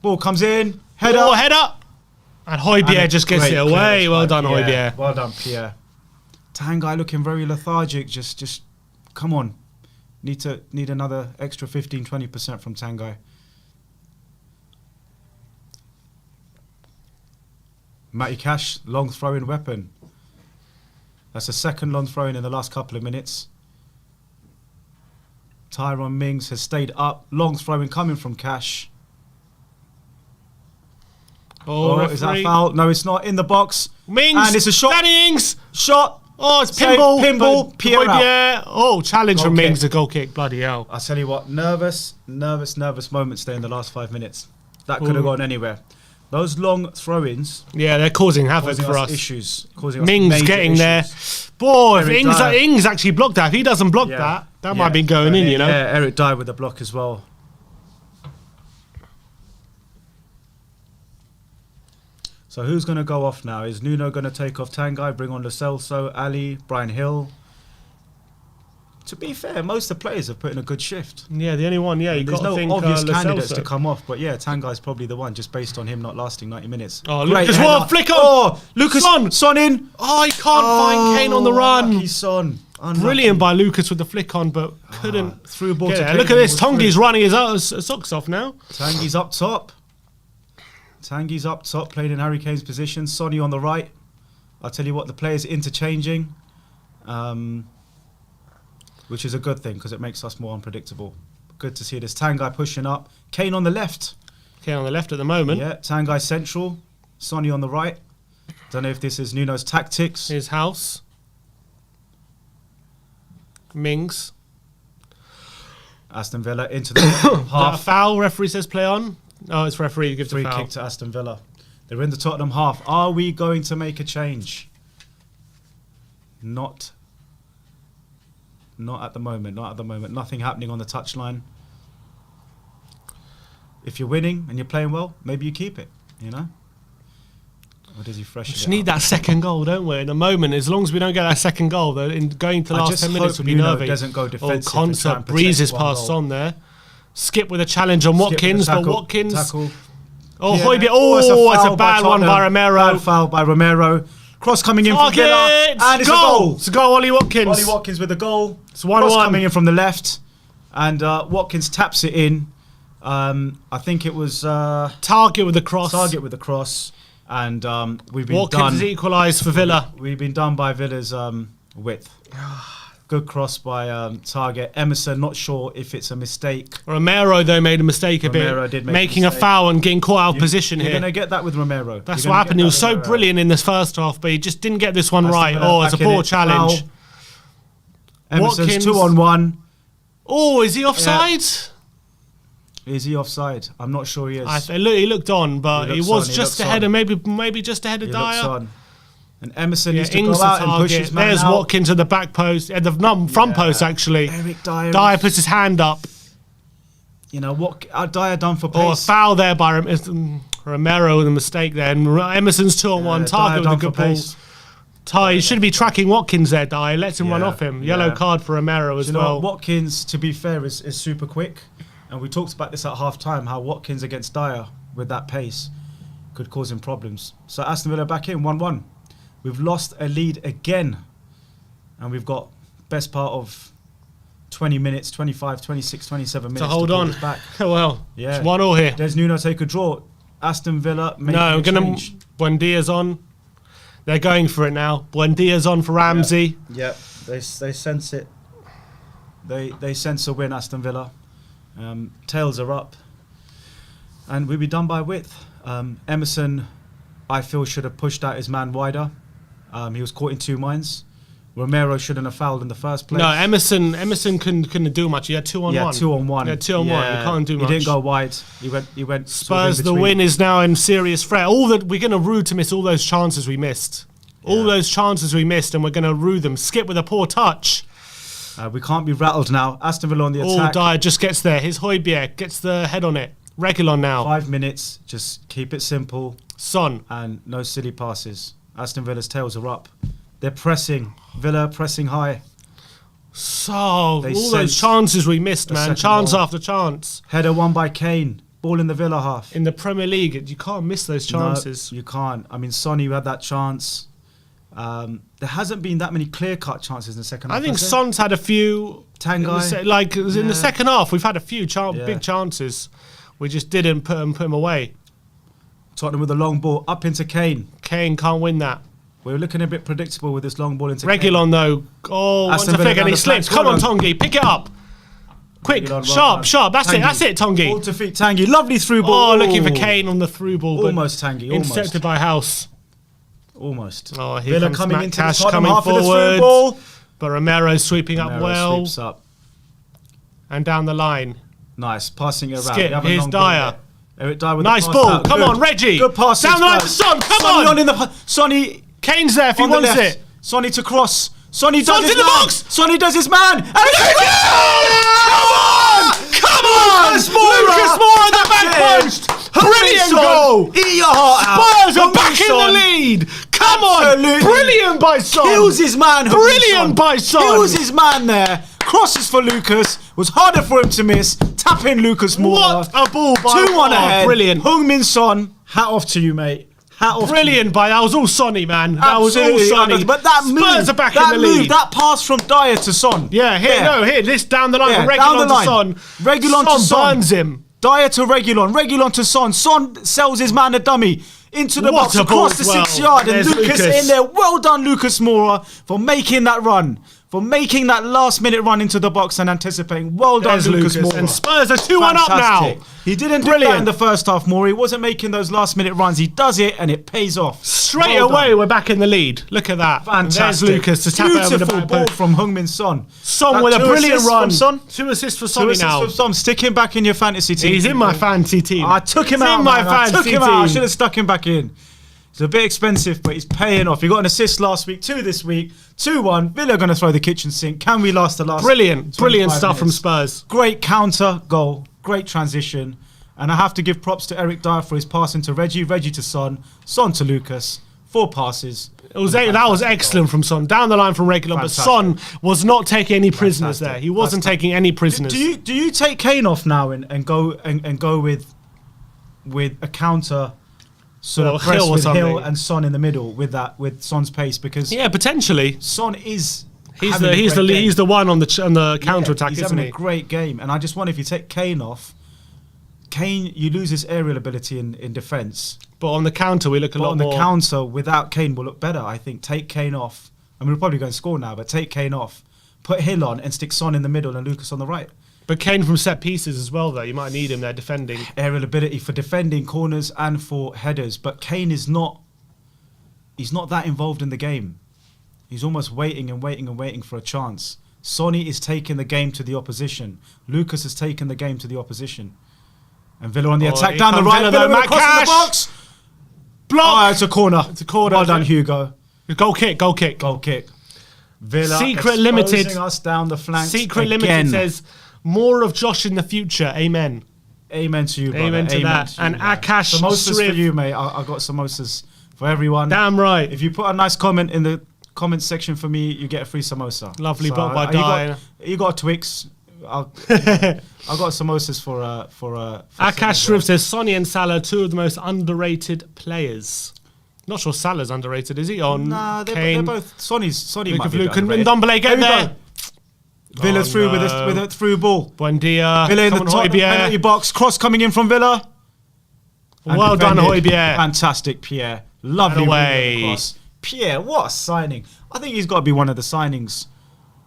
Ball comes in. Header. Oh, header! And Højbjerg just gets it away. Well done, Højbjerg. Well done, Pierre. Tanguy looking very lethargic. Just come on. Need another extra 15-20% from Tanguy. Matty Cash, long throwing weapon. That's the second long throw in the last couple of minutes. Tyrone Mings has stayed up. Long throwing coming from Cash. Oh, is that a foul? No, it's not. In the box. Mings! And it's a shot. Danny Ings! Shot. Oh, it's Save, pinball. pinball, but Pierre Højbjerg. Oh, challenge Goal from Mings, kick. a goal kick. Bloody hell. I tell you what, nervous moments there in the last 5 minutes. That could have gone anywhere. Those long throw-ins Yeah, they're causing havoc causing for us us. issues. Causing us Mings major getting issues. there. Boy, if Eric Ings, Dyer. Ings actually blocked that. If he doesn't block that might have been going in, you know. Yeah, Eric Dyer with the block as well. So who's going to go off now? Is Nuno going to take off Tanguy, bring on Lo Celso, Ali, Brian Hill? To be fair, most of the players have put in a good shift. Yeah, the only one, you There's got to no think obvious Lo candidates Celso. to come off, but yeah, Tanguy's probably the one, just based on him not lasting 90 minutes. Oh, Great Lucas, header. what? Flick on! Oh, Lucas, Son in! Oh, he can't find Kane on the run. Lucky Son. Unlucky. Brilliant by Lucas with the flick on, but couldn't. Through ball get to there. Kane Look at this. was Tongi's through. running his socks off now. Tanguy's up top. Tanguy's up top, playing in Harry Kane's position. Sonny on the right. I'll tell you what, the players interchanging, which is a good thing because it makes us more unpredictable. Good to see this. Tanguy pushing up. Kane on the left. Kane on the left at the moment. Yeah, Tanguy central. Sonny on the right. Don't know if this is Nuno's tactics. His house. Mings. Aston Villa into the Half half. foul. Referee says play on. Oh, it's referee gives Free a foul. kick to Aston Villa. They're in the Tottenham half. Are we going to make a change? Not at the moment. Not at the moment. Nothing happening on the touchline. If you're winning and you're playing well, maybe you keep it. You know. Or does he freshen We just it need up? that second goal, don't we? In a moment, as long as we don't get that second goal, though, in going to the I last just 10 minutes hope will be Nuno nervy. doesn't go defensive and try Concert and protect breezes one past goal. on there. Skip with a challenge on Skip with the Watkins, but tackle, Watkins. tackle. Oh, Yeah. Højbjerg. It's It's a foul bad one by Tottenham. Romero. Bad foul by Romero. Cross coming in from Villa. Target! And it's a Goal! goal. It's a goal, Ollie Watkins. Ollie Watkins with the goal. It's 1-1. Cross coming in from the left. And Watkins taps it in. I think it was Target with the cross. Target with the cross. And we've been Watkins done. has equalised for Villa. We've been done by Villa's width. Good cross by Target. Emerson, not sure if it's a mistake. Romero, though, made a mistake a Romero bit. did make a making a mistake. foul and getting caught out of position You're here. going to get that with Romero. That's You're what gonna happened. get He was that so with Romero. brilliant in this first half, but he just didn't get this one Aston right. Villa Oh, it's a back in poor it. challenge. Foul. Emerson's Watkins. 2-on-1. Oh, is he offside? Is he offside? I'm not sure he is. He looked on, but he was on, just ahead of maybe just ahead of He Dyer. looks on. And Emerson needs to Ings go out the and push target. his man There's out. Watkins at the back post, at the front post actually. Eric Dyer. Dyer puts his hand up. You know what? Dyer done for Or a pace. foul there by Romero with a mistake there. And Emerson's 2-on-1 target with a good ball. You should be tracking Watkins there, Dyer. Lets him run off him. Yellow card for Romero as well. Watkins, to be fair, is super quick. And we talked about this at half time, how Watkins against Dyer with that pace could cause him problems. So Aston Villa back in 1-1. We've lost a lead again. And we've got best part of 20 minutes, 25, 26, 27 minutes to hold on. Back. Well, yeah. It's 1-1 here. There's Nuno take a draw. Aston Villa making No, a change. Buendia's on. They're going for it now. Buendia's on for Ramsey. Yeah, they sense it. They sense a win, Aston Villa. Tails are up. And we'll be done by width. Emerson, I feel, should have pushed out his man wider. He was caught in two minds. Romero shouldn't have fouled in the first place. No, Emerson couldn't do much. He had 2-on-1. Yeah, 2-on-1. Yeah, 2-on-1. You can't do much. He didn't go wide. He went. Spurs, the win is now in serious threat. We're going to rue to miss all those chances we missed. All those chances we missed, and we're going to rue them. Skip with a poor touch. We can't be rattled now. Aston Villa on the attack. Dyer just gets there. His Højbjerg gets the head on it. Reguilon now. 5 minutes. Just keep it simple. Son. And no silly passes. Aston Villa's tails are up. They're pressing. Villa pressing high. So, all those chances we missed, man. Chance after chance. Header won by Kane. Ball in the Villa half. In the Premier League, you can't miss those chances. No, you can't. I mean, Sonny had that chance. There hasn't been that many clear-cut chances in the second half. I think Son's had a few. Tanguy. In the second half, we've had a few big chances. We just didn't put him away. Tottenham with a long ball up into Kane. Kane can't win that. We're looking a bit predictable with this long ball into Reguilon, though. Oh, wants to flick and he slips. Come on, Tongi, pick it up. Quick, sharp. That's it, Tongi. Ball to feet, Tanguy. Lovely through ball. Oh, looking for Kane on the through ball. Almost, Tanguy. Intercepted by House. Almost. Oh, here Villa comes coming Matt into Cash the coming half of the through forward. ball. But Romero's sweeping up well. Sweeps up. And down the line. Nice, passing it around. Skip, here's Dyer. Eric Dyer with nice the ball. pass Come on, Reggie. Good pass. Down the line to Son. Come on. Sonny. Kane's there if he wants it. Sonny to cross. Sonny does Son's his in the man. box. Sonny does his man. And Come on! Lucas Moura at the back post. Brilliant goal. Eat your heart out. Spurs are back in the lead. Come on. Brilliant by Son. Kills his man. Brilliant by Son. Kills his man there. Crosses for Lucas. Was harder for him to miss. Tapping Lucas Moura. What a ball by 2-1 ahead. Brilliant. Heung-min Son. Hat off to you, mate. Brilliant by that was all Sonny, man. That was all Sonny. But that move, Spurs are back in the lead. That pass from Dyer to Son. Here, this down the line from Reguilon to Son. Reguilon to Son. Burns him. Dyer to Reguilon. Reguilon to Son. Son sells his man a dummy into the box across the 6 yard, and Lucas in there. Well done, Lucas Moura, for making that run. For making that last-minute run into the box and anticipating. Well done, Lucas Moura. And Spurs are 2-1 up now. He didn't do that in the first half, Moura. He wasn't making those last-minute runs. He does it, and it pays off. Straight away, we're back in the lead. Look at that. Fantastic. There's Lucas to tap over the Beautiful back ball post. from Heung-min Son. Son with a brilliant run. Son. 2 assists for Sonny now. 2 assists from Son. Stick him back in your fantasy team. He's in my fantasy team. I took him out. I should have stuck him back in. It's a bit expensive, but he's paying off. He got an assist last week, 2 this week. 2-1. Villa going to throw the kitchen sink. Can we last the last? Brilliant stuff from Spurs. Great counter goal. Great transition. And I have to give props to Eric Dyer for his passing to Reggie. Reggie to Son. Son to Lucas. 4 passes. That was excellent from Son. Down the line from Reguilon, but Son was not taking any prisoners there. He wasn't taking any prisoners. Do you take Kane off now and go with a counter? Sort of press with Hill and Son in the middle with Son's pace, because potentially Son is he's the one on the counter attack. He's isn't having a great game, and I just wonder if you take Kane off. Kane, you lose his aerial ability in defence, but on the counter we look a lot more. On the counter without Kane will look better. I think take Kane off. I mean, we're probably going to score now, but take Kane off, put Hill on, and stick Son in the middle and Lucas on the right. But Kane from set pieces as well, though. You might need him there defending. Aerial ability for defending corners and for headers. But Kane is not... He's not that involved in the game. He's almost waiting for a chance. Sonny is taking the game to the opposition. Lucas has taken the game to the opposition. And Villa on the attack down the right. Villa with a cross in the box. Block. Oh, it's a corner. It's a corner. Well done, Hugo. Goal kick. Goal kick. Villa Secret Limited us down the flanks. Secret again. Limited says more of Josh in the future. Amen. Amen to you, brother. Amen to that. To you, and Akash samosas Sriv. for you, mate. I got samosas for everyone. Damn right. If you put a nice comment in the comment section for me, you get a free samosa. Lovely bottle by Diane. You got a Twix. I got samosas for Akash Sriv says Sonny and Salah, two of the most underrated players. Not sure Salah's underrated, is he? Nah, they're both. Sonny Luke might of be Luke and underrated. Ndombele, get there. Villa through with a through ball. Buendia. Villa in the top penalty box. Cross coming in from Villa. Well done, Højbjerg. Fantastic, Pierre. Lovely cross. Pierre, what a signing. I think he's got to be one of the signings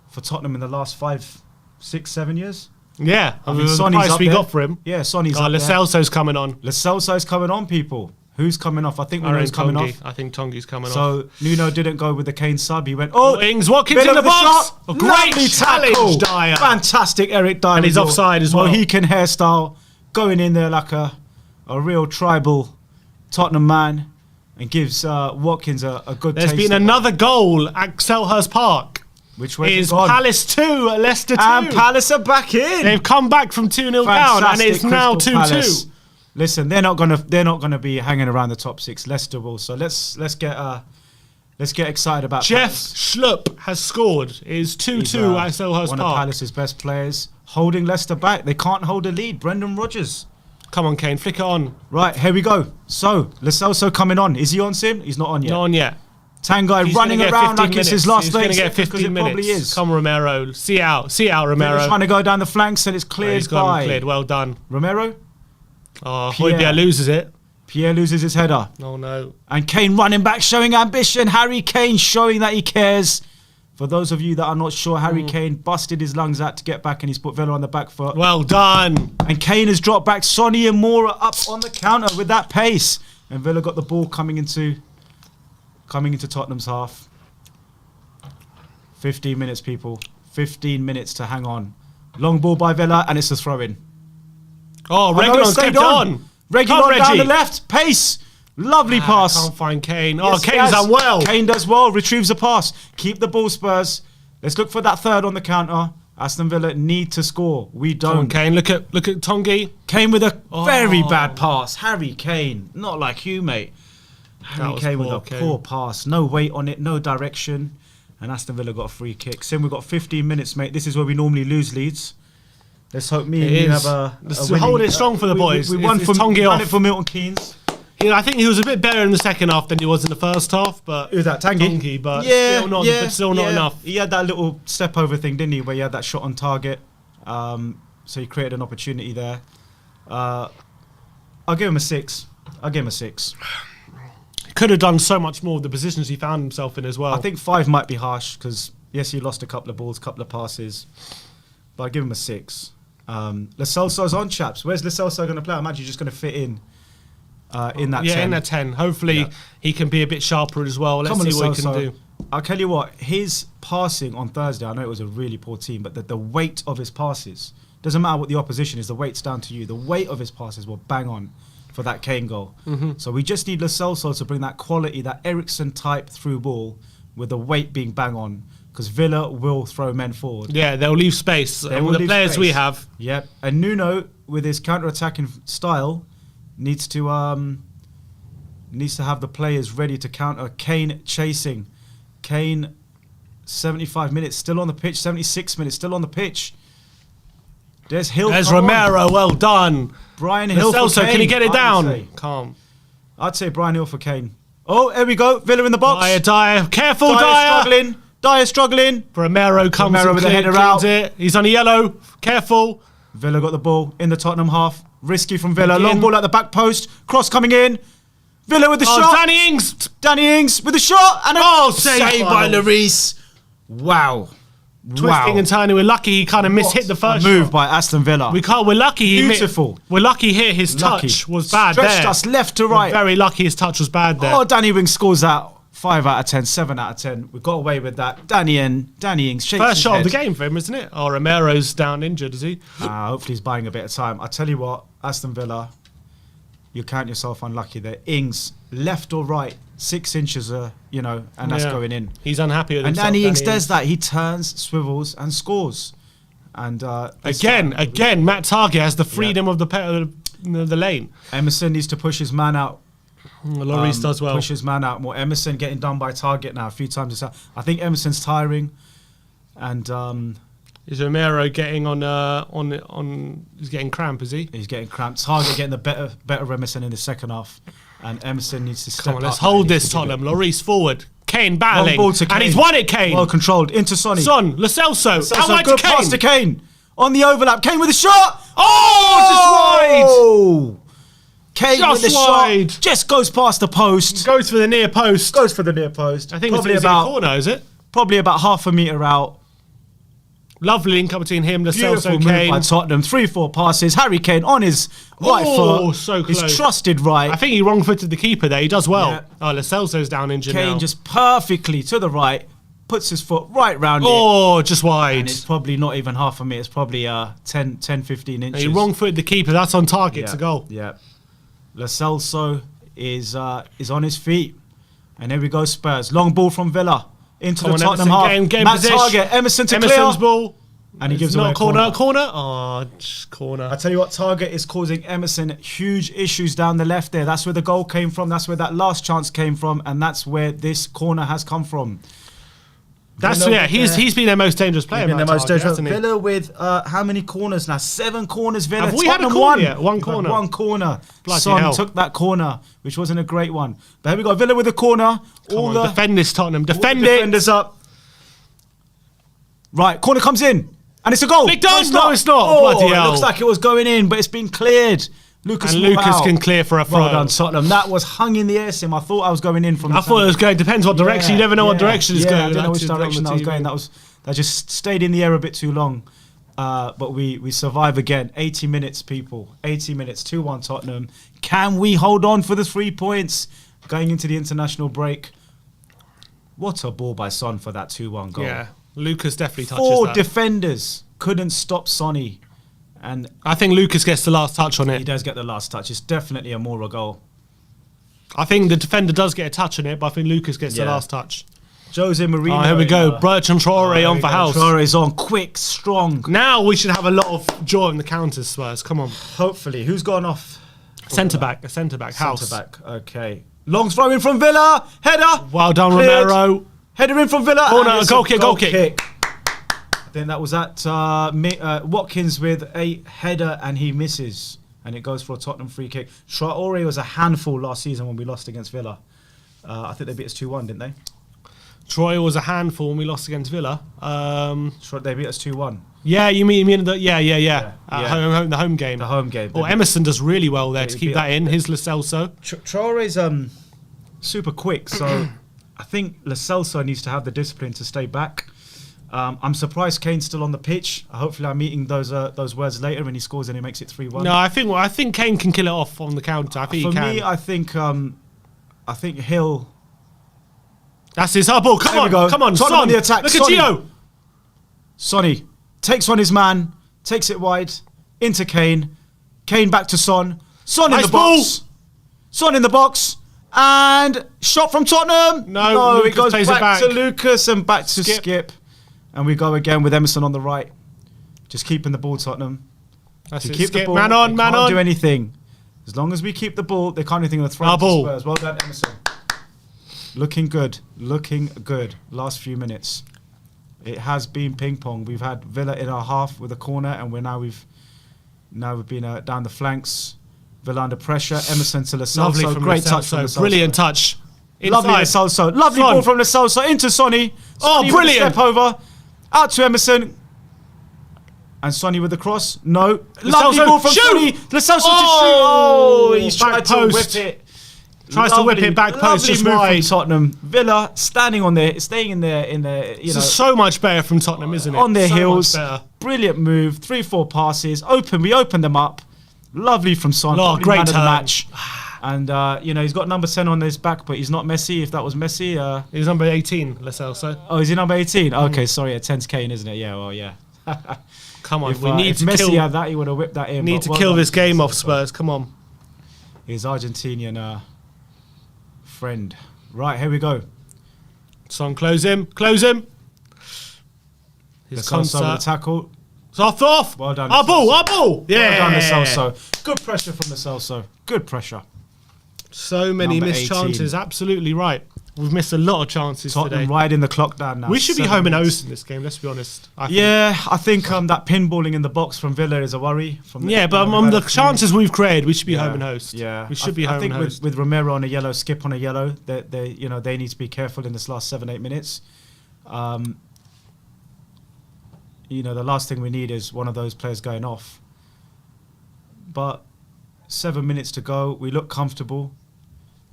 for Tottenham in the last 5, 6, 7 years. Yeah, I mean, the price we got for him. Yeah, Sonny's Lo Celso's coming on. Lo Celso's coming on, people. Who's coming off? I think we know who's coming off. I think Tongi's coming off. So Nuno didn't go with the Kane sub. He went, Ings, Watkins in the box. A great challenge, Dyer. Fantastic, Eric Dyer. And he's offside as well. Mohican hairstyle, going in there like a real tribal Tottenham man, and gives Watkins a good taste. There's been another goal at Selhurst Park. Which way is Palace 2, Leicester 2. And Palace are back in. They've come back from 2-0 down, and it's now 2-2. Listen, they're not gonna be hanging around the top 6. Leicester will. So let's get excited about Jeff Palace. Schlupp has scored. It is 2-2 at Selhurst Park. One of Palace's best players, holding Leicester back. They can't hold a lead. Brendan Rodgers. Come on, Kane, flick it on. Right, here we go. So Lo Celso coming on. Is he on, Sim? He's not on yet. Not on yet. Tanguy running around like it's his last day. He's going to get 15 minutes. Probably is. Come, Romero. See it out, Romero. He's trying to go down the flanks and it's cleared he's gone cleared. Well done. Romero. Oh, Højbjerg loses it. Pierre loses his header. Oh, no. And Kane running back, showing ambition. Harry Kane showing that he cares. For those of you that are not sure, Harry Kane busted his lungs out to get back and he's put Villa on the back foot. Well done. And Kane has dropped back. Sonny and Moura up on the counter with that pace. And Villa got the ball coming into Tottenham's half. 15 minutes, people. 15 minutes to hang on. Long ball by Villa, and it's a throw-in. Oh, Reguilon's kept on. Reguilon down the left. Pace. Lovely pass. Can't find Kane. Yes, Kane's done well. Kane does well. Retrieves the pass. Keep the ball, Spurs. Let's look for that third on the counter. Aston Villa need to score. We don't. Come on, Kane. Look at Tongi. Kane with a very bad pass. Harry Kane. Not like you, mate. Harry Kane with a poor pass. No weight on it. No direction. And Aston Villa got a free kick. Sim, we've got 15 minutes, mate. This is where we normally lose leads. Let's hope me and you have a hold it strong for the boys. We won it for Milton Keynes. Yeah, I think he was a bit better in the second half than he was in the first half. But who's that? Tanguy? But still not enough. He had that little step over thing, didn't he? Where he had that shot on target. So he created an opportunity there. I'll give him a 6. Could have done so much more with the positions he found himself in as well. I think 5 might be harsh because yes, he lost a couple of balls, couple of passes, but I give him a 6. Lo Celso's on, chaps. Where's Lo Celso going to play? I imagine he's just going to fit in that 10. Yeah, in that 10. Hopefully he can be a bit sharper as well. Let's see what he can do. I'll tell you what, his passing on Thursday, I know it was a really poor team, but the weight of his passes, doesn't matter what the opposition is, the weight's down to you. The weight of his passes were bang on for that Kane goal. So we just need Lo Celso to bring that quality, that Eriksen type through ball with the weight being bang on, because Villa will throw men forward. Yeah, they'll leave space. With the players we have. Yep. And Nuno, with his counter-attacking style, needs to have the players ready to counter. Kane chasing. Kane, 75 minutes, still on the pitch. 76 minutes, still on the pitch. There's Hill. There's Romero, well done. Brian Hill for Kane. Can he get it down? Calm. I'd say Brian Hill for Kane. Oh, here we go. Villa in the box. Dyer. Careful, Dyer. Dyer struggling. Romero comes with the header out. He's on a yellow. Careful. Villa got the ball in the Tottenham half. Risky from Villa. Long ball at the back post. Cross coming in. Villa with the shot. Danny Ings with the shot. And saved by Lloris. Wow. Twisting and turning. We're lucky he kind of mishit the first move shot. By Aston Villa. We're lucky. Beautiful. We're lucky here. His touch was bad. Stretched us left to right. We're very lucky his touch was bad there. Oh, Danny Ings scores that 5 out of 10, 7 out of 10. We got away with that. Danny Ings shakes First his shot head. of the game for him, isn't it? Oh, Romero's down injured, is he? Hopefully he's buying a bit of time. I tell you what, Aston Villa, you count yourself unlucky there. Ings, left or right, 6 inches, and that's going in. He's unhappy with And himself. Danny Ings does that. He turns, swivels, and scores. And Again, Matt Target has the freedom of the lane. Emerson needs to push his man out. Lloris does well. Push his man out more. Emerson getting done by Target now a few times. I think Emerson's tiring. And is Romero getting on? He's getting cramp, is he? he's getting cramped. Target getting the better Emerson in the second half. And Emerson needs to step Come on, up. let's hold this, Tottenham. Lloris forward. Kane Long battling. ball to And Kane. he's won it, Kane. Well controlled. Into Sonny. Son, Lo Celso. Out wide to Good Kane. pass to Kane. On the overlap. Kane with a shot. Oh, Kane Just with the wide. shot. Just goes past the post. Goes for the near post. Goes for the near post. I think probably it's about a corner, is it? probably about half a metre out. Lovely link up between him, Lo Beautiful Celso, move by Kane. Tottenham. 3-4 passes. Harry Kane on his right foot. So close. His trusted right. I think he wrong-footed the keeper there. He does well. Yeah. Oh, Lo Celso's down injured Kane now. just perfectly to the right. Puts his foot right round it. Oh, just wide. And it's probably not even half a metre. It's probably 10, 15 inches. He wrong-footed the keeper. That's on target to goal. Yeah. Lo Celso is on his feet. And here we go, Spurs. Long ball from Villa. Into Come the on, Tottenham Emerson, half. game Matt position. Target. Emerson to Emerson's clear. ball. And he gives It's away not a corner. corner. Oh, just corner. I tell you what, Target is causing Emerson huge issues down the left there. That's where the goal came from. That's where that last chance came from. And that's where this corner has come from. He's been their most dangerous player. Been the most dangerous. hasn't he? Villa with how many corners now? 7 corners. Villa. Have we had a Tottenham corner won. yet? One We've had corner. One corner. Bloody Son hell. took that corner, which wasn't a great one. But here we go. Villa with the corner. Come on, defend this, Tottenham. all the Defend it. defenders up. Right, corner comes in, and it's a goal. Flicked on. No, It's not. Oh, Bloody hell. It looks like it was going in, but it's been cleared. Lucas And Moura Lucas out. can clear for a throw. Well done, Tottenham. That was hung in the air, Sim. I thought I was going in from. I thought it was going. Depends what direction. You never know what direction it's going. I didn't know which That's direction on I was the going. TV. That just stayed in the air a bit too long. But we survive again. 80 minutes, people. 80 minutes. 2-1 Tottenham. Can we hold on for the 3 points going into the international break? What a ball by Son for that 2-1 goal. Yeah, Lucas definitely touches 4 that. defenders couldn't stop Sonny. And I think Lucas gets the last touch on he it. does get the last touch. It's definitely a Moura goal. I think the defender does get a touch on it, but I think Lucas gets the Yeah. last touch. Jose Mourinho. Oh, here we go. Bertrand Traore on for House. Traore's on. Quick, strong. Now we should have a lot of joy in the counters, Spurs. Come on. Hopefully. Who's gone off? Centre back. House. Centre back. Okay. Long throw in from Villa. Header. Well done, Cleared. Romero. Header in from Villa. Corner, and it's goal a kick, goal kick. I think that was at Watkins with a header and he misses. And it goes for a Tottenham free kick. Traore was a handful last season when we lost against Villa. I think they beat us 2-1, didn't they? Troy was a handful when we lost against Villa. They beat us 2-1. Yeah, you mean the yeah. Yeah. The home game. The home game. Oh, Emerson does really well there to He keep beat- that in. His Lo Celso. Traore's super quick, so I think Lo Celso needs to have the discipline to stay back. I'm surprised Kane's still on the pitch. Hopefully, I'm eating those words later when he scores and he makes it 3-1. No, I think Kane can kill it off on the counter. I think For he can. me, I think Hill. That's his ball. Come There we on, go. come on, Tottenham Son. on the attack. Look Sonny. at Gio. Sonny takes on his man, takes it wide into Kane. Kane back to Son. Son in Nice the box. Son in the box. And shot from Tottenham. No, it Lucas goes plays it back back. to Lucas and back to Skip. Skip. And we go again with Emerson on the right. Just keeping the ball, Tottenham. That's To it. keep Skip. the ball, Man on, they man can't on. do anything. As long as we keep the ball, they can't do anything on the throw. Our ball. Spurs. Well done, Emerson. Looking good. Looking good. Last few minutes. It has been ping pong. We've had Villa in our half with a corner, and we've been down the flanks. Villa under pressure. Emerson to Lo Celso. Lovely from Great Lo touch from Lo Celso. Celso. Brilliant touch. Lovely Lo Inside. Celso. Lovely Son. ball from Lo Celso into Sonny. Oh, Sonny with the brilliant. Step over. Out to Emerson. And Sonny with the cross. No. Lovely Celso. ball from Shoot. Sonny. Lo Celso to shoot. Oh, Oh, he's back tried to post. whip it. Tries to whip it back post, lovely just move wide. from Tottenham. Villa standing on there, staying in there, This is so much better from Tottenham, isn't it? on their So heels. much better. Brilliant move. 3-4 passes. We open them up. Lovely from Son. Oh, Probably great man of the turn. match. And, you know, he's got number 10 on his back, but he's not Messi. If that was Messi... He's number 18, Lo Celso. Oh, is he number 18? Okay, sorry, 10's Kane, isn't it? Yeah, well, yeah. Come on, If we need to Messi kill... had that, he would have whipped that in. Need to kill this game off, Spurs. Come on. His Argentinian friend. Right, here we go. Son, close him. Close him. His Celso with the tackle. It's off. Well done. Our ball. Yeah. Well done, Lo Celso. Good pressure from Lo Celso. Good pressure. So many Number missed 18. chances. Absolutely right. We've missed a lot of chances Tottenham today. riding the clock down now. We should be 7 home and minutes. host in this game, let's be honest. I think that pinballing in the box from Villa is a worry. but on the chances we've created, we should be home and host. Yeah, we should be home and host. with Romero on a yellow, Skip on a yellow, they need to be careful in this last 7-8 minutes. You know, the last thing we need is one of those players going off. But 7 minutes to go, we look comfortable.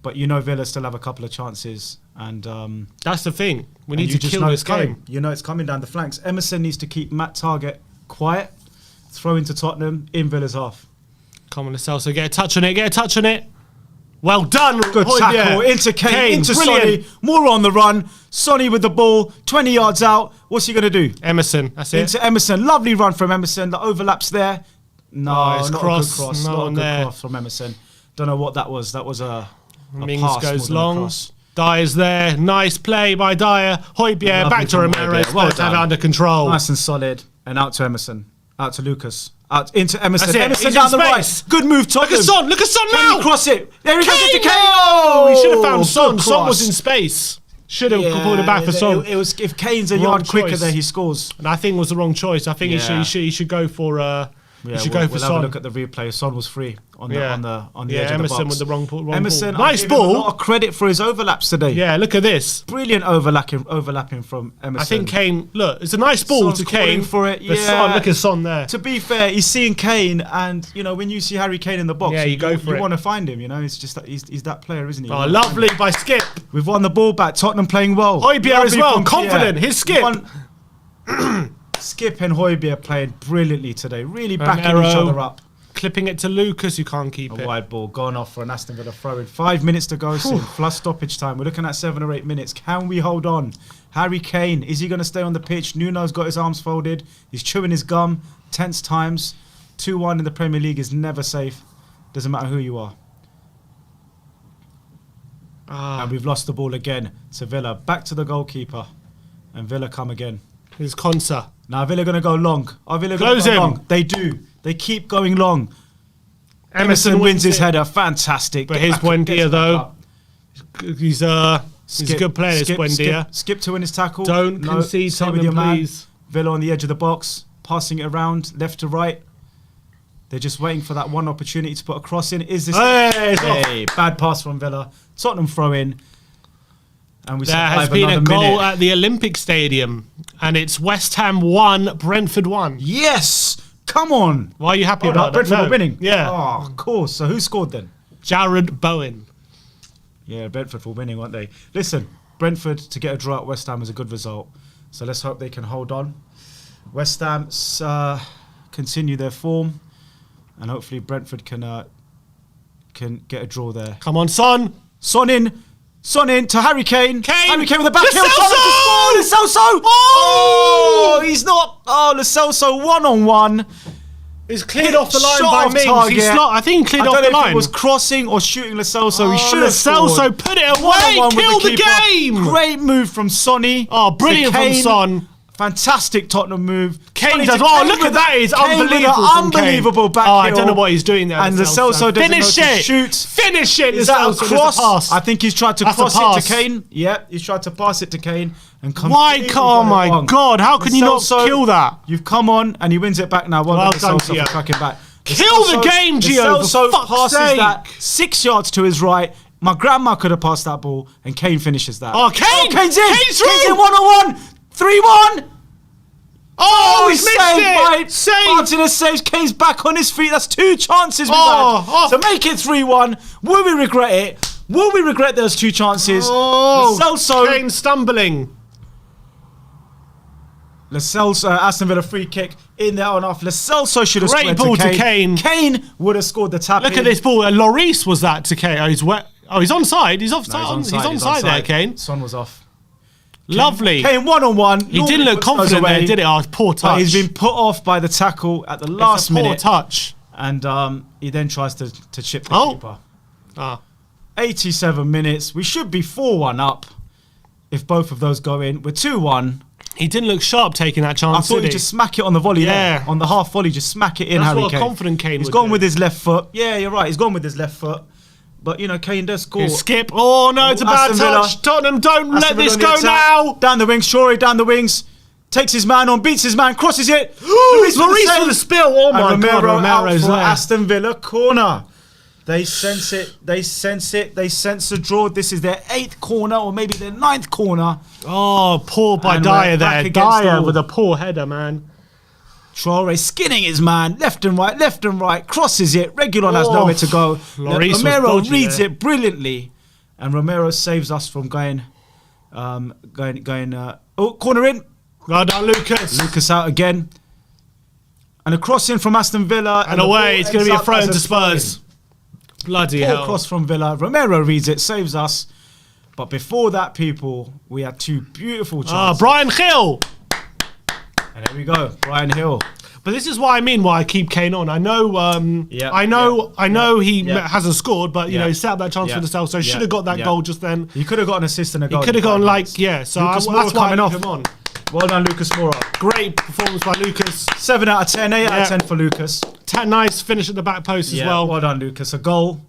But you know Villa still have a couple of chances. And that's the thing. We need to kill this game. You know it's coming down the flanks. Emerson needs to keep Matt Target quiet. Throw into Tottenham in Villa's half. Come on, Lo Celso, get a touch on it. Well done. Good tackle into Kane, into Sonny. More on the run. Sonny with the ball, 20 yards out. What's he going to do? Emerson, that's it. Into Emerson. Lovely run from Emerson. The overlap's there. No, it's not cross. a good cross. No Not a one good there. cross from Emerson. Don't know what that was. That was a Mings pass goes more than a long. cross. Dyer's there. Nice play by Dyer. Højbjerg Lovely back to from Romero. Højbjerg. Well Well to have it done. under control. Nice and solid. And out to Emerson. Out to Lucas. Out into Emerson. That's it. Emerson He's down in the space. right. Good move, Tottenham. Look at Son Can now. he cross it? There he goes into Kane. Oh, he should have found Good Son. Son was cross. in space. Should have pulled it back for Son. It was if Kane's a Wrong yard quicker choice. there, he scores. And I think it was the wrong choice. I think Yeah. he should go for Yeah, he should go for we'll have a Son. look at the replay. Son was free on the Yeah. on the edge Yeah, of the Emerson box. with the wrong ball. Emerson, Nice I give him ball. a lot of credit for his overlaps today. Yeah, look at this. Brilliant overlapping from Emerson. I think Kane. Look, it's a nice ball Son's to calling Kane for it. But Yeah. Son, look at Son there. To be fair, he's seeing Kane, and you know when you see Harry Kane in the box, Yeah, you go for it. You want to find him. You know, it's just that he's that player, isn't he? Oh, You wanna find lovely him. by Skip. We've won the ball back. Tottenham playing well. Højbjerg as Lovely well. from Confident. Pierre. His Skip. Skip and Højbjerg playing brilliantly today. Really backing each Romero. other up. Clipping it to Lucas, you can't keep A it. wide ball gone off for an Aston Villa throw in. 5 minutes to go soon. Plus stoppage time. We're looking at 7 or 8 minutes. Can we hold on? Harry Kane, is he going to stay on the pitch? Nuno's got his arms folded. He's chewing his gum. Tense times. 2-1 in the Premier League is never safe. Doesn't matter who you are. And we've lost the ball again to Villa. Back to the goalkeeper. And Villa come again. Here's Konsa. Now Villa going to go long. Are Villa going Close to go him. long? They do. They keep going long. Emerson wins his it. header. Fantastic. But Get here's back- gets Buendia back though. up. He's a good player, this Buendia. Skip to win his tackle. Don't concede, stay with Tottenham, your man. please. Villa on the edge of the box, passing it around left to right. They're just waiting for that one opportunity to put a cross in. Is this? Hey, it's off. Hey, bad pass from Villa. Tottenham throw in. And we There has survive been a another goal minute. at the Olympic Stadium, and it's West Ham 1, Brentford 1. Yes! Come on! Why are you happy Oh, about Brentford that? were winning. Yeah. Oh, of course. So who scored then? Jared Bowen. Yeah, Brentford were winning, weren't they? Listen, Brentford to get a draw at West Ham is a good result. So let's hope they can hold on. West Ham continue their form, and hopefully Brentford can get a draw there. Come on, Son. Son in to Harry Kane. Harry Kane with the back Lo heel. Celso! Lo Celso! Oh! He's not. Oh, Lo Celso 1-on-1. It's cleared off the line Shot by off Mings. target. I think he cleared I off don't the know if line. it was crossing or shooting Lo Celso. He should Lo have scored. Celso put it away. 1-on-1 with Kill the keeper. game. Great move from Sonny. Oh, brilliant to from Kane. Son. Fantastic Tottenham move. Kane Sonny does. to Oh, Kane look with at that. It's Kane with unbelievable. an from Kane. unbelievable back Oh, I heel. don't know what he's doing there. And Lo Lo Celso doesn't Finish know to it. shoot. Finish it. Is Lo that a Celso. There's cross? pass. I think he's tried to That's a cross it pass. to Kane. Yeah, he's tried to pass it to Kane. And Why? Oh my God! How can you not kill that? You've come on and he wins it back now. Well done, done, Celso, Gio. for tracking back. Kill the game, Gio, Lo for Celso fuck's passes sake. that 6 yards to his right. My grandma could have passed that ball, and Kane finishes that. Oh, Kane! Kane's in! Kane's through! Kane's in 1-on-1! 3-1! Oh, he's missed saved by it! Save! Martinez saves. Kane's back on his feet. That's 2 chances we've had to make it 3-1. Will we regret it? Will we regret those 2 chances? Oh, Lo Celso. Kane stumbling. Lascelles, Aston Villa free kick in there on off. Lascelles should have Great scored ball to to Kane. Kane would have scored the tap. Look at this ball. Lloris was that to Kane. Oh, he's wet. Oh, he's onside. He's offside. He's onside there, Kane. Son was off. Lovely. Kane 1-on-1. He didn't look confident there, did it? Oh, poor touch. But he's been put off by the tackle at the last minute. Poor touch. And he then tries to chip the keeper. 87 minutes. We should be 4-1 up if both of those go in. We're 2-1. He didn't look sharp taking that chance. I thought he'd just smack it on the volley there. On the half volley, just smack it in. That's Harry what Kane. a confident Kane He's would gone do. with his left foot. Yeah, you're right. He's gone with his left foot. But, you know, Kane does score. Skip. Oh, no, it's a bad touch. Tottenham, don't let this go now. Down the wings. Shorey down the wings. Takes his man on, beats his man, crosses it. Lloris with the spill. Oh, my God. Romero's there. Aston Villa corner. They sense it. They sense it. They sense the draw. This is their 8th corner or maybe their 9th corner. Oh, poor by And Dyer we're there. back Dyer against with a poor header, man. Traore skinning his man, left and right, crosses it. Regulon has nowhere to go. Lloris was Romero dodgy reads there. it brilliantly, and Romero saves us from going. Corner in. Well done, Lucas. Lucas out again, and a cross in from Aston Villa, And away, it's going to be a throw into Spurs. Bloody hell. Cross from Villa. Romero reads it, saves us. But before that, people, we had 2 beautiful chances. Brian Hill. And there we go, Brian Hill. But this is why I keep Kane on. I know, I know he hasn't scored, but you know he set up that chance for himself, so he should have got that goal just then. He could have got an assist and a goal. He could have gone so Lucas that's why coming I off. keep him on. Well done, Lucas Moura. Great performance by Lucas. 7 out of 10, 8 out of 10 for Lucas. Nice finish at the back post as well. Well done, Lucas. A goal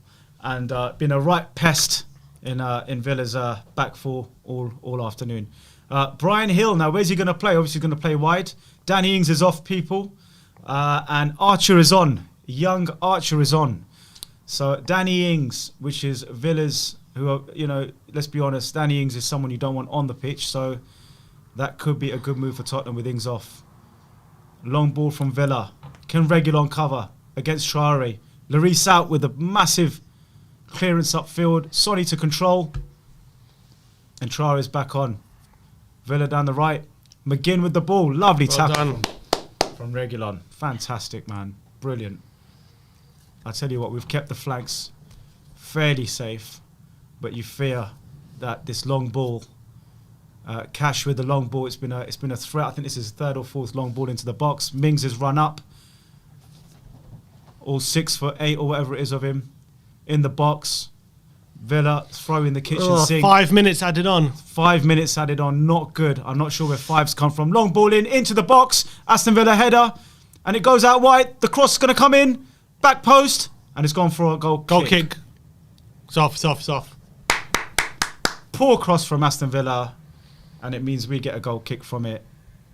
and been a right pest in Villa's back four all afternoon. Brian Hill, now where's he going to play? Obviously going to play wide. Danny Ings is off, people. And Archer is on. Young Archer is on. So Danny Ings, which is Villa's, who are, you know, let's be honest, Danny Ings is someone you don't want on the pitch. So that could be a good move for Tottenham with Ings off. Long ball from Villa. Can Reguilon cover against Traore. Lloris out with a massive clearance upfield. Sonny to control. And Traore's back on. Villa down the right. McGinn with the ball. Lovely tackle from Reguilon. Fantastic, man. Brilliant. I tell you what, we've kept the flanks fairly safe, but you fear that this long ball, Cash with the long ball, it's been a threat. I think this is 3rd or 4th long ball into the box. Mings has run up, all 6'8" or whatever it is of him, in the box. Villa throw in the kitchen sink. 5 minutes added on. 5 minutes added on, not good. I'm not sure where 5's come from. Long ball into the box. Aston Villa header, and it goes out wide. The cross is going to come in, back post, and it's gone for a goal kick. It's off. Poor cross from Aston Villa, and it means we get a goal kick from it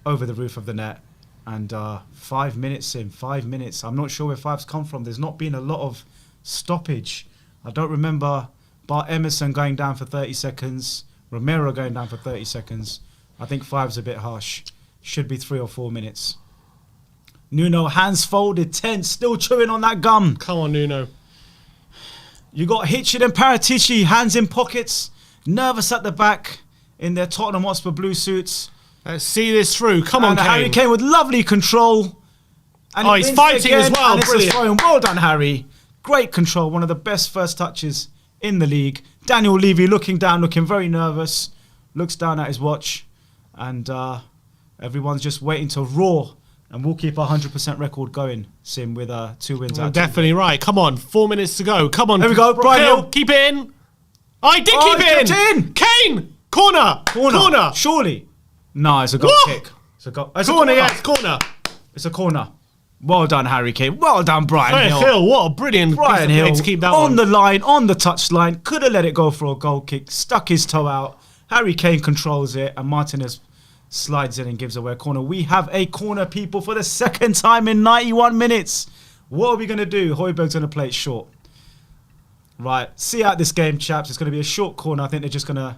over the roof of the net. And 5 minutes in, 5 minutes. I'm not sure where 5's come from. There's not been a lot of stoppage. I don't remember Bart Emerson going down for 30 seconds, Romero going down for 30 seconds. I think 5's a bit harsh. Should be 3 or 4 minutes. Nuno, hands folded, tense, still chewing on that gum. Come on, Nuno. You got Hitchin and Paratici, hands in pockets, nervous at the back in their Tottenham Hotspur blue suits. Let's see this through. Come on, Kane. Harry Kane with lovely control. And he's fighting as well. And Brilliant. Well done, Harry. Great control. One of the best first touches in the league. Daniel Levy looking down, looking very nervous. Looks down at his watch. And everyone's just waiting to roar. And we'll keep our 100% record going, Sim, with 2 wins out. Definitely right. Come on. 4 minutes to go. Come on. There we go. Brian Hill. Keep it in. I did keep it in. Kane. Corner. Surely. No, it's a goal kick. It's a goal. It's Corner, a corner. yes. Corner. It's a corner. Well done, Harry Kane. Well done, Brian Hill. What a brilliant Brian piece of Hill play to keep that on the line, on the touchline. Could have let it go for a goal kick. Stuck his toe out. Harry Kane controls it, and Martinez slides in and gives away a corner. We have a corner, people, for the 2nd time in 91 minutes. What are we going to do? Højbjerg's going to play it short. Right. See out this game, chaps. It's going to be a short corner. I think they're just going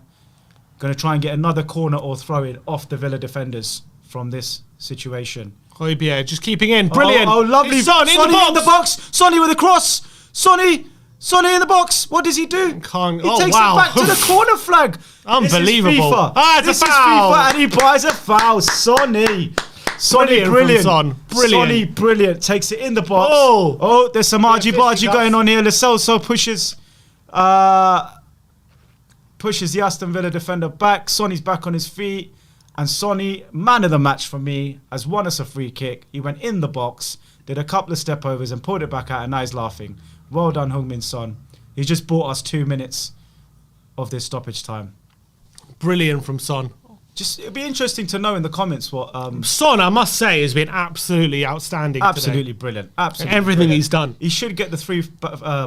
to try and get another corner or throw it off the Villa defenders from this situation. Højbjerg just keeping in. Brilliant. Oh, lovely. Son in the box. Sonny with a cross. Sonny Sonny in the box. What does he do? He takes it back to the corner flag. Unbelievable. This it's a foul. Is FIFA, and he buys a foul. Sonny, brilliant. Sonny, brilliant. Takes it in the box. Oh, there's some argy-bargy going on here. Lo Celso pushes the Aston Villa defender back. Sonny's back on his feet. And Sonny, man of the match for me, has won us a free kick. He went in the box, did a couple of step overs and pulled it back out, and now he's laughing. Well done, Heung-min Son. He just bought us 2 minutes of this stoppage time. Brilliant from Son. It'd be interesting to know in the comments what... Son, I must say, has been absolutely outstanding Absolutely today. Brilliant. Absolutely everything brilliant. He's done. He should get the 3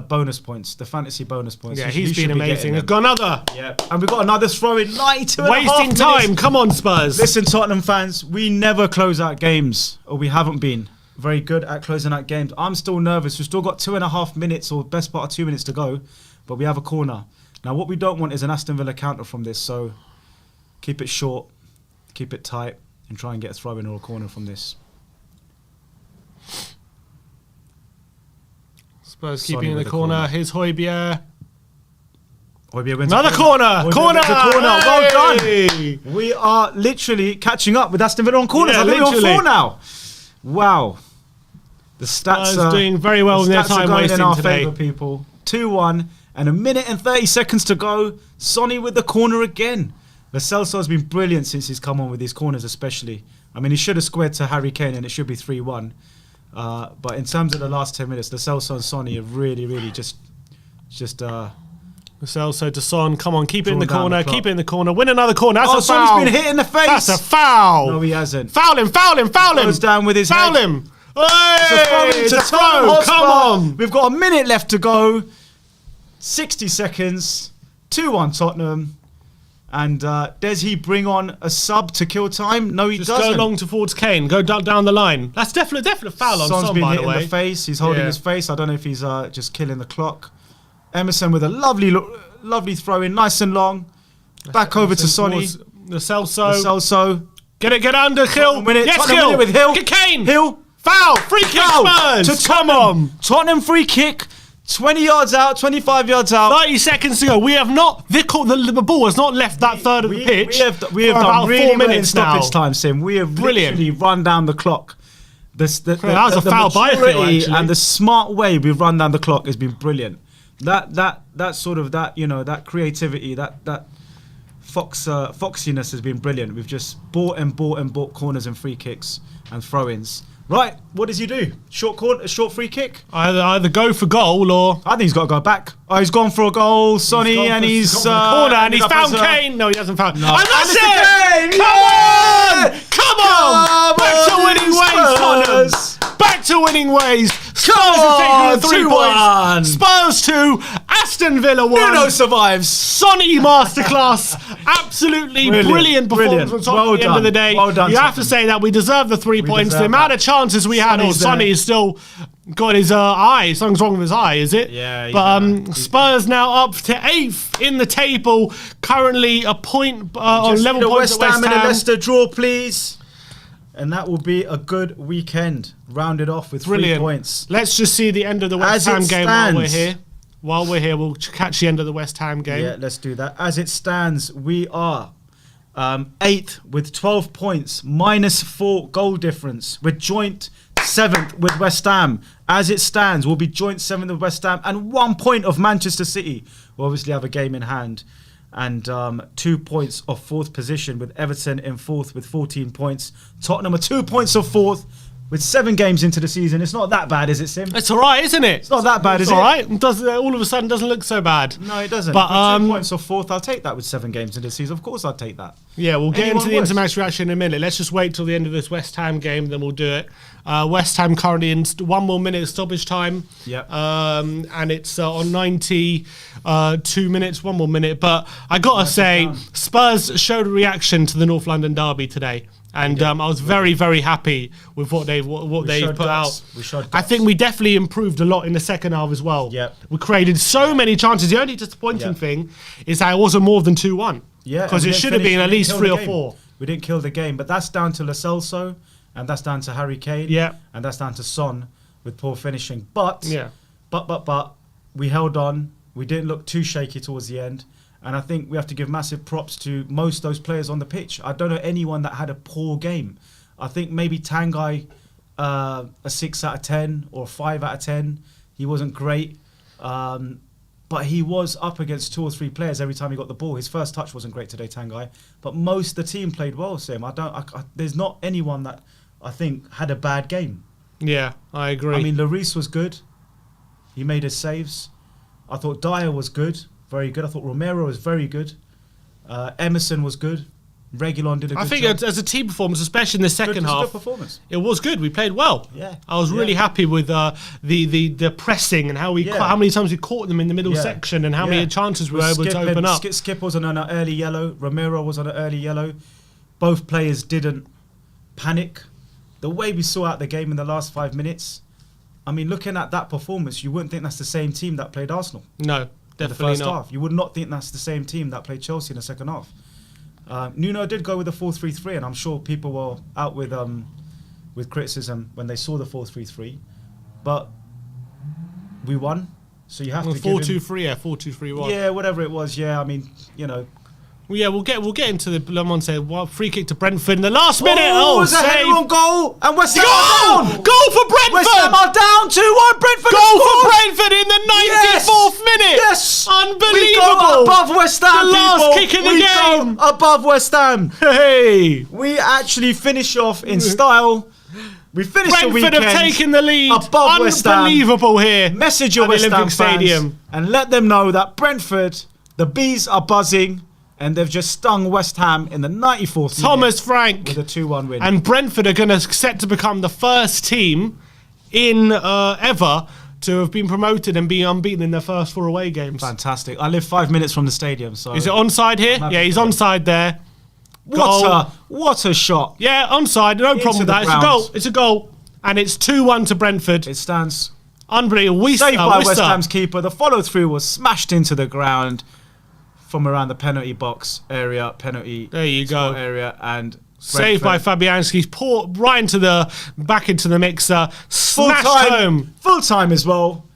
bonus points, the fantasy bonus points. Yeah, he's been amazing. He's got another. Yeah, and we've got another throw in 92 Wasting time. Come on, Spurs. Listen, Tottenham fans, we never close out games, or we haven't been very good at closing out games. I'm still nervous. We've still got 2.5 minutes, or best part of 2 minutes to go, but we have a corner. Now, what we don't want is an Aston Villa counter from this, so keep it short. Keep it tight and try and get a throw in or a corner from this. Spurs keeping in the corner. Here's Højbjerg. Højbjerg wins another corner. Corner. Well done. We are literally catching up with Aston Villa on corners. I think we're on 4 now. Wow. The stats are doing very well in their time wasting in our today. favour, people. 2-1 and a minute and 30 seconds to go. Sonny with the corner again. Lo Celso has been brilliant since he's come on with these corners, especially. I mean, he should have squared to Harry Kane and it should be 3-1. But in terms of the last 10 minutes, Lo Celso and Sonny have really just Lo Celso to Son. Come on, keep it in the corner. Keep it in the corner. Win another corner. That's a foul. Sonny's been hit in the face. That's a foul. No, he hasn't. Foul him. Goes down with his head. Foul him. It's a throw. Come on. We've got a minute left to go. 60 seconds. 2-1 Tottenham. And does he bring on a sub to kill time? No, he doesn't. Just go long towards Kane. Go down the line. That's definite foul on Son, been by hit the way. in the face. He's holding his face. I don't know if he's just killing the clock. Emerson with a lovely throw in, nice and long. Back over to Sonny. Lo Celso. Lo Celso. Get under Hill. Yes, Hill. With Hill. Get Kane. Hill. Foul. Free kick. Spurs. Come on. Tottenham free kick. 20 yards out, 25 yards out. 30 seconds to go. We have not... The ball has not left that third of the pitch. We have done really well in stoppage now. time, Sim. We have literally run down the clock. That was a foul by Phil, actually. And the smart way we've run down the clock has been brilliant. That sort of that creativity, that foxiness has been brilliant. We've just bought corners and free kicks and throw-ins. Right, what does he do? Short free kick? Either go for goal or... I think he's got to go back. Oh, he's gone for a goal, Sonny, and he's... corner, and he's found Kane. No, he hasn't found... No. And that's it! Come on! Back to winning ways, Tottenham! Back to winning ways! Spurs have taken the 3 points. Spurs 2, Aston Villa 1. Nuno survives. Sonny masterclass. Absolutely brilliant performance on top at the end of the day. Well done, you have to say that we deserve the 3 points. The amount of chances we had, Sonny is still got his eye. Something's wrong with his eye, is it? Yeah. But Spurs now up to 8th in the table. Currently a point on level points at West Ham. And a Leicester draw, please. And that will be a good weekend. Rounded off with 3 points. Let's just see the end of the West Ham game while we're here. While we're here, we'll catch the end of the West Ham game. Yeah, let's do that. As it stands, we are 8th with 12 points, -4 goal difference. We're joint 7th with West Ham. As it stands, we'll be joint 7th with West Ham and 1 point of Manchester City. We'll obviously have a game in hand. And 2 points of 4th position with Everton in 4th with 14 points. Tottenham are 2 points of 4th with 7 games into the season. It's not that bad, is it, Sim? It's all right, isn't it? It's not that bad, is it? It's all right. All of a sudden, doesn't look so bad. No, it doesn't. But 2 points of 4th, I'll take that with 7 games into the season. Of course, I'd take that. Yeah, we'll get into the intermatch reaction in a minute. Let's just wait till the end of this West Ham game, then we'll do it. West Ham currently in 1 more minute stoppage time. Yep. And it's on 92 minutes, 1 more minute. But I got to say, Spurs showed a reaction to the North London derby today. And I was very, very happy with what they've put out. I think we definitely improved a lot in the second half as well. Yep. We created so many chances. The only disappointing thing is that it wasn't more than 2-1. Yeah, because it should have been at least 3 or 4. We didn't kill the game, but that's down to Lo Celso, and that's down to Harry Kane, and that's down to Son with poor finishing. But we held on. We didn't look too shaky towards the end. And I think we have to give massive props to most of those players on the pitch. I don't know anyone that had a poor game. I think maybe Tanguy, a 6 out of 10 or 5 out of 10. He wasn't great. But he was up against 2 or 3 players every time he got the ball. His first touch wasn't great today, Tanguy. But most of the team played well, Sim. There's not anyone that I think had a bad game. Yeah, I agree. I mean, Lloris was good. He made his saves. I thought Dyer was good. Very good. I thought Romero was very good. Emerson was good. Reguilon did a good job. I think as a team performance, especially in the second half, good performance. It was good. We played well. Yeah, I was really happy with the pressing and how how many times we caught them in the middle section and how many chances we were able to open up. Skip was on an early yellow. Romero was on an early yellow. Both players didn't panic. The way we saw out the game in the last 5 minutes, I mean, looking at that performance, you wouldn't think that's the same team that played Arsenal. No, definitely in the first not. half. You would not think that's the same team that played Chelsea in the second half. Nuno did go with the 4-3-3, and I'm sure people were out with criticism when they saw the 4-3-3, but we won. So you have to 4-2-3, 4-2-3-1. Yeah, whatever it was. Yeah, I mean, you know. Well, yeah, we'll get into the Le Monde say free kick to Brentford in the last minute. Oh, was a header on goal, and West Ham are down. Goal for Brentford. West Ham are down 2-1. Brentford. Goal for Brentford in the 94th minute. Yes, unbelievable. We go above West Ham. The last kick in the game. Go above West Ham. Hey, we actually finish off in style. We finished Brentford the weekend. Have taken the lead. Above West Ham. Unbelievable here. Message your West Ham fans and let them know that Brentford, the bees are buzzing. And they've just stung West Ham in the 94th minute. Thomas Frank with a 2-1 win. And Brentford are going to set to become the first team in ever to have been promoted and be unbeaten in their first 4 away games. Fantastic. I live 5 minutes from the stadium. So is it onside here? Yeah, he's onside there. What a shot. Yeah, onside. No problem with that. It's a goal. It's a goal. And it's 2-1 to Brentford. It stands. Unbelievable. Saved by West Ham's keeper. The follow-through was smashed into the ground from around the penalty box area, there you go area, and saved by Fabianski's right into back into the mixer, smashed home. Full time as well.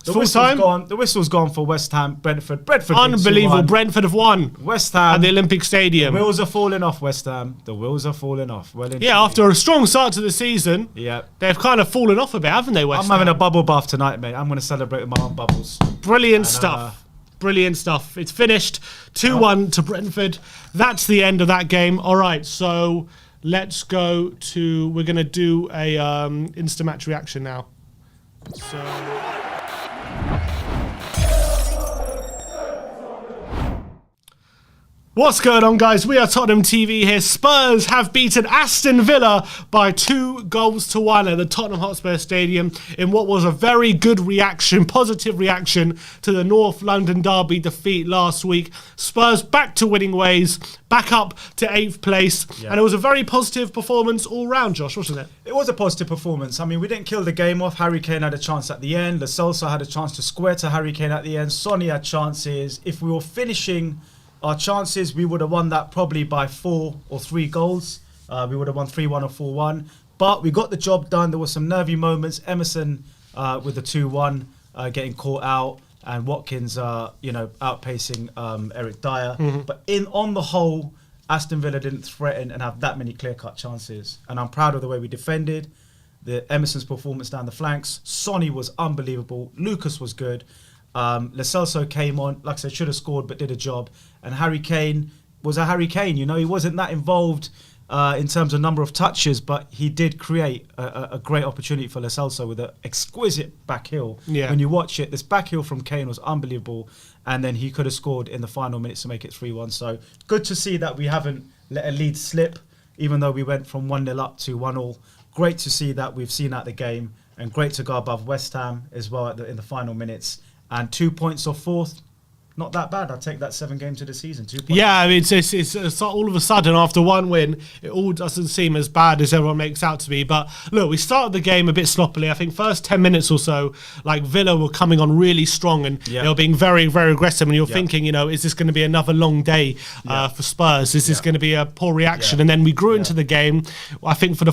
Full time. The whistle's gone for West Ham. Brentford. Unbelievable. Brentford have won. West Ham at the Olympic Stadium. The wheels are falling off. West Ham. The wheels are falling off. After a strong start to the season, they've kind of fallen off a bit, haven't they? West Ham. I'm having a bubble bath tonight, mate. I'm going to celebrate with my own bubbles. Brilliant stuff. Brilliant stuff. It's finished 2-1 to Brentford. That's the end of that game. All right, so let's go to... We're going to do a Instamatch reaction now. So... What's going on, guys? We are Tottenham TV here. Spurs have beaten Aston Villa by 2-1 at the Tottenham Hotspur Stadium in what was a very good reaction, positive reaction to the North London derby defeat last week. Spurs back to winning ways, back up to 8th place, and it was a very positive performance all round, Josh, wasn't it? It was a positive performance. I mean, we didn't kill the game off. Harry Kane had a chance at the end. Lo Celso had a chance to square to Harry Kane at the end. Sonny had chances. If we were finishing our chances, we would have won that probably by 4 or 3 goals. We would have won 3-1 or 4-1. But we got the job done. There were some nervy moments. Emerson with the 2-1 getting caught out, and Watkins, outpacing Eric Dyer. But on the whole, Aston Villa didn't threaten and have that many clear-cut chances. And I'm proud of the way we defended. Emerson's performance down the flanks. Sonny was unbelievable. Lucas was good. Lo Celso came on, like I said, should have scored but did a job. And Harry Kane was a Harry Kane. He wasn't that involved in terms of number of touches, but he did create a great opportunity for Lo Celso with an exquisite back heel. Yeah. When you watch it, this back heel from Kane was unbelievable, and then he could have scored in the final minutes to make it 3-1. So good to see that we haven't let a lead slip, even though we went from 1-0 up to 1-1. Great to see that we've seen out the game, and great to go above West Ham as well in the final minutes. And 2 points off 4th, not that bad. I'd take that 7 games of the season. 2 points. Yeah, I mean, it's all of a sudden after one win, it all doesn't seem as bad as everyone makes out to be. But look, we started the game a bit sloppily. I think first 10 minutes or so, like Villa were coming on really strong and they were being very, very aggressive. And you're thinking, is this going to be another long day for Spurs? Is this going to be a poor reaction? And then we grew into the game. I think for the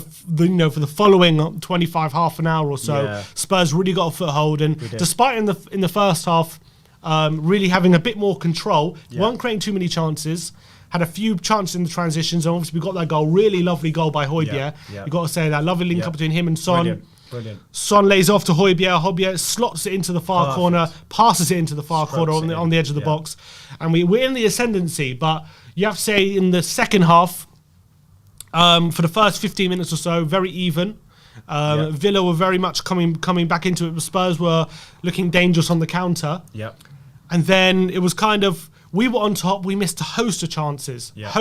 following 25 half an hour or so, Spurs really got a foothold. And despite in the first half, really having a bit more control, weren't creating too many chances, had a few chances in the transitions, and obviously we got that goal, really lovely goal by Højbjerg. You've got to say that, lovely link up between him and Son. Brilliant. Son lays off to Højbjerg slots it into the far corner, passes it into the far corner on the edge of the box, and we're in the ascendancy. But you have to say in the second half, for the first 15 minutes or so, very even. Villa were very much coming back into it. Spurs were looking dangerous on the counter. And then it was kind of, we were on top. We missed a host of chances, which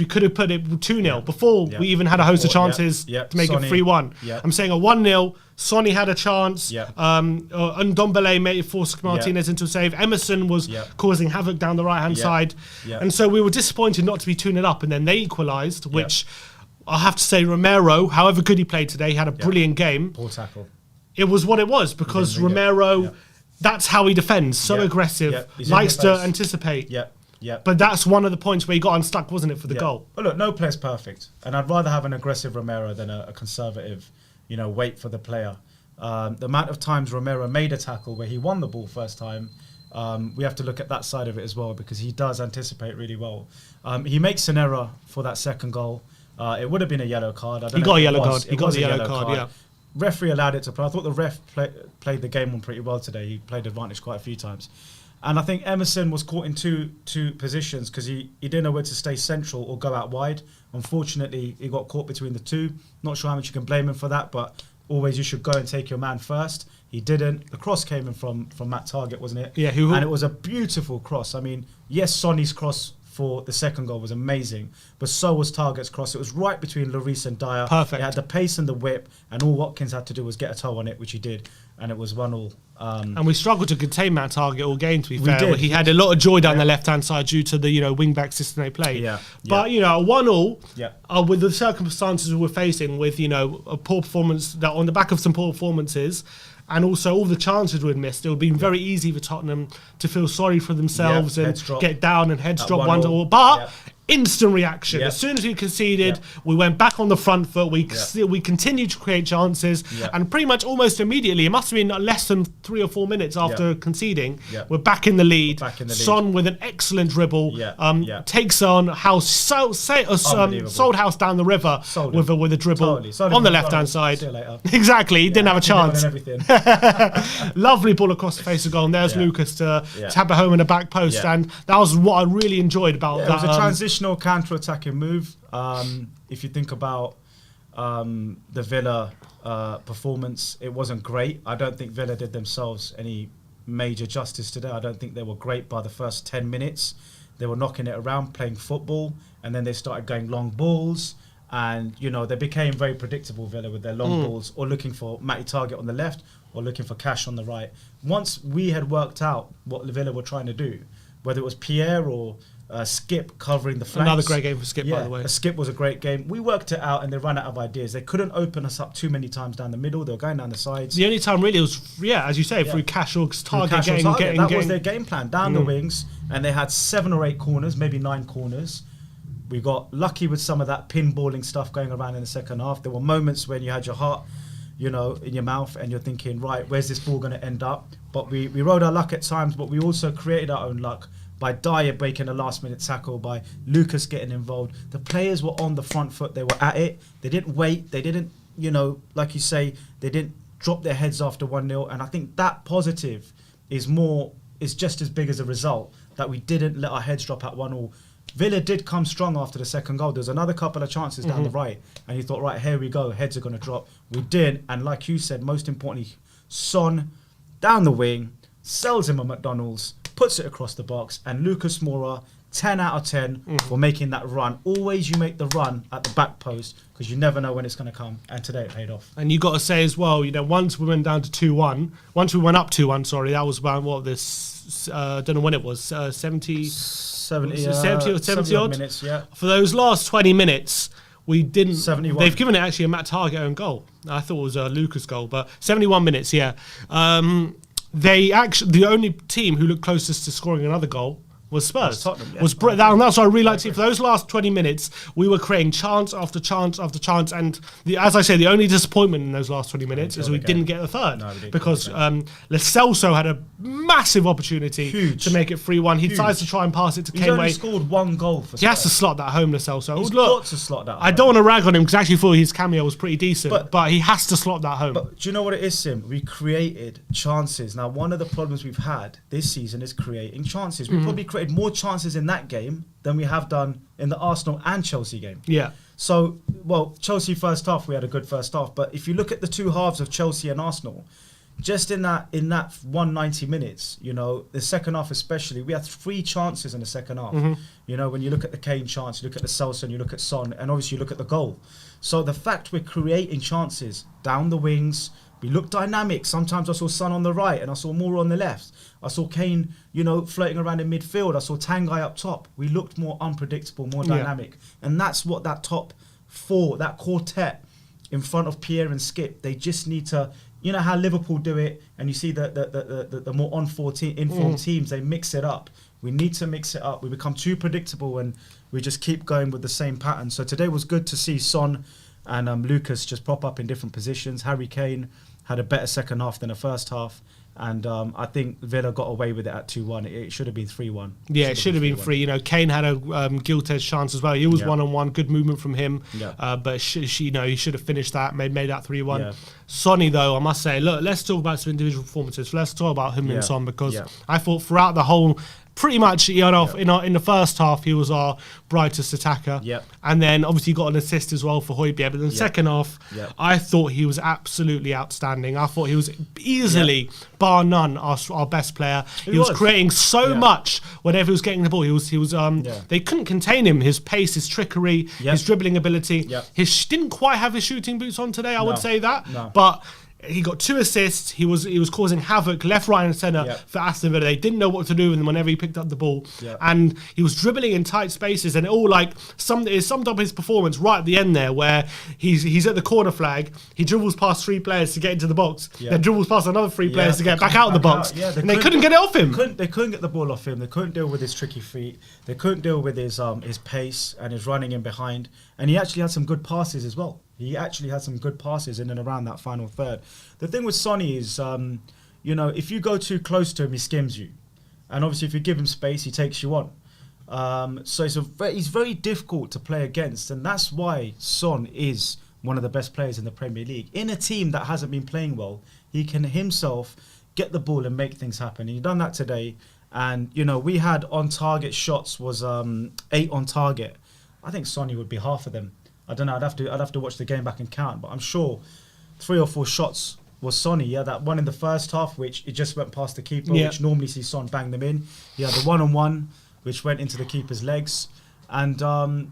we could have put it 2-0 before we even had a host of chances to make it 3-1. I'm saying a 1-0. Sonny had a chance. Ndombele forced Martinez into a save. Emerson was causing havoc down the right-hand side. And so we were disappointed not to be 2-0 up. And then they equalised, which I have to say Romero, however good he played today, had a brilliant game. Poor tackle. It was what it was because Romero... That's how he defends. So aggressive, likes to anticipate. But that's one of the points where he got unstuck, wasn't it, for the goal? Well, look, no player's perfect, and I'd rather have an aggressive Romero than a conservative, wait for the player. The amount of times Romero made a tackle where he won the ball first time, we have to look at that side of it as well because he does anticipate really well. He makes an error for that second goal. It would have been a yellow card. He got a yellow card. He got the yellow card. Yeah. Referee allowed it to play. I thought the ref played the game on pretty well today. He played advantage quite a few times. And I think Emerson was caught in two positions because he didn't know where to stay central or go out wide. Unfortunately, he got caught between the two. Not sure how much you can blame him for that, but always you should go and take your man first. He didn't. The cross came in from Matt Targett, wasn't it? Yeah. And it was a beautiful cross. I mean, yes, Sonny's cross for the second goal was amazing, but so was Targett's cross. It was right between Lloris and Dyer. Perfect. It had the pace and the whip, and all Watkins had to do was get a toe on it, which he did, and it was 1-1. And we struggled to contain Matt Targett all game, to be fair. He had a lot of joy down the left-hand side due to the wing-back system they play. But, 1-1, with the circumstances we were facing, with, a poor performance, that on the back of some poor performances, and also all the chances we'd missed, it would have been very easy for Tottenham to feel sorry for themselves and get down and heads drop 1-1. But instant reaction. As soon as we conceded, we went back on the front foot. We continued to create chances, and pretty much almost immediately, it must have been less than 3 or 4 minutes after conceding, we're back in the lead. Son with an excellent dribble takes on House, sold House down the river with a dribble on the left hand side. Exactly, he didn't have a chance. Lovely ball across the face of goal, and there's Lucas to tap it home in the back post, and that was what I really enjoyed about that. It was a transitional counter-attacking move. If you think about the Villa performance, it wasn't great. I don't think Villa did themselves any major justice today. I don't think they were great by the first 10 minutes. They were knocking it around, playing football, and then they started going long balls, and they became very predictable, Villa, with their long balls, or looking for Matty Targett on the left or looking for Cash on the right. Once we had worked out what Villa were trying to do, whether it was Pierre or Skip covering the flanks. Another great game for Skip, by the way. Skip was a great game. We worked it out and they ran out of ideas. They couldn't open us up too many times down the middle. They were going down the sides. The only time really was, as you say, through Cash or Target. That was their game plan, down the wings. And they had 7 or 8 corners, maybe 9 corners. We got lucky with some of that pinballing stuff going around in the second half. There were moments when you had your heart, in your mouth and you're thinking, right, where's this ball going to end up? But we rode our luck at times, but we also created our own luck by Dyer breaking a last-minute tackle, by Lucas getting involved. The players were on the front foot. They were at it. They didn't wait. They didn't, like you say, they didn't drop their heads after 1-0. And I think that positive is just as big as a result, that we didn't let our heads drop at 1-0. Villa did come strong after the second goal. There was another couple of chances down the right, and you thought, right, here we go, heads are going to drop. We did, and like you said, most importantly, Son down the wing, sells him a McDonald's, puts it across the box, and Lucas Moura 10 out of 10 for making that run. Always you make the run at the back post because you never know when it's going to come. And today it paid off. And you got to say as well, you know, once we went down to 2-1, once we went up 2-1, sorry, that was about what this, I don't know when it was, 70 or 70 odd minutes, yeah. For those last 20 minutes, we didn't. 71. They've given it actually a Matt Target own goal. I thought it was a Lucas goal, but 71 minutes, yeah. They actually, the only team who looked closest to scoring another goal was Spurs. Tottenham, yeah. And that's why I really liked it. For those last 20 minutes, we were creating chance after chance after chance. And as I say, the only disappointment in those last 20 minutes is we didn't get the third. No, we didn't because Lo Celso had a massive opportunity to make it 3-1. He decides to try and pass it to Kane. He's only scored one goal for Spurs. He has to slot that home, Lo Celso. He's got to slot that home. I don't want to rag on him because I actually thought his cameo was pretty decent. But he has to slot that home. But do you know what it is, Sim? We created chances. Now, one of the problems we've had this season is creating chances. We probably created more chances in that game than we have done in the Arsenal and Chelsea game. Yeah. So, well, Chelsea first half, we had a good first half. But if you look at the two halves of Chelsea and Arsenal, just in that 190 minutes, you know, the second half especially, we had 3 chances in the second half. You know, when you look at the Kane chance, you look at the Celso, you look at Son, and obviously you look at the goal. So the fact we're creating chances down the wings, we look dynamic. Sometimes I saw Son on the right and I saw Moura on the left. I saw Kane, you know, floating around in midfield. I saw Tanguy up top. We looked more unpredictable, more dynamic. And that's what that top 4, that quartet in front of Pierre and Skip, they just need to, you know how Liverpool do it, and you see the more informed teams, they mix it up. We need to mix it up. We become too predictable and we just keep going with the same pattern. So today was good to see Son and Lucas just prop up in different positions. Harry Kane had a better second half than the first half. And I think Villa got away with it at 2-1. It should have been 3-1. Yeah, it should have been 3. You know, Kane had a gilt-edged chance as well. He was one-on-one, good movement from him. But you know, he should have finished that, made that 3-1. Sonny, though, I must say, look, let's talk about some individual performances. Let's talk about him and Son because I thought throughout the whole. Pretty much, you know, in the first half, he was our brightest attacker. And then obviously got an assist as well for Højbjerg. But in the second half, I thought he was absolutely outstanding. I thought he was easily, bar none, our best player. He was creating so much whenever he was getting the ball. He was. They couldn't contain him. His pace, his trickery, his dribbling ability. He didn't quite have his shooting boots on today. I would say that, but. He got 2 assists. He was causing havoc left, right, and centre for Aston Villa. They didn't know what to do with him whenever he picked up the ball, and he was dribbling in tight spaces. And it all summed up his performance right at the end there, where he's at the corner flag. He dribbles past 3 players to get into the box, then dribbles past another 3 players to get back out of the box, and they couldn't get it off him. They couldn't get the ball off him. They couldn't deal with his tricky feet. They couldn't deal with his pace and his running in behind. And he actually had some good passes as well. He actually had some good passes in and around that final third. The thing with Sonny is, you know, if you go too close to him, he skims you. And obviously if you give him space, he takes you on. So he's very difficult to play against. And that's why Son is one of the best players in the Premier League. In a team that hasn't been playing well, he can himself get the ball and make things happen. And he done that today. And, you know, we had on-target shots was 8 on target. I think Sonny would be half of them. I don't know. I'd have to watch the game back and count, but I'm sure 3 or 4 shots was Sonny. Yeah, that one in the first half, which it just went past the keeper, which normally see Son bang them in. Yeah, the one-on-one, which went into the keeper's legs, and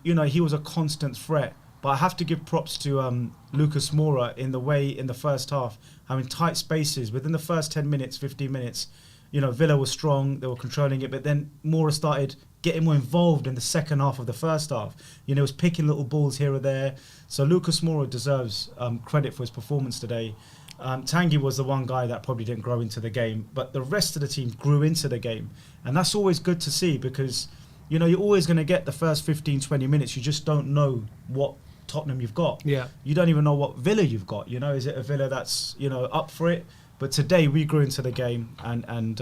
you know, he was a constant threat. But I have to give props to Lucas Moura in the way in the first half, having tight spaces within the first 10 minutes, 15 minutes. You know, Villa was strong, they were controlling it, but then Moura started getting more involved in the second half of the first half. You know, he was picking little balls here or there. So Lucas Moura deserves credit for his performance today. Tanguy was the one guy that probably didn't grow into the game, but the rest of the team grew into the game. And that's always good to see because, you know, you're always going to get the first 15, 20 minutes. You just don't know what Tottenham you've got. You don't even know what Villa you've got. You know, is it a Villa that's, you know, up for it? But today we grew into the game and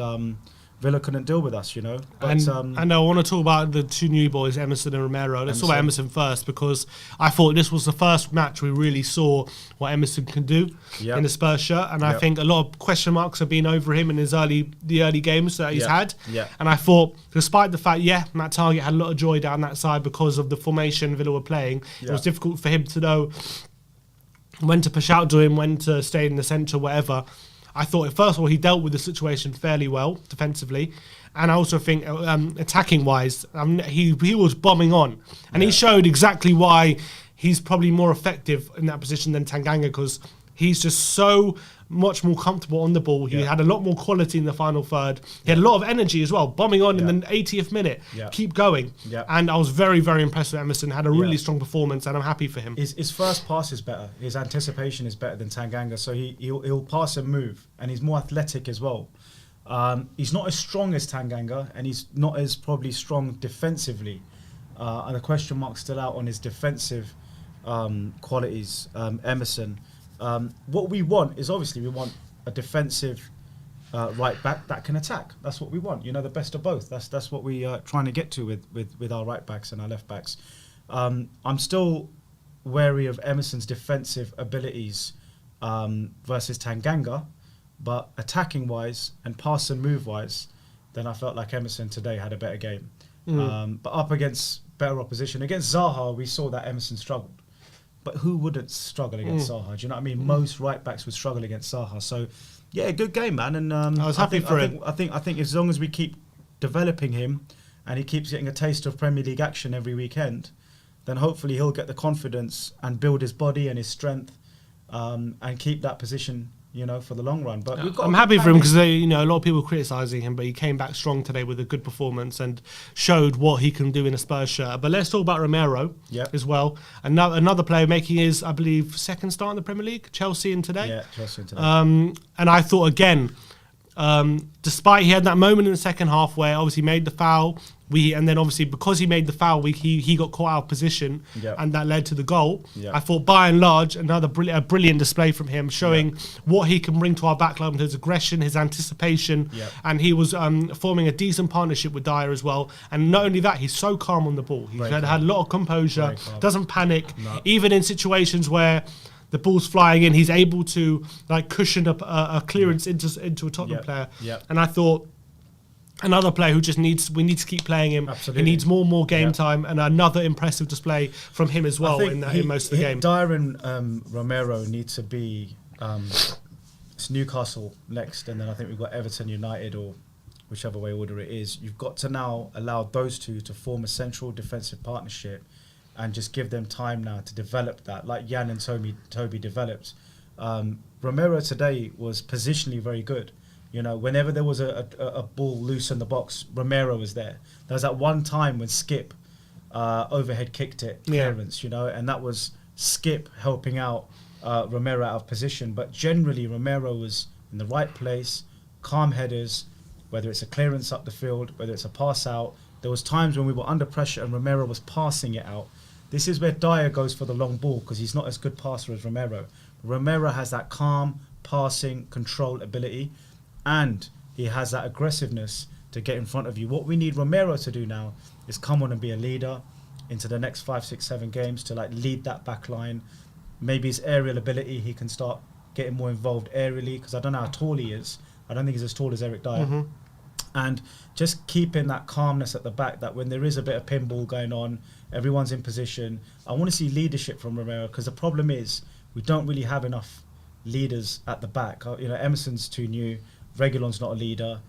Villa couldn't deal with us, you know. But, and I want to talk about the 2 new boys, Emerson and Romero. Let's talk about Emerson first because I thought this was the first match we really saw what Emerson can do in the Spurs shirt. And I think a lot of question marks have been over him in the early games that he's had. And I thought, despite the fact, Matt Target had a lot of joy down that side because of the formation Villa were playing, it was difficult for him to know when to push out to him, when to stay in the centre, whatever. I thought, first of all, he dealt with the situation fairly well defensively. And I also think attacking-wise, he was bombing on. And he showed exactly why he's probably more effective in that position than Tanganga, because he's just so much more comfortable on the ball. He had a lot more quality in the final third. He had a lot of energy as well, bombing on in the 80th minute. Keep going. And I was very, very impressed with Emerson. Had a really strong performance, and I'm happy for him. His first pass is better. His anticipation is better than Tanganga. So he'll pass and move, and he's more athletic as well. He's not as strong as Tanganga, and he's not as probably strong defensively. And the question mark's still out on his defensive qualities, Emerson. What we want is, obviously, we want a defensive right back that can attack. That's what we want. You know, the best of both. That's what we are trying to get to with our right backs and our left backs. I'm still wary of Emerson's defensive abilities versus Tanganga, but attacking wise and pass and move wise, then I felt like Emerson today had a better game. But up against better opposition, against Zaha, we saw that Emerson struggled. But who wouldn't struggle against Zaha? Do you know what I mean? Most right backs would struggle against Zaha. So, yeah, good game, man. And I was happy for him. I think as long as we keep developing him, and he keeps getting a taste of Premier League action every weekend, then hopefully he'll get the confidence and build his body and his strength, and keep that position, you know, for the long run. But I'm happy for him, because a lot of people criticising him, but he came back strong today with a good performance and showed what he can do in a Spurs shirt. But let's talk about Romero as well. Another player making his, I believe, second start in the Premier League, Chelsea in today. Yeah, Chelsea in today. And I thought, again, despite he had that moment in the second half where obviously he made the foul, and then obviously because he made the foul, he got caught out of position, and that led to the goal. I thought by and large another brilliant display from him, showing what he can bring to our backline, his aggression, his anticipation, and he was forming a decent partnership with Dyer as well. And not only that, he's so calm on the ball. He had a lot of composure, doesn't panic, even in situations where the ball's flying in, he's able to like cushion up a clearance into a Tottenham player. And I thought, another player who just we need to keep playing him. Absolutely. He needs more and more game time, and another impressive display from him as well in most of the game. Dyer and Romero need to be it's Newcastle next, and then I think we've got Everton, United, or whichever way order it is. You've got to now allow those two to form a central defensive partnership and just give them time now to develop that, like Jan and Toby developed. Romero today was positionally very good. You know, whenever there was a ball loose in the box, Romero was there. There was that one time when Skip overhead kicked it, clearance, you know, and that was Skip helping out Romero out of position. But generally, Romero was in the right place, calm headers, whether it's a clearance up the field, whether it's a pass out. There was times when we were under pressure and Romero was passing it out. This is where Dyer goes for the long ball, because he's not as good passer as Romero. Romero has that calm, passing, control ability, and he has that aggressiveness to get in front of you. What we need Romero to do now is come on and be a leader into the next 5, 6, 7 games, to like lead that back line. Maybe his aerial ability, he can start getting more involved aerially, because I don't know how tall he is. I don't think he's as tall as Eric Dyer. And just keeping that calmness at the back, that when there is a bit of pinball going on, everyone's in position. I want to see leadership from Romero, because the problem is we don't really have enough leaders at the back. You know, Emerson's too new. Reguilon's not a leader.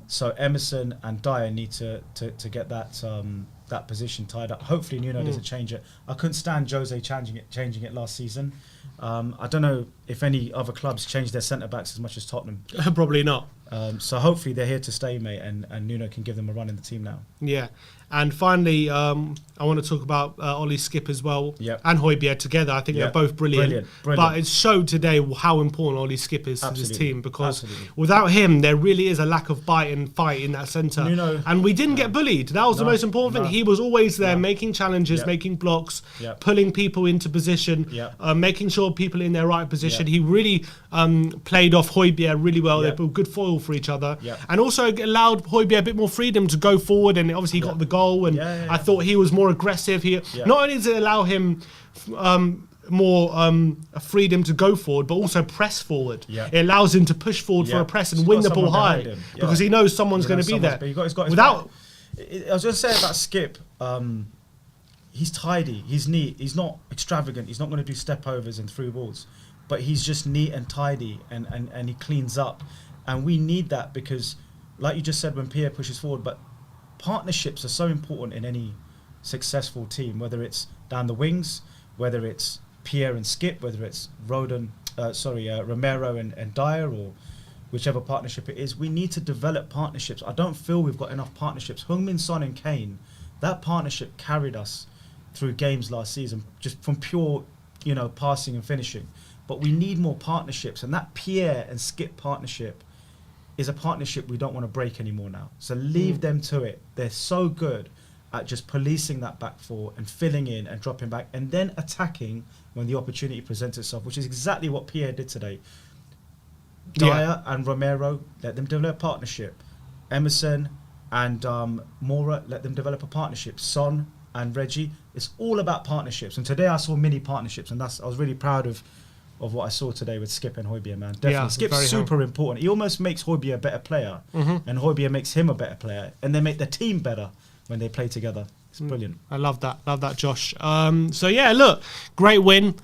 So Emerson and Dyer need to get that position tied up. Hopefully Nuno doesn't change it. I couldn't stand Jose changing it last season. I don't know if any other clubs change their centre-backs as much as Tottenham. Probably not. So hopefully they're here to stay, mate, and Nuno can give them a run in the team now. Yeah. And finally, I want to talk about Ollie Skip as well, and Højbjerg together. I think they're both brilliant. But it showed today how important Ollie Skip is to this team, because without him, there really is a lack of bite and fight in that centre. And we didn't get bullied. That was the most important thing. He was always there, making challenges, making blocks, pulling people into position, making sure people in their right position. He really played off Højbjerg really well. They were good foil for each other, and also allowed Højbjerg a bit more freedom to go forward. And obviously, he got the goal. And I thought he was more aggressive. Not only does it allow him more freedom to go forward, but also press forward. It allows him to push forward for a press and win the ball high, because he knows someone's going to be there. He's got without. I was just saying about Skip. He's tidy. He's neat. He's not extravagant. He's not going to do step overs and through balls. but he's just neat and tidy, and he cleans up. And we need that because, like you just said, when Pierre pushes forward, but partnerships are so important in any successful team, whether it's down the wings, whether it's Pierre and Skip, whether it's Romero and Dyer, or whichever partnership it is. We need to develop partnerships. I don't feel we've got enough partnerships. Heung-min Son and Kane, that partnership carried us through games last season, just from pure, passing and finishing. But we need more partnerships, and that Pierre and Skip partnership is a partnership we don't want to break anymore now. So leave them to it. They're so good at just policing that back four and filling in and dropping back and then attacking when the opportunity presents itself, which is exactly what Pierre did today. Dyer and Romero, let them develop a partnership. Emerson and Mora, let them develop a partnership. Son and Reggie, it's all about partnerships. And today I saw mini partnerships, and I was really proud of what I saw today with Skip and Højbjerg, man. Definitely. Yeah, Skip's super important. He almost makes Højbjerg a better player, and Højbjerg makes him a better player, and they make the team better when they play together. It's brilliant. I love that, Josh. So yeah, look, great win.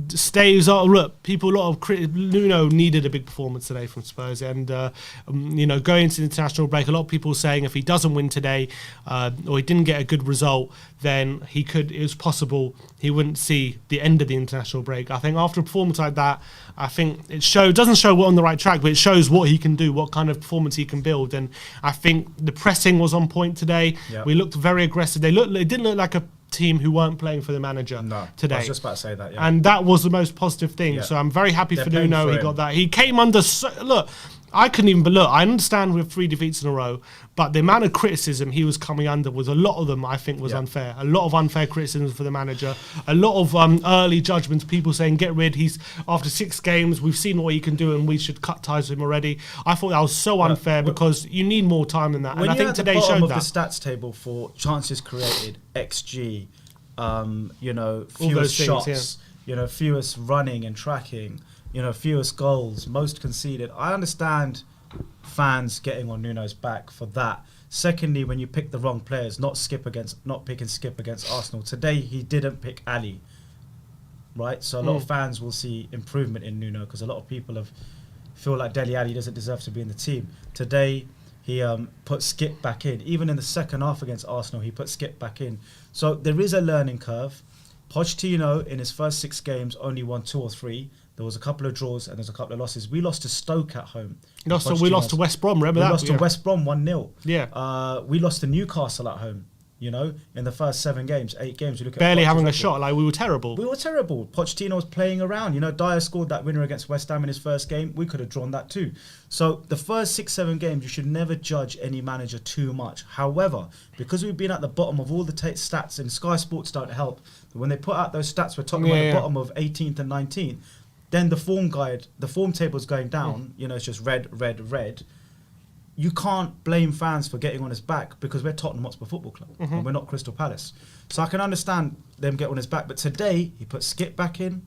Stays on. Look, people, a lot of Nuno needed a big performance today from Spurs, and going into the international break, a lot of people saying if he doesn't win today, or he didn't get a good result, then it was possible he wouldn't see the end of the international break. I think after a performance like that, I think doesn't show we're on the right track, but it shows what he can do, what kind of performance he can build. And I think the pressing was on point today. Yep. We looked very aggressive. It didn't look like a team who weren't playing for the manager today. I was just about to say that, yeah. And that was the most positive thing. Yeah. So I'm very happy for Nuno. He got that. He came under... I couldn't even... But look, I understand with 3 defeats in a row, but the amount of criticism he was coming under was a lot of them, I think, was unfair. A lot of unfair criticisms for the manager. A lot of early judgments, people saying, get rid. After 6 games, we've seen what he can do and we should cut ties with him already. I thought that was so unfair because you need more time than that. And I think today showed that. When you're at the bottom of the stats table for chances created, XG, fewest shots, fewest running and tracking, fewest goals, most conceded. I understand fans getting on Nuno's back for that. Secondly, when you pick the wrong players, not picking Skip against Arsenal. Today he didn't pick Ali, right? So a lot of fans will see improvement in Nuno because a lot of people feel like Dele Alli doesn't deserve to be in the team. Today he put Skip back in. Even in the second half against Arsenal, he put Skip back in. So there is a learning curve. Pochettino in his first 6 games only won 2 or 3. There was a couple of draws and there's a couple of losses. We lost to Stoke at home. We lost to West Brom, remember that? We lost to West Brom 1-0. Yeah. We lost to Newcastle at home, in the first 8 games. You look at barely having a shot, we were terrible. We were terrible. Pochettino was playing around. Dyer scored that winner against West Ham in his first game. We could have drawn that too. So the first 6-7 games, you should never judge any manager too much. However, because we've been at the bottom of all the stats, and Sky Sports don't help, when they put out those stats, we're talking about the bottom of 18th and 19th. Then the form table is going down. It's just red, red, red. You can't blame fans for getting on his back because we're Tottenham Hotspur Football Club and we're not Crystal Palace. So I can understand them getting on his back. But today, he put Skip back in.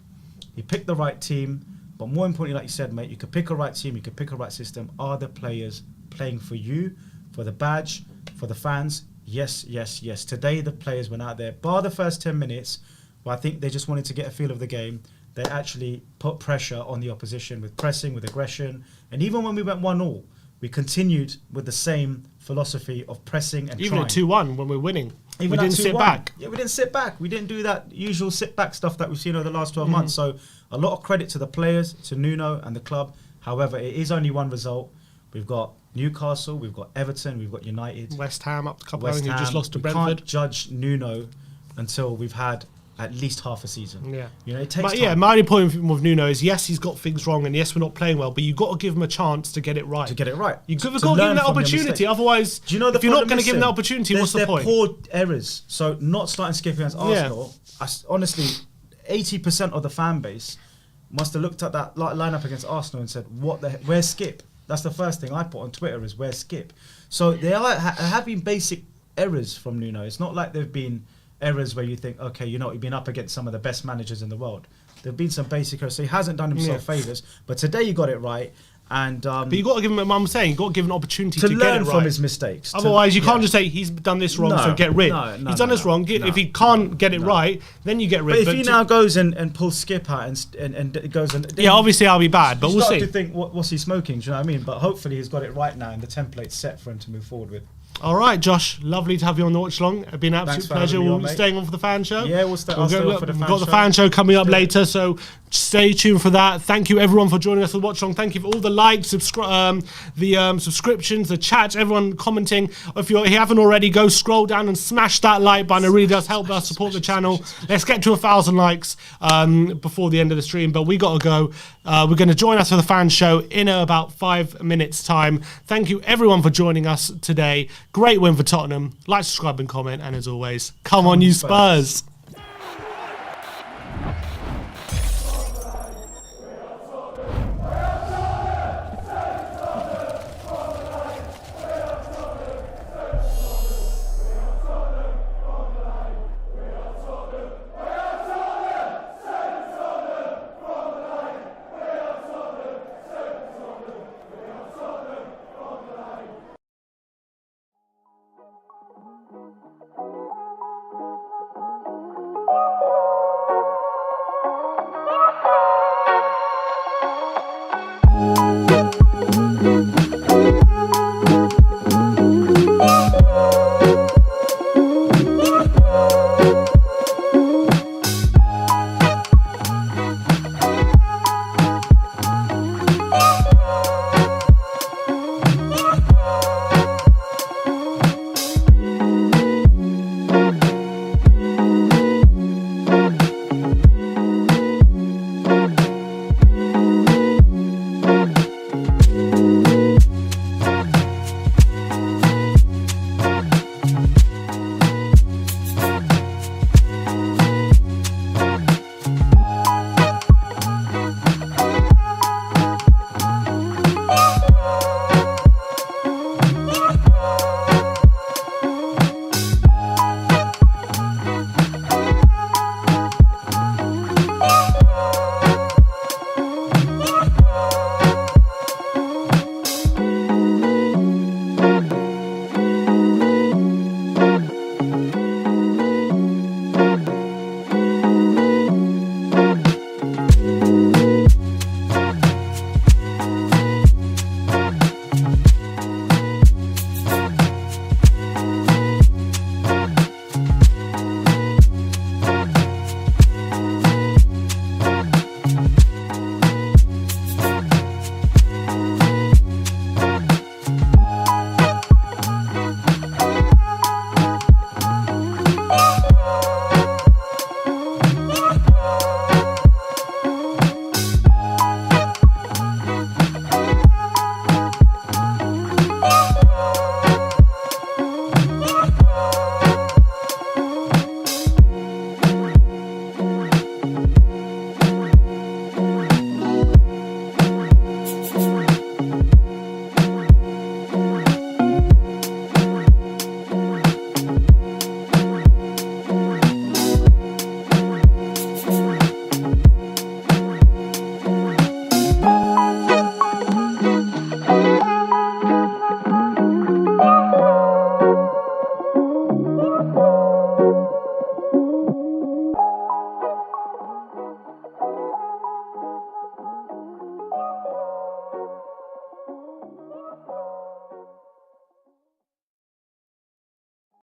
He picked the right team. But more importantly, like you said, mate, you could pick a right team. You could pick a right system. Are the players playing for you, for the badge, for the fans? Yes, yes, yes. Today, the players went out there, bar the first 10 minutes, where I think they just wanted to get a feel of the game. They actually put pressure on the opposition with pressing, with aggression. And even when we went 1-1, we continued with the same philosophy of pressing and even trying. Even at 2-1 when we were winning. We didn't sit back. Yeah, we didn't sit back. We didn't do that usual sit-back stuff that we've seen over the last 12 months. So a lot of credit to the players, to Nuno and the club. However, it is only one result. We've got Newcastle, we've got Everton, we've got United. West Ham up a couple of who just lost to Brentford. We can't judge Nuno until we've had at least half a season. Yeah. It takes time. Yeah, my only point with Nuno is, yes, he's got things wrong and yes, we're not playing well, but you've got to give him a chance to get it right. You've got to give him that opportunity. Otherwise, if you're not going to give him that opportunity, what's the point? They're poor errors. So not starting Skip against Arsenal, honestly, 80% of the fan base must have looked at that lineup against Arsenal and said, where's Skip? That's the first thing I put on Twitter is, where's Skip? So there have been basic errors from Nuno. It's not like they've been errors where you think, okay, you've been up against some of the best managers in the world. There have been some basic errors. So he hasn't done himself favours. But today he got it right. And but you got to give him. I'm saying you got to give him an opportunity to to get learn it right. from his mistakes. Otherwise, you can't just say he's done this wrong, so get rid. He's done this wrong. If he can't get it right, then you get rid. But if he now goes and pulls Skip out and goes and obviously I'll be bad, but we'll see. To think what's he smoking? Do you know what I mean? But hopefully he's got it right now, and the template's set for him to move forward with. All right, Josh, lovely to have you on the watch along. It's been an absolute pleasure. We're staying on for the fan show. Yeah, we'll stay on for the fan show. We've got the fan show coming up later, so stay tuned for that. Thank you, everyone, for joining us for the watch along. Thank you for all the likes, subscriptions, the chats, everyone commenting. If you haven't already, go scroll down and smash that like button. It really does help us support the channel. Let's get to 1,000 likes before the end of the stream, but we got to go. We're going to join us for the fan show in about 5 minutes' time. Thank you, everyone, for joining us today. Great win for Tottenham. Like, subscribe, and comment. And as always, come on, you Spurs.